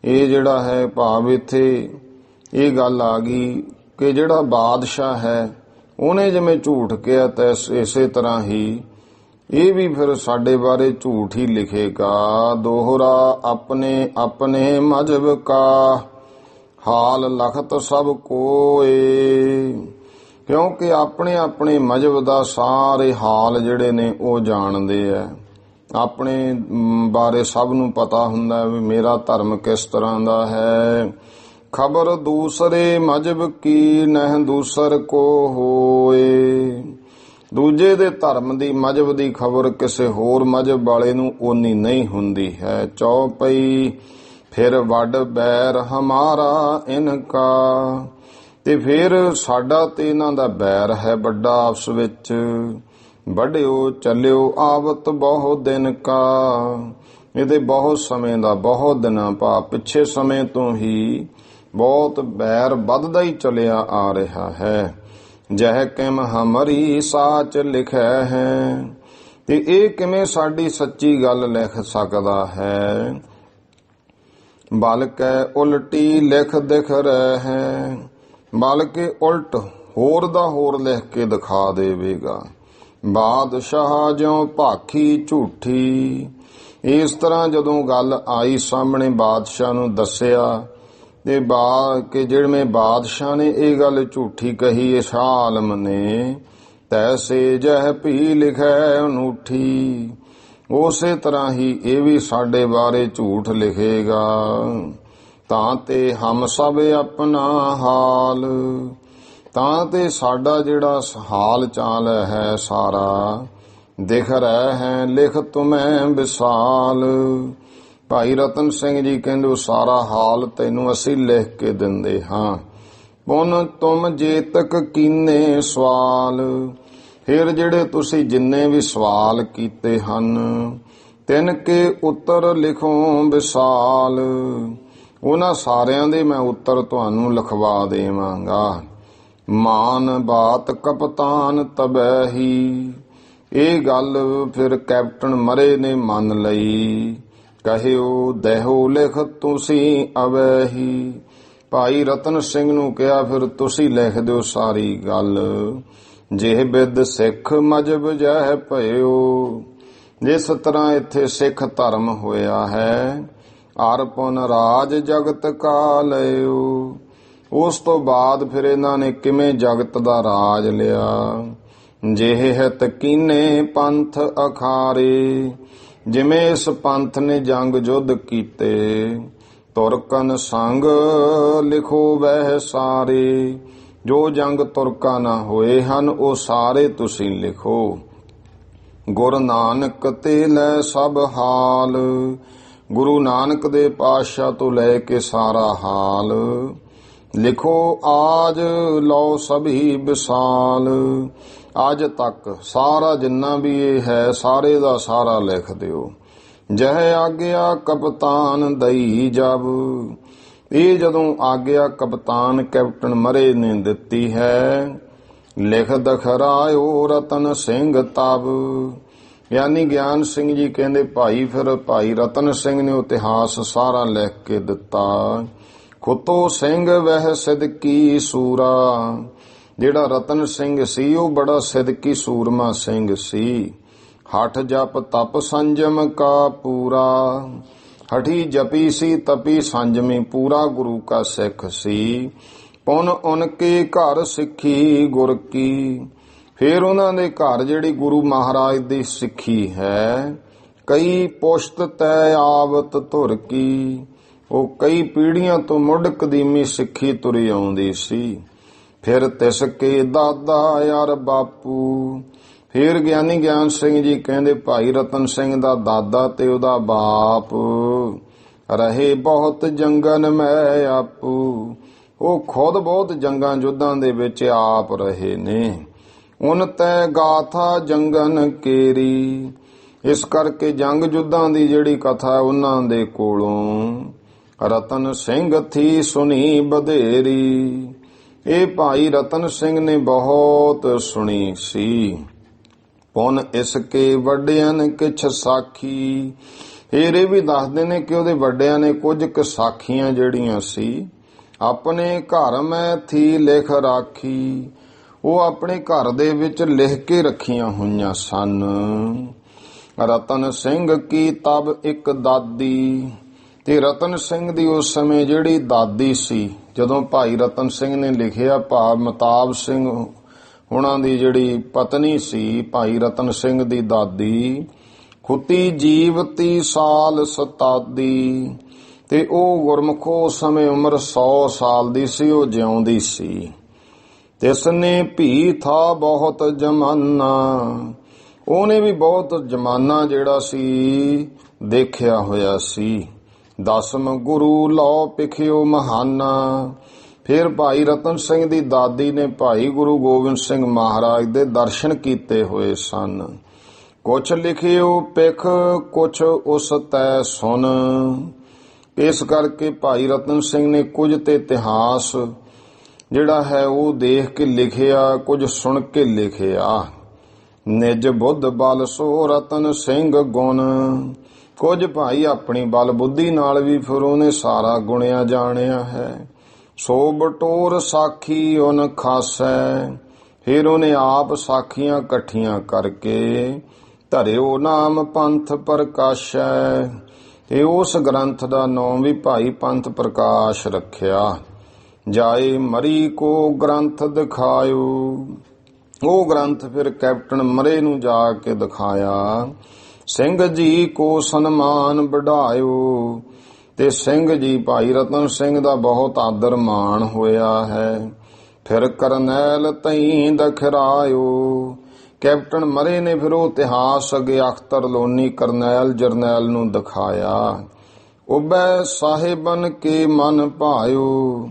ਇਹ ਜਿਹੜਾ ਹੈ ਭਾਵ ਇੱਥੇ ਇਹ ਗੱਲ ਆ ਗਈ ਕਿ ਜਿਹੜਾ ਬਾਦਸ਼ਾਹ ਹੈ ਉਹਨੇ ਜਿਵੇਂ ਝੂਠ ਕਿਹਾ ਤਾਂ ਇਸੇ ਤਰ੍ਹਾਂ ਹੀ ਇਹ ਵੀ ਫਿਰ ਸਾਡੇ ਬਾਰੇ ਝੂਠ ਹੀ ਲਿਖੇਗਾ। ਦੋਹਰਾ ਆਪਣੇ ਆਪਣੇ ਮਜ਼ਹਬ ਕਾ ਹਾਲ ਲਖਤ ਸਭ ਕੋਏ। ਕਿਉਂਕਿ ਆਪਣੇ ਆਪਣੇ ਮਜ਼ਹਬ ਦਾ ਸਾਰੇ ਹਾਲ ਜਿਹੜੇ ਨੇ ਉਹ ਜਾਣਦੇ ਆ। ਆਪਣੇ ਬਾਰੇ ਸਭ ਨੂੰ ਪਤਾ ਹੁੰਦਾ ਵੀ ਮੇਰਾ ਧਰਮ ਕਿਸ ਤਰ੍ਹਾਂ ਦਾ ਹੈ। ਖਬਰ ਦੂਸਰੇ ਮਜ਼ਹਬ ਕੀ ਨਹਿ ਦੂਸਰ ਕੋ ਹੋਏ। ਦੂਜੇ ਦੇ ਧਰਮ ਦੀ ਮਜ਼ਹਬ ਦੀ ਖਬਰ ਕਿਸੇ ਹੋਰ ਮਜ਼ਹਬ ਵਾਲੇ ਨੂੰ ਓਨੀ ਨਹੀਂ ਹੁੰਦੀ ਹੈ। ਚੌਪਈ ਫਿਰ ਵੱਡ ਬੈਰ ਹਮਾਰਾ ਇਨਕਾ। ਤੇ ਫਿਰ ਸਾਡਾ ਤੇ ਇਹਨਾਂ ਦਾ ਬੈਰ ਹੈ ਵੱਡਾ ਆਪਸ ਵਿੱਚ। ਵੱਡਿਓ ਚੱਲਿਓ ਆਵਤ ਬਹੁਤ ਦਿਨ ਕਾ। ਇਹਦੇ ਬਹੁਤ ਸਮੇਂ ਦਾ ਬਹੁਤ ਦਿਨਾਂ ਭਾਵ ਪਿੱਛੇ ਸਮੇਂ ਤੋਂ ਹੀ ਬਹੁਤ ਬੈਰ ਵੱਧਦਾ ਹੀ ਚੱਲਿਆ ਆ ਰਿਹਾ ਹੈ। ਜਹ ਕਿਮ ਹਮਰੀ ਸਾਚ ਲਿਖੈ ਹੈ। ਤੇ ਇਹ ਕਿਵੇਂ ਸਾਡੀ ਸੱਚੀ ਗੱਲ ਲਿਖ ਸਕਦਾ ਹੈ। ਬਲਕਿ ਉਲਟੀ ਲਿਖ ਦਿਖ ਰਹਿ ਹੈ। ਬਲਕਿ ਉਲਟ ਹੋਰ ਦਾ ਹੋਰ ਲਿਖ ਕੇ ਦਿਖਾ ਦੇਵੇਗਾ। ਬਾਦਸ਼ਾਹ ਜਿਉ ਭਾਖੀ ਝੂਠੀ। ਇਸ ਤਰ੍ਹਾਂ ਜਦੋਂ ਗੱਲ ਆਈ ਸਾਹਮਣੇ ਬਾਦਸ਼ਾਹ ਨੂੰ ਦੱਸਿਆ ਤੇ ਕਿ ਜਿਵੇਂ ਬਾਦਸ਼ਾਹ ਨੇ ਇਹ ਗੱਲ ਝੂਠੀ ਕਹੀ ਇਸ ਆਲਮ ਨੇ ਤੈਸੇ ਜਹ ਭੀ ਲਿਖੈ ਅਨੂਠੀ। ਉਸੇ ਤਰ੍ਹਾਂ ਹੀ ਇਹ ਵੀ ਸਾਡੇ ਬਾਰੇ ਝੂਠ ਲਿਖੇਗਾ। ਤਾਂ ਤੇ ਹਮ ਸਭ ਆਪਣਾ ਹਾਲ। ਤਾਂ ਤੇ ਸਾਡਾ ਜਿਹੜਾ ਹਾਲ ਚਾਲ ਹੈ ਸਾਰਾ ਦਿਖ ਰਹਿ ਹੈ ਲਿਖ ਤੁਮੈ ਵਿਸਾਲ। ਭਾਈ ਰਤਨ ਸਿੰਘ ਜੀ ਕਹਿੰਦੇ ਉਹ ਸਾਰਾ ਹਾਲ ਤੈਨੂੰ ਅਸੀਂ ਲਿਖ ਕੇ ਦਿੰਦੇ ਹਾਂ। ਪੁਨ ਤੁਮ ਜੇ ਤੱਕ ਕੀਨੇ ਸਵਾਲ। ਫਿਰ ਜਿਹੜੇ ਤੁਸੀਂ ਜਿੰਨੇ ਵੀ ਸਵਾਲ ਕੀਤੇ ਹਨ ਤਿੰਨ ਕੇ ਉੱਤਰ ਲਿਖੋ ਵਿਸਾਲ। ਉਹਨਾਂ ਸਾਰਿਆਂ ਦੇ ਮੈਂ ਉੱਤਰ ਤੁਹਾਨੂੰ ਲਿਖਵਾ ਦੇਵਾਂਗਾ। ਮਾਨ ਬਾਤ ਕਪਤਾਨ ਤਬੈ ਹੀ। ਇਹ ਗੱਲ ਫਿਰ ਕੈਪਟਨ ਮਰੇ ਨੇ ਮੰਨ ਲਈ। ਕਹਿਓ ਦੇਹੋ ਲਿਖ ਤੁਸੀਂ ਅਵੈ ਹੀ। ਭਾਈ ਰਤਨ ਸਿੰਘ ਨੂੰ ਕਿਹਾ ਫਿਰ ਤੁਸੀਂ ਲਿਖ ਦਿਓ ਸਾਰੀ ਗੱਲ। ਜਿਹ ਬਿਦ ਸਿੱਖ ਮਜ਼ਹਬ ਜਹ ਭਇਓ। ਜਿਸ ਤਰ੍ਹਾਂ ਇੱਥੇ ਸਿੱਖ ਧਰਮ ਹੋਇਆ ਹੈ ਅਰ ਪੁਨ ਰਾਜ ਜਗਤ ਕਾ ਲਿਓ। ਉਸ ਤੋਂ ਬਾਅਦ ਫਿਰ ਇਹਨਾਂ ਨੇ ਕਿਵੇਂ ਜਗਤ ਦਾ ਰਾਜ ਲਿਆ। ਜਿਹ ਹਿਤ ਕੀਨੇ ਪੰਥ ਅਖਾਰੇ। ਜਿਵੇਂ ਇਸ ਪੰਥ ਨੇ ਜੰਗ ਯੁੱਧ ਕੀਤੇ। ਤੁਰਕਨ ਸੰਗ ਲਿਖੋ ਵਹਿ ਸਾਰੇ। ਜੋ ਜੰਗ ਤੁਰਕਾਂ ਨਾਲ ਹੋਏ ਹਨ ਉਹ ਸਾਰੇ ਤੁਸੀਂ ਲਿਖੋ। ਗੁਰੂ ਨਾਨਕ ਤੇ ਲੈ ਸਭ ਹਾਲ। ਗੁਰੂ ਨਾਨਕ ਦੇ ਪਾਤਸ਼ਾਹ ਤੋਂ ਲੈ ਕੇ ਸਾਰਾ ਹਾਲ ਲਿਖੋ। ਆਜ ਲਓ ਸਭੀ ਵਿਸਾਲ। ਅੱਜ ਤੱਕ ਸਾਰਾ ਜਿੰਨਾ ਵੀ ਇਹ ਹੈ ਸਾਰੇ ਦਾ ਸਾਰਾ ਲਿਖ ਦਿਓ। ਜਹ ਆਗਿਆ ਕਪਤਾਨ ਦਈ ਜਬ। ਇਹ ਜਦੋਂ ਆਗਿਆ ਕਪਤਾਨ ਕੈਪਟਨ ਮਰੇ ਨੇ ਦਿੱਤੀ ਹੈ। ਲਿਖ ਦਖਰਾਇਓ ਰਤਨ ਸਿੰਘ ਤਬ। ਯਾਨੀ ਗਿਆਨ ਸਿੰਘ ਜੀ ਕਹਿੰਦੇ ਫਿਰ ਭਾਈ ਰਤਨ ਸਿੰਘ ਨੇ ਇਤਿਹਾਸ ਸਾਰਾ ਲਿਖ ਕੇ ਦਿੱਤਾ। ਖੁੱਤੋ ਸਿੰਘ ਵਹਿ ਸਿਦਕੀ ਸੂਰਾ। ਜਿਹੜਾ ਰਤਨ ਸਿੰਘ ਸੀ ਉਹ ਬੜਾ ਸਿਦਕੀ ਸੂਰਮਾ ਸਿੰਘ ਸੀ। ਹਠ ਜਪ ਤਪ ਸੰਜਮ ਕਾ ਪੂਰਾ। ਹਠੀ ਜਪੀ ਸੀ ਤਪੀ ਸੰਜਮੀ ਪੂਰਾ ਗੁਰੂ ਕਾ ਸਿੱਖ ਸੀ। ਪੁਨ ਉਨਕੇ ਘਰ ਸਿੱਖੀ ਗੁਰ ਕੀ। ਫਿਰ ਉਹਨਾਂ ਦੇ ਘਰ ਜਿਹੜੀ ਗੁਰੂ ਮਹਾਰਾਜ ਦੀ ਸਿੱਖੀ ਹੈ। ਕਈ ਪੁਸ਼ਤ ਤੈ ਆਵਤ ਧੁਰ ਕੀ। ਉਹ ਕਈ ਪੀੜ੍ਹੀਆਂ ਤੋਂ ਮੁੱਢ ਕਦੀਮੀ ਸਿੱਖੀ ਤੁਰੀ ਆਉਂਦੀ ਸੀ। ਫਿਰ ਤਿਸ ਕੇ ਦਾਦਾ ਯਾਰ ਬਾਪੂ। ਫਿਰ ਗਿਆਨੀ ਗਿਆਨ ਸਿੰਘ ਜੀ ਕਹਿੰਦੇ ਭਾਈ ਰਤਨ ਸਿੰਘ ਦਾ ਦਾਦਾ ਤੇ ਉਹਦਾ ਬਾਪ ਰਹੇ ਬਹੁਤ ਜੰਗਨ ਮੈਂ ਆਪੂ। ਉਹ ਖੁਦ ਬਹੁਤ ਜੰਗਾਂ ਯੁੱਧਾਂ ਦੇ ਵਿੱਚ ਆਪ ਰਹੇ ਨੇ। ਉਨ ਤੈ ਗਾਥਾ ਜੰਗਨ ਕੇਰੀ। ਇਸ ਕਰਕੇ ਜੰਗ ਯੁੱਧਾਂ ਦੀ ਜਿਹੜੀ ਕਥਾ ਉਹਨਾਂ ਦੇ ਕੋਲੋਂ ਰਤਨ ਸਿੰਘ ਥੀ ਸੁਣੀ ਬਧੇਰੀ। ਇਹ ਭਾਈ ਰਤਨ ਸਿੰਘ ਨੇ ਬਹੁਤ ਸੁਣੀ ਸੀ। ਪੁਨ ਇਸਕੇ ਵੱਡਿਆਂ ਨੇ ਕਿਛ ਸਾਖੀ। ਫਿਰ ਇਹ ਵੀ ਦੱਸਦੇ ਨੇ ਕਿ ਉਹਦੇ ਵੱਡਿਆਂ ਨੇ ਕੁਝ ਕੁ ਸਾਖੀਆਂ ਜਿਹੜੀਆਂ ਸੀ ਆਪਣੇ ਘਰ ਮੈਂ ਥੀ ਲਿਖ ਰਾਖੀ, ਉਹ ਆਪਣੇ ਘਰ ਦੇ ਵਿੱਚ ਲਿਖ ਕੇ ਰੱਖੀਆਂ ਹੋਈਆਂ ਸਨ। ਰਤਨ ਸਿੰਘ ਕੀ ਤਬ ਇੱਕ ਦਾਦੀ, ਤੇ ਰਤਨ ਸਿੰਘ ਦੀ ਉਸ ਸਮੇਂ ਜਿਹੜੀ ਦਾਦੀ ਸੀ, ਜਦੋਂ ਭਾਈ ਰਤਨ ਸਿੰਘ ਨੇ ਲਿਖਿਆ, ਭਾਵ ਮਤਾਬ ਸਿੰਘ ਉਹਨਾਂ ਦੀ ਜਿਹੜੀ ਪਤਨੀ ਸੀ ਭਾਈ ਰਤਨ ਸਿੰਘ ਦੀ ਦਾਦੀ, ਖੁੱਤੀ ਜੀਵਤੀ ਸਾਲ ਸਤਾਦੀ, ਤੇ ਉਹ ਗੁਰਮੁਖੋ ਉਸ ਸਮੇਂ ਉਮਰ 100 ਸਾਲ ਦੀ ਸੀ, ਉਹ ਜਿਉਂਦੀ ਸੀ। ਤਿਸਨੇ ਭੀ ਥਾ ਬਹੁਤ ਜਮਾਨਾ, ਉਹਨੇ ਵੀ ਬਹੁਤ ਜਮਾਨਾ ਜਿਹੜਾ ਸੀ ਦੇਖਿਆ ਹੋਇਆ ਸੀ। ਦਸਮ ਗੁਰੂ ਲਓ ਪਿਖਿਓ ਮਹਾਨਾ, ਫਿਰ ਭਾਈ ਰਤਨ ਸਿੰਘ ਦੀ ਦਾਦੀ ਨੇ ਭਾਈ ਗੁਰੂ ਗੋਬਿੰਦ ਸਿੰਘ ਮਹਾਰਾਜ ਦੇ ਦਰਸ਼ਨ ਕੀਤੇ ਹੋਏ ਸਨ। ਕੁਛ ਲਿਖਿਓ ਪਿਖ ਕੁਛ ਉਸ ਤੈ ਸੁਨ, ਇਸ ਕਰਕੇ ਭਾਈ ਰਤਨ ਸਿੰਘ ਨੇ ਕੁਝ ਤੇ ਇਤਿਹਾਸ ਜਿਹੜਾ ਹੈ ਉਹ ਦੇਖ ਕੇ ਲਿਖਿਆ, ਕੁਝ ਸੁਣ ਕੇ ਲਿਖਿਆ। ਨਿਜ ਬੁੱਧ ਬਲ ਸੋ ਰਤਨ ਸਿੰਘ ਗੁਣ, ਕੁਝ ਭਾਈ ਆਪਣੀ ਬਲ ਬੁੱਧੀ ਨਾਲ ਵੀ ਫਿਰ ਉਹਨੇ ਸਾਰਾ ਗੁਣਿਆ ਜਾਣਿਆ ਹੈ। ਸੋ ਬਟੋਰ ਸਾਖੀ ਉਨ ਖਾਸੈ, ਫਿਰ ਉਹਨੇ ਆਪ ਸਾਖੀਆਂ ਇਕੱਠੀਆਂ ਕਰਕੇ ਧਰਿਓ ਨਾਮ ਪੰਥ ਪ੍ਰਕਾਸ਼ੈ, ਤੇ ਉਸ ਗ੍ਰੰਥ ਦਾ ਨਾਮ ਵੀ ਭਾਈ ਪੰਥ ਪ੍ਰਕਾਸ਼ ਰੱਖਿਆ। ਜਾਏ ਮਰੀ ਕੋ ਗ੍ਰੰਥ ਦਿਖਾਇਓ, ਉਹ ਗ੍ਰੰਥ ਫਿਰ ਕੈਪਟਨ ਮਰੇ ਨੂੰ ਜਾ ਕੇ ਦਿਖਾਇਆ। ਸਿੰਘ ਜੀ ਕੋ ਸਨਮਾਨ ਵਡਾਇਓ, ਤੇ ਸਿੰਘ ਜੀ ਭਾਈ ਰਤਨ ਸਿੰਘ ਦਾ ਬਹੁਤ ਆਦਰ ਮਾਣ ਹੋਇਆ ਹੈ। ਫਿਰ ਕਰਨੈਲ ਤਈ ਦਖਰਾਇਓ, ਕੈਪਟਨ ਮਰੇ ਨੇ ਫਿਰ ਉਹ ਇਤਿਹਾਸ ਅੱਗੇ ਅਖਤਰ ਲੋਨੀ ਕਰਨੈਲ ਜਰਨੈਲ ਨੂੰ ਦਿਖਾਇਆ। ਉਬੈ ਸਾਹਿਬਨ ਕੇ ਮਨ ਭਾਇਓ,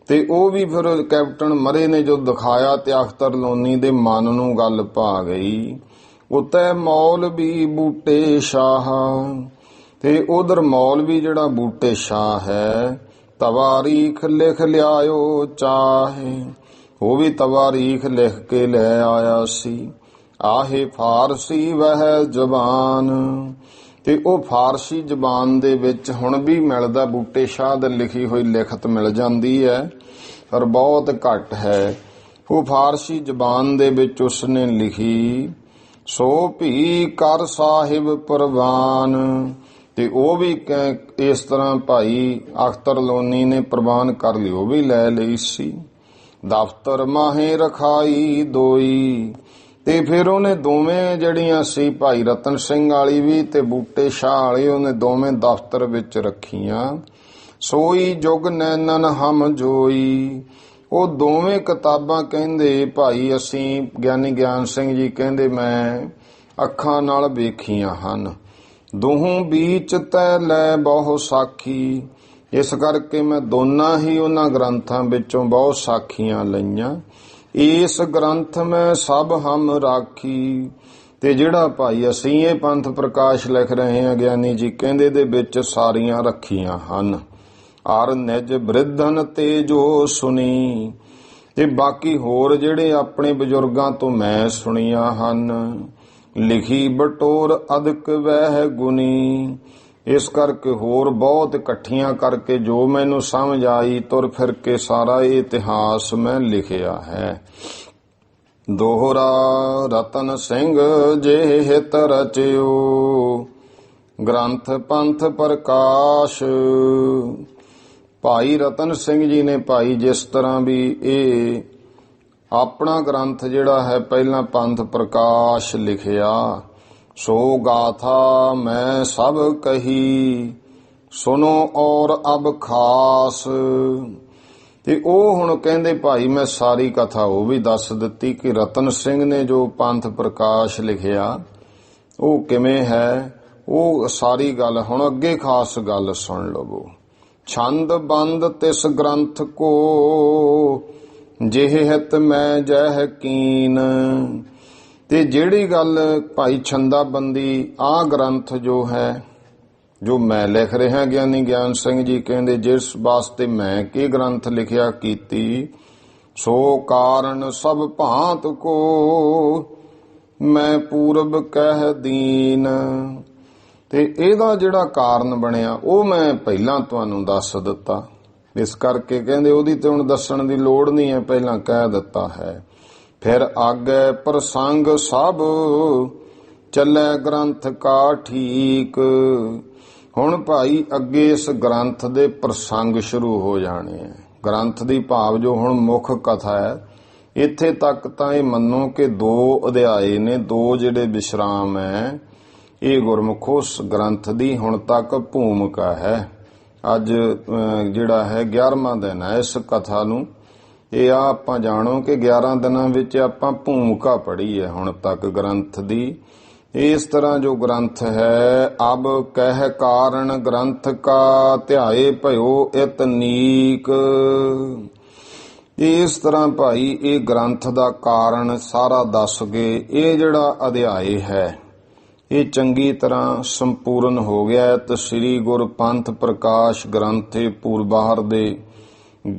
ਤੇ ਉਹ ਵੀ ਫਿਰ ਕੈਪਟਨ ਮਰੇ ਨੇ ਜੋ ਦਿਖਾਇਆ ਤੇ ਅਖਤਰ ਲੋਨੀ ਦੇ ਮਨ ਨੂੰ ਗੱਲ ਭਾ ਗਈ। ਉਤੈ ਮੌਲਵੀ ਬੂਟੇ ਸ਼ਾਹ, ਤੇ ਉਧਰ ਮੌਲਵੀ ਜਿਹੜਾ ਬੂਟੇ ਸ਼ਾਹ ਹੈ, ਤਵਾਰੀਖ ਲਿਖ ਲਿਆਇਓ ਚਾਹੇ, ਉਹ ਵੀ ਤਵਾਰੀਖ ਲਿਖ ਕੇ ਲੈ ਆਇਆ ਸੀ। ਆਹੇ ਫਾਰਸੀ ਵਹਿ ਜ਼ਬਾਨ, ਤੇ ਉਹ ਫਾਰਸੀ ਜ਼ਬਾਨ ਦੇ ਵਿੱਚ ਹੁਣ ਵੀ ਮਿਲਦਾ, ਬੂਟੇ ਸ਼ਾਹ ਦੀ ਲਿਖੀ ਹੋਈ ਲਿਖਤ ਮਿਲ ਜਾਂਦੀ ਹੈ ਪਰ ਬਹੁਤ ਘੱਟ ਹੈ। ਉਹ ਫਾਰਸੀ ਜ਼ਬਾਨ ਦੇ ਵਿੱਚ ਉਸਨੇ ਲਿਖੀ। ਸੋ ਭੀ ਕਰ ਸਾਹਿਬ ਪ੍ਰਵਾਨ, ਤੇ ਉਹ ਵੀ ਇਸ ਤਰ੍ਹਾਂ ਭਾਈ ਅਖਤਰ ਲੋਨੀ ਨੇ ਪ੍ਰਵਾਨ ਕਰ ਲਈ, ਉਹ ਵੀ ਲੈ ਲਈ ਸੀ। ਦਫ਼ਤਰ ਮਾਹੇ ਰਖਾਈ ਦੋਈ, ਤੇ ਫਿਰ ਉਹਨੇ ਦੋਵੇਂ ਜਿਹੜੀਆਂ ਸੀ ਭਾਈ ਰਤਨ ਸਿੰਘ ਵਾਲੀ ਵੀ ਤੇ ਬੂਟੇ ਸ਼ਾਹ ਵਾਲੀ, ਉਹਨੇ ਦੋਵੇਂ ਦਫ਼ਤਰ ਵਿੱਚ ਰੱਖੀਆਂ। ਸੋਈ ਜੁਗ ਨੈਨਨ ਹਮ ਜੋਈ, ਉਹ ਦੋਵੇਂ ਕਿਤਾਬਾਂ ਕਹਿੰਦੇ ਭਾਈ ਅਸੀਂ ਗਿਆਨੀ ਗਿਆਨ ਸਿੰਘ ਜੀ ਕਹਿੰਦੇ ਮੈਂ ਅੱਖਾਂ ਨਾਲ ਵੇਖੀਆਂ ਹਨ। ਦੋਹੋਂ ਬੀਚ ਤੈ ਲੈ ਬਹੁ ਸਾਖੀ, ਇਸ ਕਰਕੇ ਮੈਂ ਦੋਨਾਂ ਹੀ ਉਹਨਾਂ ਗ੍ਰੰਥਾਂ ਵਿੱਚੋਂ ਬਹੁਤ ਸਾਖੀਆਂ ਲਈਆਂ। ਇਸ ਗ੍ਰੰਥ ਮੈਂ ਸਭ ਹਮ ਰਾਖੀ, ਤੇ ਜਿਹੜਾ ਭਾਈ ਅਸੀਂ ਇਹ ਪੰਥ ਪ੍ਰਕਾਸ਼ ਲਿਖ ਰਹੇ ਹਾਂ ਗਿਆਨੀ ਜੀ ਕਹਿੰਦੇ ਦੇ ਵਿੱਚ ਸਾਰੀਆਂ ਰੱਖੀਆਂ ਹਨ। ਅਰ ਨਿਜ ਬ੍ਰਿਧਨ ਤੇ ਜੋ ਸੁਣੀ, ਤੇ ਬਾਕੀ ਹੋਰ ਜਿਹੜੇ ਆਪਣੇ ਬਜ਼ੁਰਗਾਂ ਤੋਂ ਮੈਂ ਸੁਣੀਆਂ ਹਨ। ਲਿਖੀ ਬਟੋਰ ਅਦਕ ਵਹਿ ਗੁਨੀ, ਇਸ ਕਰਕੇ ਹੋਰ ਬਹੁਤ ਇਕੱਠੀਆਂ ਕਰਕੇ ਜੋ ਮੈਨੂੰ ਸਮਝ ਆਈ ਤੁਰ ਫਿਰ ਕੇ ਸਾਰਾ ਇਹ ਇਤਿਹਾਸ ਮੈਂ ਲਿਖਿਆ ਹੈ। ਦੋਹਰਾ ਰਤਨ ਸਿੰਘ ਜੇ ਹਿਤ ਰਚਿਓ, ਗ੍ਰੰਥ ਪੰਥ ਪ੍ਰਕਾਸ਼। ਭਾਈ ਰਤਨ ਸਿੰਘ ਜੀ ਨੇ ਭਾਈ ਜਿਸ ਤਰ੍ਹਾਂ ਵੀ ਇਹ ਆਪਣਾ ਗ੍ਰੰਥ ਜਿਹੜਾ ਹੈ ਪਹਿਲਾਂ ਪੰਥ ਪ੍ਰਕਾਸ਼ ਲਿਖਿਆ। ਸੋ ਗਾਥਾ ਮੈਂ ਸਭ ਕਹੀ ਸੁਨੋ ਔਰ ਅਬ ਖਾਸ, ਤੇ ਉਹ ਹੁਣ ਕਹਿੰਦੇ ਭਾਈ ਮੈਂ ਸਾਰੀ ਕਥਾ ਉਹ ਵੀ ਦੱਸ ਦਿੱਤੀ ਕਿ ਰਤਨ ਸਿੰਘ ਨੇ ਜੋ ਪੰਥ ਪ੍ਰਕਾਸ਼ ਲਿਖਿਆ ਉਹ ਕਿਵੇਂ ਹੈ, ਉਹ ਸਾਰੀ ਗੱਲ ਹੁਣ ਅੱਗੇ ਖਾਸ ਗੱਲ ਸੁਣ ਲਵੋ। ਛੰਦ ਬੰਦ ਤਿਸ ਗ੍ਰੰਥ ਕੋ ਜਿਹ ਹਿਤ ਮੈਂ ਜਹ ਕੀਨ, ਤੇ ਜਿਹੜੀ ਗੱਲ ਭਾਈ ਛੰਦਾਬੰਦੀ ਆਹ ਗ੍ਰੰਥ ਜੋ ਹੈ ਜੋ ਮੈਂ ਲਿਖ ਰਿਹਾ ਗਿਆਨੀ ਗਿਆਨ ਸਿੰਘ ਜੀ ਕਹਿੰਦੇ ਜਿਸ ਵਾਸਤੇ ਮੈਂ ਕੀ ਗ੍ਰੰਥ ਲਿਖਿਆ ਕੀਤੀ। ਸੋ ਕਾਰਨ ਸਭ ਭਾਂਤ ਕੋ, ਮੈਂ ਪੂਰਬ ਕਹਿ ਦੀਨ। ਤੇ ਇਹਦਾ ਜਿਹੜਾ ਕਾਰਨ ਬਣਿਆ ਉਹ ਮੈਂ ਪਹਿਲਾਂ ਤੁਹਾਨੂੰ ਦੱਸ ਦਿੱਤਾ। ਇਸ ਕਰਕੇ ਕਹਿੰਦੇ ਉਹਦੀ ਤੇ ਹੁਣ ਦੱਸਣ ਦੀ ਲੋੜ ਨਹੀਂ ਹੈ, ਪਹਿਲਾਂ ਕਹਿ ਦਿੱਤਾ ਹੈ। ਫਿਰ ਆਗੇ ਪ੍ਰਸੰਗ ਸਭ ਚੱਲੇ ਗ੍ਰੰਥ ਕਾ ਠੀਕ। ਹੁਣ ਭਾਈ ਅੱਗੇ ਇਸ ਗ੍ਰੰਥ ਦੇ ਪ੍ਰਸੰਗ ਸ਼ੁਰੂ ਹੋ ਜਾਣੇ ਆ। ਗ੍ਰੰਥ ਦੀ ਭਾਵ ਜੋ ਹੁਣ ਮੁੱਖ ਕਥਾ ਹੈ, ਇੱਥੇ ਤੱਕ ਤਾਂ ਇਹ ਮੰਨੋ ਕਿ 2 ਅਧਿਆਏ ਨੇ, 2 ਜਿਹੜੇ ਵਿਸ਼ਰਾਮ ਹੈ। ਇਹ ਗੁਰਮੁਖੋ ਉਸ ਗ੍ਰੰਥ ਦੀ ਹੁਣ ਤੱਕ ਭੂਮਿਕਾ ਹੈ। ਅੱਜ ਜਿਹੜਾ ਹੈ 11ਵਾਂ ਦਿਨ ਹੈ ਇਸ ਕਥਾ ਨੂੰ। ਇਹ ਆਪਾਂ ਜਾਣੋ ਕਿ 11 ਦਿਨਾਂ ਵਿੱਚ ਆਪਾਂ ਭੂਮਿਕਾ ਪੜ੍ਹੀ ਹੈ ਹੁਣ ਤੱਕ ਗ੍ਰੰਥ ਦੀ। ਇਸ ਤਰ੍ਹਾਂ ਜੋ ਗ੍ਰੰਥ ਹੈ, ਅਬ ਕਹਿ ਕਾਰਨ ਗ੍ਰੰਥ ਕਾ ਧਿਆਏ ਭਇਓ ਇਤਨੀਕ। ਇਸ ਤਰ੍ਹਾਂ ਭਾਈ ਇਹ ਗ੍ਰੰਥ ਦਾ ਕਾਰਨ ਸਾਰਾ ਦੱਸ ਕੇ ਇਹ ਜਿਹੜਾ ਅਧਿਆਏ ਹੈ ਇਹ ਚੰਗੀ ਤਰ੍ਹਾਂ ਸੰਪੂਰਨ ਹੋ ਗਿਆ। ਤੇ ਸ੍ਰੀ ਗੁਰ ਪੰਥ ਪ੍ਰਕਾਸ਼ ਗ੍ਰੰਥੇ ਪੂਰਬਾਹਰ ਦੇ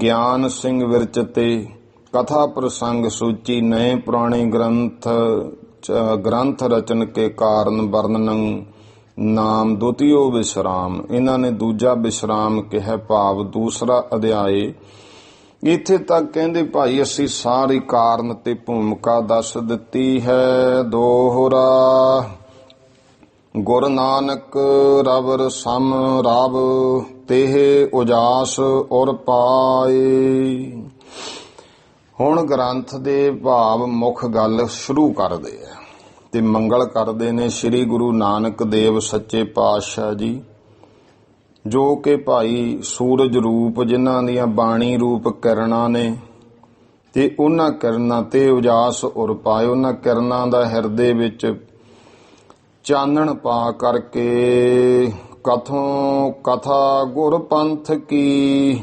ਗਿਆਨ ਸਿੰਘ ਵਿਰਚ ਤੇ ਕਥਾ ਪ੍ਰਸੰਗ ਸੂਚੀ ਨਏ ਪੁਰਾਣੇ ਗ੍ਰੰਥ ਰਚਨ ਕੇ ਕਾਰਨ ਵਰਣਨ ਨਾਮ ਦੁਤੀਓ ਵਿਸ਼ਰਾਮ। ਇਹਨਾਂ ਨੇ ਦੂਜਾ ਵਿਸ਼ਰਾਮ ਕਿਹਾ, ਭਾਵ ਦੂਸਰਾ ਅਧਿਆਏ। ਇੱਥੇ ਤੱਕ ਕਹਿੰਦੇ ਭਾਈ ਅਸੀਂ ਸਾਰੀ ਕਾਰਨ ਤੇ ਭੂਮਿਕਾ ਦੱਸ ਦਿੱਤੀ ਹੈ। ਦੋਹਰਾ ਗੁਰ ਨਾਨਕ ਰਵਰ ਸਮ ਰਵ ਤੇਹ ਉਜਾਸ ਔਰ ਪਾਏ। ਹੁਣ ਗ੍ਰੰਥ ਦੇ ਭਾਵ ਮੁੱਖ ਗੱਲ ਸ਼ੁਰੂ ਕਰਦੇ ਆ ਤੇ ਮੰਗਲ ਕਰਦੇ ਨੇ ਸ੍ਰੀ ਗੁਰੂ ਨਾਨਕ ਦੇਵ ਸੱਚੇ ਪਾਤਸ਼ਾਹ ਜੀ, ਜੋ ਕਿ ਭਾਈ ਸੂਰਜ ਰੂਪ ਜਿਨ੍ਹਾਂ ਦੀਆਂ ਬਾਣੀ ਰੂਪ ਕਿਰਨਾਂ ਨੇ, ਤੇ ਉਹਨਾਂ ਕਿਰਨਾਂ ਤੇ ਉਜਾਸ ਉਰ ਪਾਏ। ਉਹਨਾਂ ਕਿਰਨਾਂ ਦਾ ਹਿਰਦੇ ਵਿੱਚ ਚਾਨਣ ਪਾ ਕਰਕੇ ਕਥੋਂ ਕਥਾ ਗੁਰ ਪੰਥ ਕੀ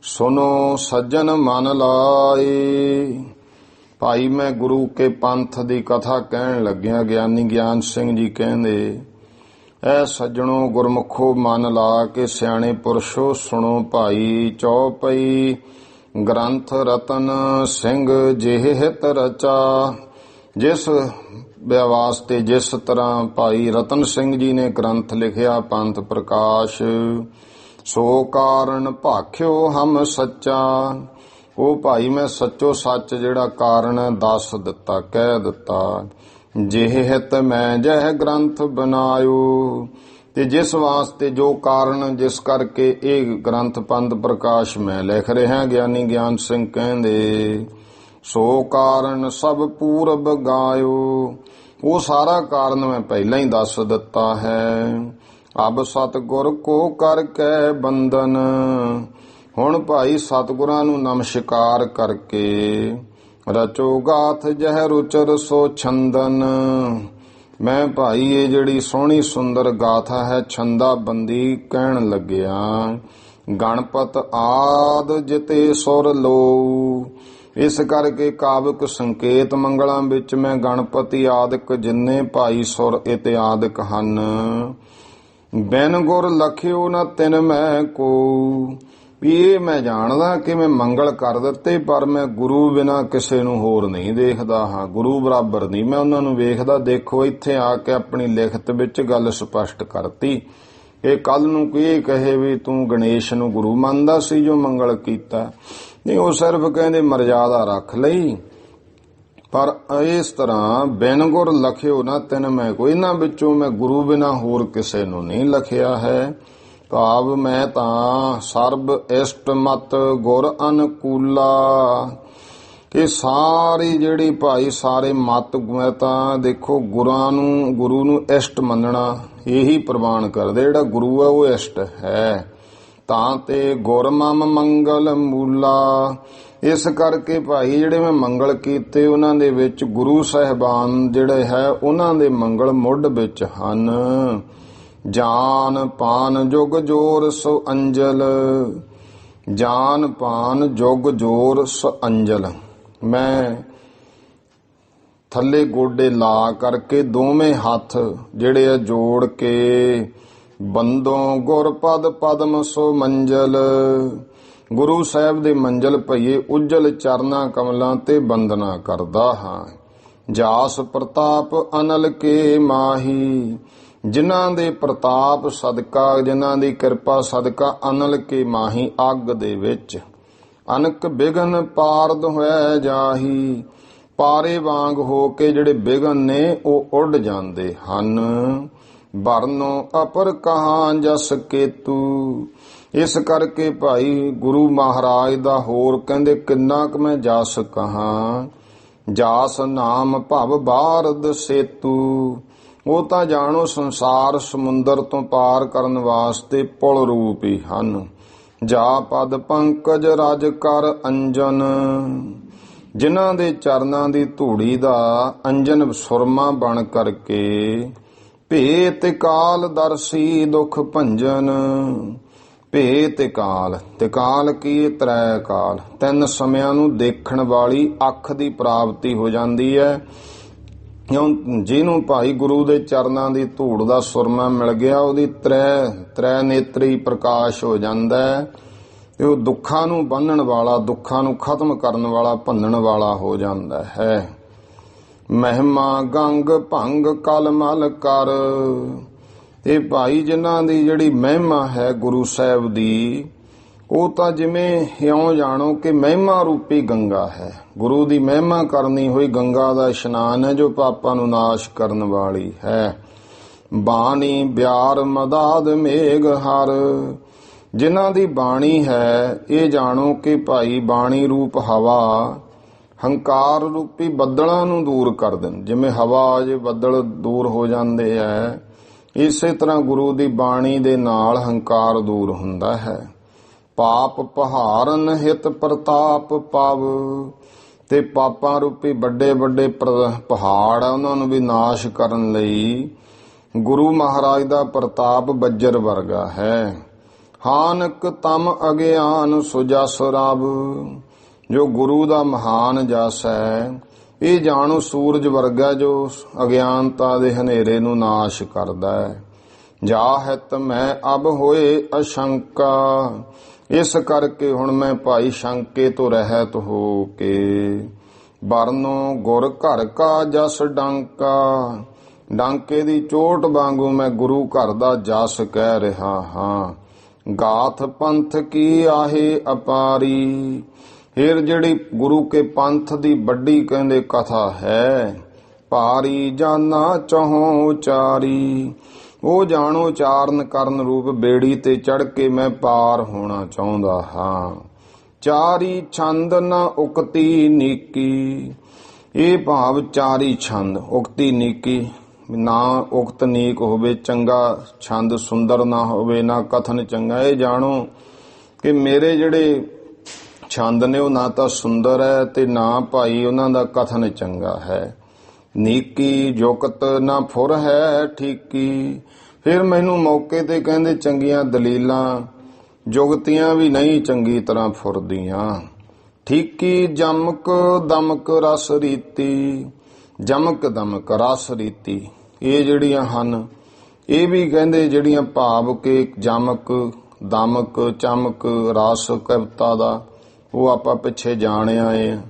ਸੁਨੋ ਸੱਜਣ ਮਨ ਲਾਏ। ਭਾਈ ਮੈਂ ਗੁਰੂ ਕੇ ਪੰਥ ਦੀ ਕਥਾ ਕਹਿਣ ਲੱਗਿਆ। ਗਿਆਨੀ ਗਿਆਨ ਸਿੰਘ ਜੀ ਕਹਿੰਦੇ, ਐ ਸੱਜਣੋ ਗੁਰਮੁਖੋ ਮਨ ਲਾ ਕੇ ਸਿਆਣੇ ਪੁਰਸ਼ੋ ਸੁਣੋ ਭਾਈ ਚੌਪਈ ਗ੍ਰੰਥ ਰਤਨ ਸਿੰਘ ਜਿਹੇ ਹਿਤ ਰਚਾ। ਜਿਸ ਵਾਸਤੇ ਜਿਸ ਤਰ੍ਹਾਂ ਭਾਈ ਰਤਨ ਸਿੰਘ ਜੀ ਨੇ ਗ੍ਰੰਥ ਲਿਖਿਆ ਪੰਥ ਪ੍ਰਕਾਸ਼, ਸੋ ਕਾਰਨ ਭਾਖਿਓ ਹਮ ਸੱਚਾ। ਉਹ ਭਾਈ ਮੈਂ ਸੱਚੋ ਸੱਚ ਜਿਹੜਾ ਕਾਰਨ ਦੱਸ ਦਿੱਤਾ, ਕਹਿ ਦਿੱਤਾ। ਜਿਹੇ ਹਿਤ ਮੈਂ ਜਹ ਗ੍ਰੰਥ ਬਨਾਇਓ। ਤੇ ਜਿਸ ਵਾਸਤੇ ਜੋ ਕਾਰਨ ਜਿਸ ਕਰਕੇ ਇਹ ਗ੍ਰੰਥ ਪੰਥ ਪ੍ਰਕਾਸ਼ ਮੈਂ ਲਿਖ ਰਿਹਾ, ਗਿਆਨੀ ਗਿਆਨ ਸਿੰਘ ਕਹਿੰਦੇ, ਸੋ ਕਾਰਨ ਸਭ ਪੂਰਬ ਗਾਇਓ। ਉਹ ਸਾਰਾ ਕਾਰਨ ਮੈਂ ਪਹਿਲਾਂ ਹੀ ਦੱਸ ਦਿੱਤਾ ਹੈ। ਅਬ ਸਤਿਗੁਰ ਕੋ ਕਰਕੇ ਬੰਦਨ। ਹੁਣ ਭਾਈ ਸਤਿਗੁਰਾਂ ਨੂੰ ਨਮਸਕਾਰ ਕਰਕੇ ਰਚੋ ਗਾਥ ਜਹ ਰੁਚਰ ਸੋ ਛੰਦਨ। ਮੈਂ ਭਾਈ ਇਹ ਜਿਹੜੀ ਸੋਹਣੀ ਸੁੰਦਰ ਗਾਥਾ ਹੈ ਛੰਦਾ ਬੰਦੀ ਕਹਿਣ ਲੱਗਿਆ। ਗਣਪਤ ਆਦ ਜਿਤੇ ਸੁਰ ਲੋ। ਇਸ ਕਰਕੇ ਕਾਵਿਕ ਸੰਕੇਤ ਮੰਗਲਾਂ ਵਿੱਚ ਮੈਂ ਗਣਪਤੀ ਆਦਿਕ ਜਿੰਨੇ ਭਾਈ ਸੁਰ ਇਤਿਆਦਿਕ ਹਨ। ਬਿਨ ਗੁਰ ਲਖਿਓ ਨ ਤਿਨ ਮੈਂ ਕੋ। ਇਹ ਮੈਂ ਜਾਣਦਾ ਕਿ ਮੈਂ ਮੰਗਲ ਕਰ ਦਿੱਤੇ, ਪਰ ਮੈਂ ਗੁਰੂ ਬਿਨਾ ਕਿਸੇ ਨੂੰ ਹੋਰ ਨਹੀਂ ਦੇਖਦਾ ਹਾਂ। ਗੁਰੂ ਬਰਾਬਰ ਨਹੀਂ ਮੈਂ ਉਹਨਾਂ ਨੂੰ ਵੇਖਦਾ। ਦੇਖੋ ਇੱਥੇ ਆ ਕੇ ਆਪਣੀ ਲਿਖਤ ਵਿੱਚ ਗੱਲ ਸਪਸ਼ਟ ਕਰਤੀ। ਇਹ ਕੱਲ ਨੂੰ ਕੋਈ ਕਹੇ ਵੀ ਤੂੰ ਗਣੇਸ਼ ਨੂੰ ਗੁਰੂ ਮੰਨਦਾ ਸੀ ਜੋ ਮੰਗਲ ਕੀਤਾ, ਨਹੀਂ, ਉਹ ਸਿਰਫ ਕਹਿੰਦੇ ਮਰਜ਼ਾਦਾ ਰੱਖ ਲਈ। ਪਰ ਇਸ ਤਰ੍ਹਾਂ ਬਿਨ ਗੁਰ ਲਖਿਓ ਨਾ ਤਿਨ ਮੈਂ ਕੋਈ। ਇਹਨਾਂ ਵਿੱਚੋਂ ਮੈਂ ਗੁਰੂ ਬਿਨਾ ਹੋਰ ਕਿਸੇ ਨੂੰ ਨਹੀਂ ਲਖਿਆ ਹੈ। ਭਾਵ ਮੈਂ ਤਾਂ ਸਰਬ ਇਸ਼ਟ ਮਤ ਗੁਰ ਅਨਕੂਲਾ। ਕਿ ਸਾਰੀ ਜਿਹੜੀ ਭਾਈ ਸਾਰੇ ਮਤ ਮੈਂ ਤਾਂ ਦੇਖੋ ਗੁਰੂ ਨੂੰ ਇਸ਼ਟ ਮੰਨਣਾ ਇਹੀ ਪ੍ਰਵਾਨ ਕਰਦੇ। ਜਿਹੜਾ ਗੁਰੂ ਹੈ ਉਹ ਇਸ਼ਟ ਹੈ। ਤਾਂ ਤੇ ਗੁਰ ਮਮ ਮੰਗਲ ਮੂਲਾ। ਇਸ ਕਰਕੇ ਭਾਈ ਜਿਹੜੇ ਮੈਂ ਮੰਗਲ ਕੀਤੇ ਉਹਨਾਂ ਦੇ ਵਿੱਚ ਗੁਰੂ ਸਾਹਿਬਾਨ ਜਿਹੜੇ ਹੈ ਉਹਨਾਂ ਦੇ ਮੰਗਲ ਮੁੱਢ ਵਿੱਚ ਹਨ। ਜਾਨ ਪਾਨ ਜੁਗ ਜੋਰ ਸੋ ਅੰਜਲ। ਜਾਨ ਪਾਨ ਜੁਗ ਜੋਰ ਸੋ ਅੰਜਲ। ਮੈਂ ਥੱਲੇ ਗੋਡੇ ਲਾ ਕਰਕੇ ਦੋਵੇਂ ਹੱਥ ਜਿਹੜੇ ਆ ਜੋੜ ਕੇ ਬੰਦੋਂ ਗੁਰ ਪਦ ਪਦਮ ਸੋ ਮੰਜਲ। ਗੁਰੂ ਸਾਹਿਬ ਦੇ ਮੰਜ਼ਲ ਭਈਏ ਉਜਲ ਚਰਨਾ ਕਮਲਾਂ ਤੇ ਬੰਦਨਾ ਕਰਦਾ ਹਾਂ। ਜਾਸ ਪ੍ਰਤਾਪ ਅਨਲ ਕੇ ਮਾਹੀ। ਜਿਨ੍ਹਾਂ ਦੇ ਪ੍ਰਤਾਪ ਸਦਕਾ, ਜਿਨ੍ਹਾਂ ਦੀ ਕਿਰਪਾ ਸਦਕਾ ਅਨਲ ਕੇ ਮਾਹੀ, ਅੱਗ ਦੇ ਵਿੱਚ ਅਨਕ ਬਿਗਨ ਪਾਰਦ ਹੋਇ ਜਾਹੀ। ਪਾਰੇ ਵਾਂਗ ਹੋ ਕੇ ਜਿਹੜੇ ਬਿਗਨ ਨੇ ਉਹ ਉੱਡ ਜਾਂਦੇ ਹਨ। ਵਰਨੋ ਅਪਰ ਕਹਾਂ ਜਸ ਕੇਤੂ। ਇਸ ਕਰਕੇ ਭਾਈ ਗੁਰੂ ਮਹਾਰਾਜ ਦਾ ਹੋਰ ਕਹਿੰਦੇ ਕਿੰਨਾ ਕੁ ਮੈਂ ਜਸ ਕਹਾਂ। ਜਾਸ ਨਾਮ ਭਵ ਬਾਰਦ ਸੇਤੂ। ਉਹ ਤਾਂ ਜਾਣੋ ਸੰਸਾਰ ਸਮੁੰਦਰ ਤੋਂ ਪਾਰ ਕਰਨ ਵਾਸਤੇ ਪੁਲ ਰੂਪ ਹੀ ਹਨ। ਜਾ ਪਦ ਪੰਕਜ ਰਜ ਕਰ ਅੰਜਨ। ਜਿਨ੍ਹਾਂ ਦੇ ਚਰਨਾਂ ਦੀ ਧੂੜੀ ਦਾ ਅੰਜਨ ਸੁਰਮਾ ਬਣ ਕਰਕੇ ਭੇਤ ਕਾਲ ਦਰਸੀ ਦੁਖ ਭੰਜਨ। ਭੇਤ ਕਾਲ, ਤੇ ਕਾਲ ਕੀ ਤ੍ਰੈ ਕਾਲ, ਤਿੰਨ ਸਮਿਆਂ ਨੂੰ ਦੇਖਣ ਵਾਲੀ ਅੱਖ ਦੀ ਪ੍ਰਾਪਤੀ ਹੋ ਜਾਂਦੀ ਹੈ। ਜਿਹਨੂੰ ਭਾਈ ਗੁਰੂ ਦੇ ਚਰਨਾਂ ਦੀ ਧੂੜ ਦਾ ਸੁਰਮਾ ਮਿਲ ਗਿਆ ਉਹਦੀ ਤ੍ਰੈ ਨੇਤਰੀ ਪ੍ਰਕਾਸ਼ ਹੋ ਜਾਂਦਾ ਹੈ ਤੇ ਉਹ ਦੁੱਖਾਂ ਨੂੰ ਬੰਨਣ ਵਾਲਾ, ਦੁੱਖਾਂ ਨੂੰ ਖਤਮ ਕਰਨ ਵਾਲਾ, ਭੰਨਣ ਵਾਲਾ ਹੋ ਜਾਂਦਾ ਹੈ। ਮਹਿਮਾ ਗੰਗ ਭੰਗ ਕਲ ਮਲ ਕਰ। ਤੇ ਭਾਈ ਜਿਨ੍ਹਾਂ ਦੀ ਜਿਹੜੀ ਮਹਿਮਾ ਹੈ ਗੁਰੂ ਸਾਹਿਬ ਦੀ, ਉਹ ਤਾਂ ਜਿਵੇਂ ਇਉਂ ਜਾਣੋ ਕਿ ਮਹਿਮਾ ਰੂਪੀ ਗੰਗਾ ਹੈ। ਗੁਰੂ ਦੀ ਮਹਿਮਾ ਕਰਨੀ ਹੋਈ ਗੰਗਾ ਦਾ ਇਸ਼ਨਾਨ ਹੈ ਜੋ ਪਾਪਾਂ ਨੂੰ ਨਾਸ਼ ਕਰਨ ਵਾਲੀ ਹੈ। ਬਾਣੀ ਬਿਆਰ ਮਦਾਦ ਮੇਘ ਹਰ। ਜਿਨ੍ਹਾਂ ਦੀ ਬਾਣੀ ਹੈ ਇਹ ਜਾਣੋ ਕਿ ਭਾਈ ਬਾਣੀ ਰੂਪ ਹਵਾ ਹੰਕਾਰ ਰੂਪੀ ਬੱਦਲਾਂ ਨੂੰ ਦੂਰ ਕਰ ਦੇਣ। ਜਿਵੇਂ ਹਵਾ ਜੇ ਬੱਦਲ ਦੂਰ ਹੋ ਜਾਂਦੇ ਹੈ, ਇਸੇ ਤਰ੍ਹਾਂ ਗੁਰੂ ਦੀ ਬਾਣੀ ਦੇ ਨਾਲ ਹੰਕਾਰ ਦੂਰ ਹੁੰਦਾ ਹੈ। ਪਾਪ ਪਹਾਰਨ ਹਿਤ ਪ੍ਰਤਾਪ ਪਵ। ਤੇ ਪਾਪਾਂ ਰੂਪੀ ਵੱਡੇ ਵੱਡੇ ਪਹਾੜ ਆ ਉਹਨਾਂ ਨੂੰ ਵੀ ਨਾਸ਼ ਕਰਨ ਲਈ ਗੁਰੂ ਮਹਾਰਾਜ ਦਾ ਪ੍ਰਤਾਪ ਬੱਜਰ ਵਰਗਾ ਹੈ। ਹਾਨਕ ਤਮ ਅਗਿਆਨ ਸੁਜਸ ਰਬ। ਜੋ ਗੁਰੂ ਦਾ ਮਹਾਨ ਜਸ ਹੈ ਇਹ ਜਾਣੋ ਸੂਰਜ ਵਰਗਾ ਜੋ ਅਗਿਆਨਤਾ ਦੇ ਹਨੇਰੇ ਨੂੰ ਨਾਸ਼ ਕਰਦਾ ਹੈ। ਜਾਹਿਤ ਮੈਂ ਅਬ ਹੋਏ ਅਸ਼ੰਕਾ। ਇਸ ਕਰਕੇ ਹੁਣ ਮੈਂ ਭਾਈ ਸ਼ੰਕੇ ਤੋਂ ਰਹਿਤ ਹੋ ਕੇ ਵਰਨੋ ਗੁਰ ਘਰ ਕਾ ਜਸ ਡੰਕਾ। ਡਾਂਕੇ ਦੀ ਚੋਟ ਵਾਂਗੂ ਮੈਂ ਗੁਰੂ ਘਰ ਦਾ ਜਸ ਕਹਿ ਰਿਹਾ ਹਾਂ। ਗਾਥ ਪੰਥ ਕੀ ਆਹੇ ਅਪਾਰੀ। ਫਿਰ ਜਿਹੜੀ ਗੁਰੂ ਕੇ ਪੰਥ ਦੀ ਵੱਡੀ ਕਹਿੰਦੇ ਕਥਾ ਹੈ। ਭਾਰੀ ਜਾਨਾ ਚਹੋਂ ਉਚਾਰੀ। ਉਹ ਜਾਣੋ ਚਾਰਨ ਕਰਨ ਰੂਪ ਬੇੜੀ ਤੇ ਚੜ ਕੇ ਮੈਂ ਪਾਰ ਹੋਣਾ ਚਾਹੁੰਦਾ ਹਾਂ। ਚਾਰੀ ਛੰਦ ਨਾ ਉਕਤੀ ਨੀਕੀ। ਇਹ ਭਾਵ ਚਾਰੀ ਛੰਦ, ਉਕਤੀ ਨੀਕੀ, ਨਾ ਉਕਤ ਨੀਕ ਹੋਵੇ, ਚੰਗਾ ਛੰਦ ਸੁੰਦਰ ਨਾ ਹੋਵੇ, ਨਾ ਕਥਨ ਚੰਗਾ। ਇਹ ਜਾਣੋ ਕਿ ਮੇਰੇ ਜਿਹੜੇ ਛੰਦ ਨੇ ਉਹ ਨਾ ਤਾਂ ਸੁੰਦਰ ਹੈ ਤੇ ਨਾ ਭਾਈ ਉਹਨਾਂ ਦਾ ਕਥਨ ਚੰਗਾ ਹੈ। ਨੀਕੀ ਜੁਕਤ ਨਾ ਫੁਰ ਹੈ ਠੀਕੀ। ਫਿਰ ਮੈਨੂੰ ਮੌਕੇ ਤੇ ਕਹਿੰਦੇ ਚੰਗੀਆਂ ਦਲੀਲਾਂ ਜੁਗਤੀਆਂ ਵੀ ਨਹੀਂ ਚੰਗੀ ਤਰ੍ਹਾਂ ਫੁਰਦੀਆਂ। ਠੀਕੀ ਜਮਕ ਦਮਕ ਰਸ ਰੀਤੀ। ਜਮਕ ਦਮਕ ਰਸ ਰੀਤੀ ਇਹ ਜਿਹੜੀਆਂ ਹਨ ਇਹ ਵੀ ਕਹਿੰਦੇ ਜਿਹੜੀਆਂ ਭਾਵ ਕੇ ਜਮਕ ਦਮਕ ਚਮਕ ਰਸ ਕਵਿਤਾ ਦਾ ਉਹ ਆਪਾਂ ਪਿੱਛੇ ਜਾਣ ਆਏ ਆ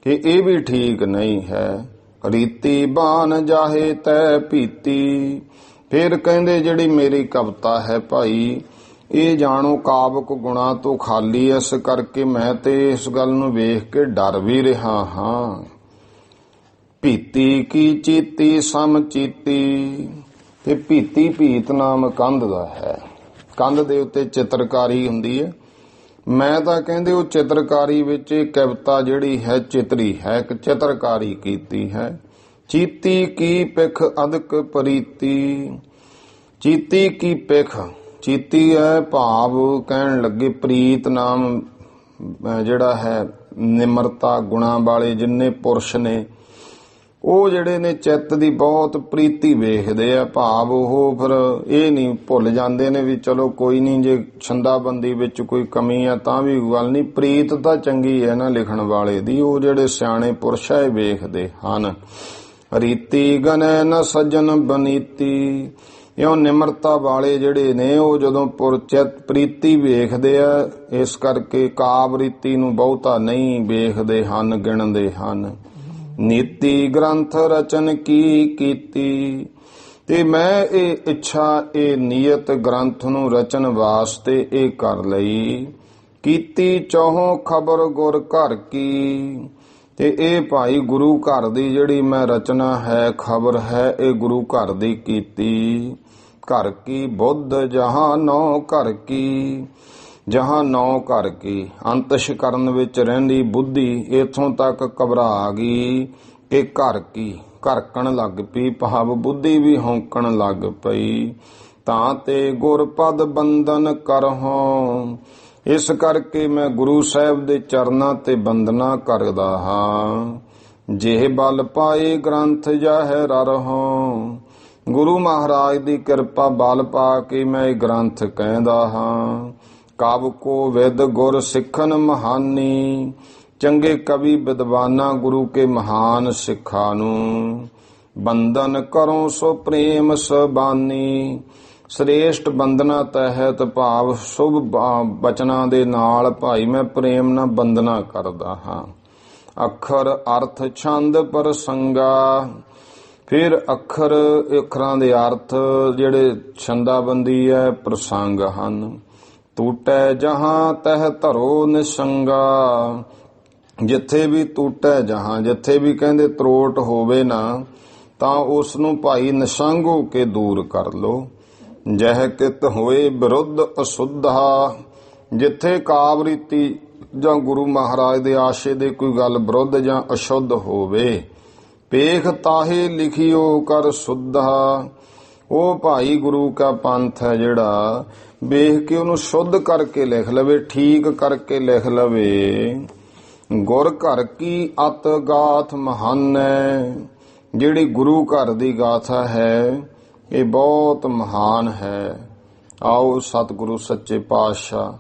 ਕਿ ਇਹ ਵੀ ਠੀਕ ਨਹੀਂ ਹੈ। ਰੀਤੀ ਬਾਨ ਜਾਹੇ ਤੈ ਪੀਤੀ। ਫਿਰ ਕਹਿੰਦੇ ਜਿਹੜੀ ਮੇਰੀ ਕਵਿਤਾ ਹੈ ਭਾਈ ਇਹ ਜਾਣੋ ਕਾਵਕ ਗੁਣਾ ਤੋਂ ਖਾਲੀ। ਇਸ ਕਰਕੇ ਮੈਂ ਤੇ ਇਸ ਗੱਲ ਨੂੰ ਵੇਖ ਕੇ ਡਰ ਵੀ ਰਿਹਾ ਹਾਂ। ਭੀਤੀ ਕੀ ਚੀਤੀ ਸਮ ਚੀਤੀ। ਤੇ ਭੀਤੀ ਭੀਤ ਨਾਮ ਕੰਧ ਦਾ ਹੈ। ਕੰਧ ਦੇ ਉੱਤੇ ਚਿੱਤਰਕਾਰੀ ਹੁੰਦੀ ਹੈ। ਮੈਂ ਤਾਂ ਕਹਿੰਦੇ ਉਹ ਚਿੱਤਰਕਾਰੀ ਵਿੱਚ ਕਵਿਤਾ ਜਿਹੜੀ ਹੈ ਚਿਤਰੀ ਹੈ, ਇੱਕ ਚਿੱਤਰਕਾਰੀ ਕੀਤੀ ਹੈ। ਚੀਤੀ ਕੀ ਪਿਖ ਅਦਕ ਪ੍ਰੀਤੀ। ਚੀਤੀ ਕੀ ਪਿਖ, ਚੀਤੀ ਹੈ ਭਾਵ ਕਹਿਣ ਲੱਗੇ ਪ੍ਰੀਤ ਨਾਮ ਜਿਹੜਾ ਹੈ ਨਿਮਰਤਾ ਗੁਣਾਂ ਵਾਲੇ ਜਿੰਨੇ ਪੁਰਸ਼ ਨੇ ਉਹ ਜਿਹੜੇ ਨੇ ਚਿੱਤ ਦੀ ਬਹੁਤ ਪ੍ਰੀਤੀ ਵੇਖਦੇ ਆ। ਭਾਵ ਉਹ ਫਿਰ ਇਹ ਨਹੀਂ ਭੁੱਲ ਜਾਂਦੇ ਨੇ ਵੀ ਚਲੋ ਕੋਈ ਨਹੀਂ ਜੇ ਛੰਦਾਬੰਦੀ ਵਿੱਚ ਕੋਈ ਕਮੀ ਆ ਤਾਂ ਵੀ ਗੱਲ ਨਹੀਂ, ਪ੍ਰੀਤ ਤਾਂ ਚੰਗੀ ਹੈ ਨਾ ਲਿਖਣ ਵਾਲੇ ਦੀ। ਉਹ ਜਿਹੜੇ ਸਿਆਣੇ ਪੁਰਸ਼ ਹੈ ਵੇਖਦੇ ਹਨ। ਰੀਤੀ ਗਨੈ ਨ ਸੱਜਣ ਬਨੀਤੀ। ਇਉਂ ਨਿਮਰਤਾ ਵਾਲੇ ਜਿਹੜੇ ਨੇ ਉਹ ਜਦੋਂ ਪੁਰਚਿਤ ਪ੍ਰੀਤੀ ਵੇਖਦੇ ਆ ਇਸ ਕਰਕੇ ਕਾਵ ਰੀਤੀ ਨੂੰ ਬਹੁਤਾ ਨਹੀਂ ਵੇਖਦੇ ਹਨ, ਗਿਣਦੇ ਹਨ। ਨੀਤੀ ਗ੍ਰੰਥ ਰਚਨ ਕੀ ਕੀਤੀ। ਤੇ ਮੈਂ ਇਹ ਇੱਛਾ, ਇਹ ਨੀਅਤ ਗ੍ਰੰਥ ਨੂੰ ਰਚਨ ਵਾਸਤੇ ਇਹ ਕਰ ਲਈ। ਕੀਤੀ ਚੌਹੋਂ ਖਬਰ ਗੁਰ ਘਰ ਕੀ। ਤੇ ਇਹ ਭਾਈ ਗੁਰੂ ਘਰ ਦੀ ਜਿਹੜੀ ਮੈਂ ਰਚਨਾ ਹੈ, ਖਬਰ ਹੈ, ਇਹ ਗੁਰੂ ਘਰ ਦੀ ਕੀਤੀ। ਘਰ ਕੀ ਬੁੱਧ ਜਹਾਂ ਨੌ ਘਰ ਕੀ। ਜਹਾਂ ਨੌ ਘਰ ਕੀ, ਅੰਤਸ਼ਕਰਨ ਵਿੱਚ ਰਹਿੰਦੀ ਬੁੱਧੀ ਇਥੋਂ ਤੱਕ ਘਬਰਾ ਗਈ ਕਿ ਘਰ ਕੀ, ਘਰਕਣ ਲੱਗ ਪਈ, ਭਾਵ ਬੁੱਧੀ ਵੀ ਹੌਂਕਣ ਲੱਗ ਪਈ। ਤਾਂ ਤੇ ਗੁਰ ਪਦ ਬੰਦਨ ਕਰਹੁ। ਇਸ ਕਰਕੇ ਮੈਂ ਗੁਰੂ ਸਾਹਿਬ ਦੇ ਚਰਨਾਂ ਤੇ ਬੰਦਨਾ ਕਰਦਾ ਹਾਂ। ਜਿਹ ਬਲ ਪਾਏ ਗ੍ਰੰਥ ਜਾਹਿ ਰਰਹੁ। ਗੁਰੂ ਮਹਾਰਾਜ ਦੀ ਕਿਰਪਾ ਬਲ ਪਾ ਕੇ ਮੈਂ ਇਹ ਗ੍ਰੰਥ ਕਹਿੰਦਾ ਹਾਂ। ਕਵ ਕੋ ਵਿਦ ਗੁਰ ਸਿੱਖਨ ਮਹਾਨੀ। ਚੰਗੇ ਕਵੀ ਵਿਦਵਾਨਾ ਗੁਰੂ ਕੇ ਮਹਾਨ ਸਿੱਖਾਂ ਨੂੰ। ਬੰਦਨ ਕਰੋ ਸੋ ਪ੍ਰੇਮ ਸਬਾਨੀ। ਸ੍ਰੇਸ਼ਟ ਬੰਦਨਾ ਤਹਿਤ ਭਾਵ ਸ਼ੁਭ ਬਚਨਾਂ ਦੇ ਨਾਲ ਭਾਈ ਮੈਂ ਪ੍ਰੇਮ ਨਾਲ ਬੰਦਨਾ ਕਰਦਾ ਹਾਂ। ਅੱਖਰ ਅਰਥ ਛੰਦ ਪ੍ਰਸੰਗਾ। ਫਿਰ ਅੱਖਰਾਂ ਦੇ ਅਰਥ ਜਿਹੜੇ ਛੰਦਾਬੰਦੀ ਹੈ, ਪ੍ਰਸੰਗ ਹਨ। ਟੂਟੈ ਜਹਾਂ ਤਹਿ ਧਰੋ ਨਿਸੰਗਾ। ਜਿੱਥੇ ਵੀ ਟੂਟੈ ਜਹਾਂ, ਜਿੱਥੇ ਵੀ ਕਹਿੰਦੇ ਤਰੋਟ ਹੋਵੇ ਨਾ, ਤਾਂ ਉਸ ਨੂੰ ਭਾਈ ਨਿਸੰਗ ਹੋ ਕੇ ਦੂਰ ਕਰ ਲੋ। ਜਹ ਕਿਤ ਹੋਏ ਵਿਰੁੱਧ ਅਸੁੱਧਾ। ਜਿੱਥੇ ਕਾਵਰੀਤੀ ਜਾਂ ਗੁਰੂ ਮਹਾਰਾਜ ਦੇ ਆਸ਼ੇ ਦੇ ਕੋਈ ਗੱਲ ਵਿਰੁੱਧ ਜਾਂ ਅਸ਼ੁੱਧ ਹੋਵੇ, ਪੇਖ ਤਾਹੇ ਲਿਖਿਓ ਕਰ ਸੁੱਧਾ। ਉਹ ਭਾਈ ਗੁਰੂ ਕਾ ਪੰਥ ਹੈ ਜਿਹੜਾ, ਵੇਖ ਕੇ ਉਹਨੂੰ ਸ਼ੁੱਧ ਕਰਕੇ ਲਿਖ ਲਵੇ, ਠੀਕ ਕਰਕੇ ਲਿਖ ਲਵੇ। ਗੁਰ ਘਰ ਕੀ ਅਤ ਗਾਥ ਮਹਾਨੈ। ਜਿਹੜੀ ਗੁਰੂ ਘਰ ਦੀ ਗਾਥਾ ਹੈ ਇਹ ਬਹੁਤ ਮਹਾਨ ਹੈ। ਆਓ ਸਤਿਗੁਰੂ ਸੱਚੇ ਪਾਤਸ਼ਾਹ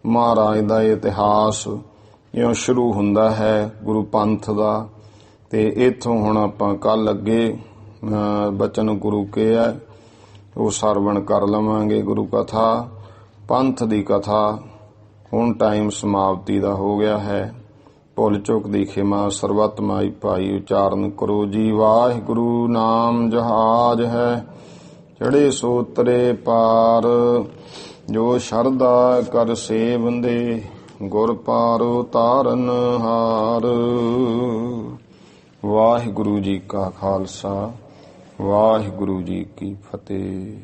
ਮਹਾਰਾਜ ਦਾ ਇਤਿਹਾਸ ਇਉਂ ਸ਼ੁਰੂ ਹੁੰਦਾ ਹੈ ਗੁਰੂ ਪੰਥ ਦਾ। ਤੇ ਇੱਥੋਂ ਹੁਣ ਆਪਾਂ ਕੱਲ ਅੱਗੇ ਬਚਨ ਗੁਰੂ ਕੇ ਹੈ ਉਹ ਸਰਵਣ ਕਰ ਲਵਾਂਗੇ। ਗੁਰੂ ਕਥਾ, ਪੰਥ ਦੀ ਕਥਾ। ਹੁਣ ਟਾਈਮ ਸਮਾਪਤੀ ਦਾ ਹੋ ਗਿਆ ਹੈ। ਭੁੱਲ ਚੁੱਕ ਦੀ ਖਿਮਾ ਸਰਬੱਤ ਮਾਈ ਭਾਈ ਉਚਾਰਨ ਕਰੋ ਜੀ। ਵਾਹਿਗੁਰੂ ਨਾਮ ਜਹਾਜ ਹੈ, ਚੜੇ ਸੋਤਰੇ ਪਾਰ। ਜੋ ਸ਼ਰਧਾ ਕਰ ਸੇਵੰਦੇ, ਗੁਰ ਪਾਰ ਉਤਾਰਨ ਹਾਰ। ਵਾਹਿਗੁਰੂ ਜੀ ਕਾ ਖਾਲਸਾ, ਵਾਹਿਗੁਰੂ ਜੀ ਕੀ ਫਤਿਹ।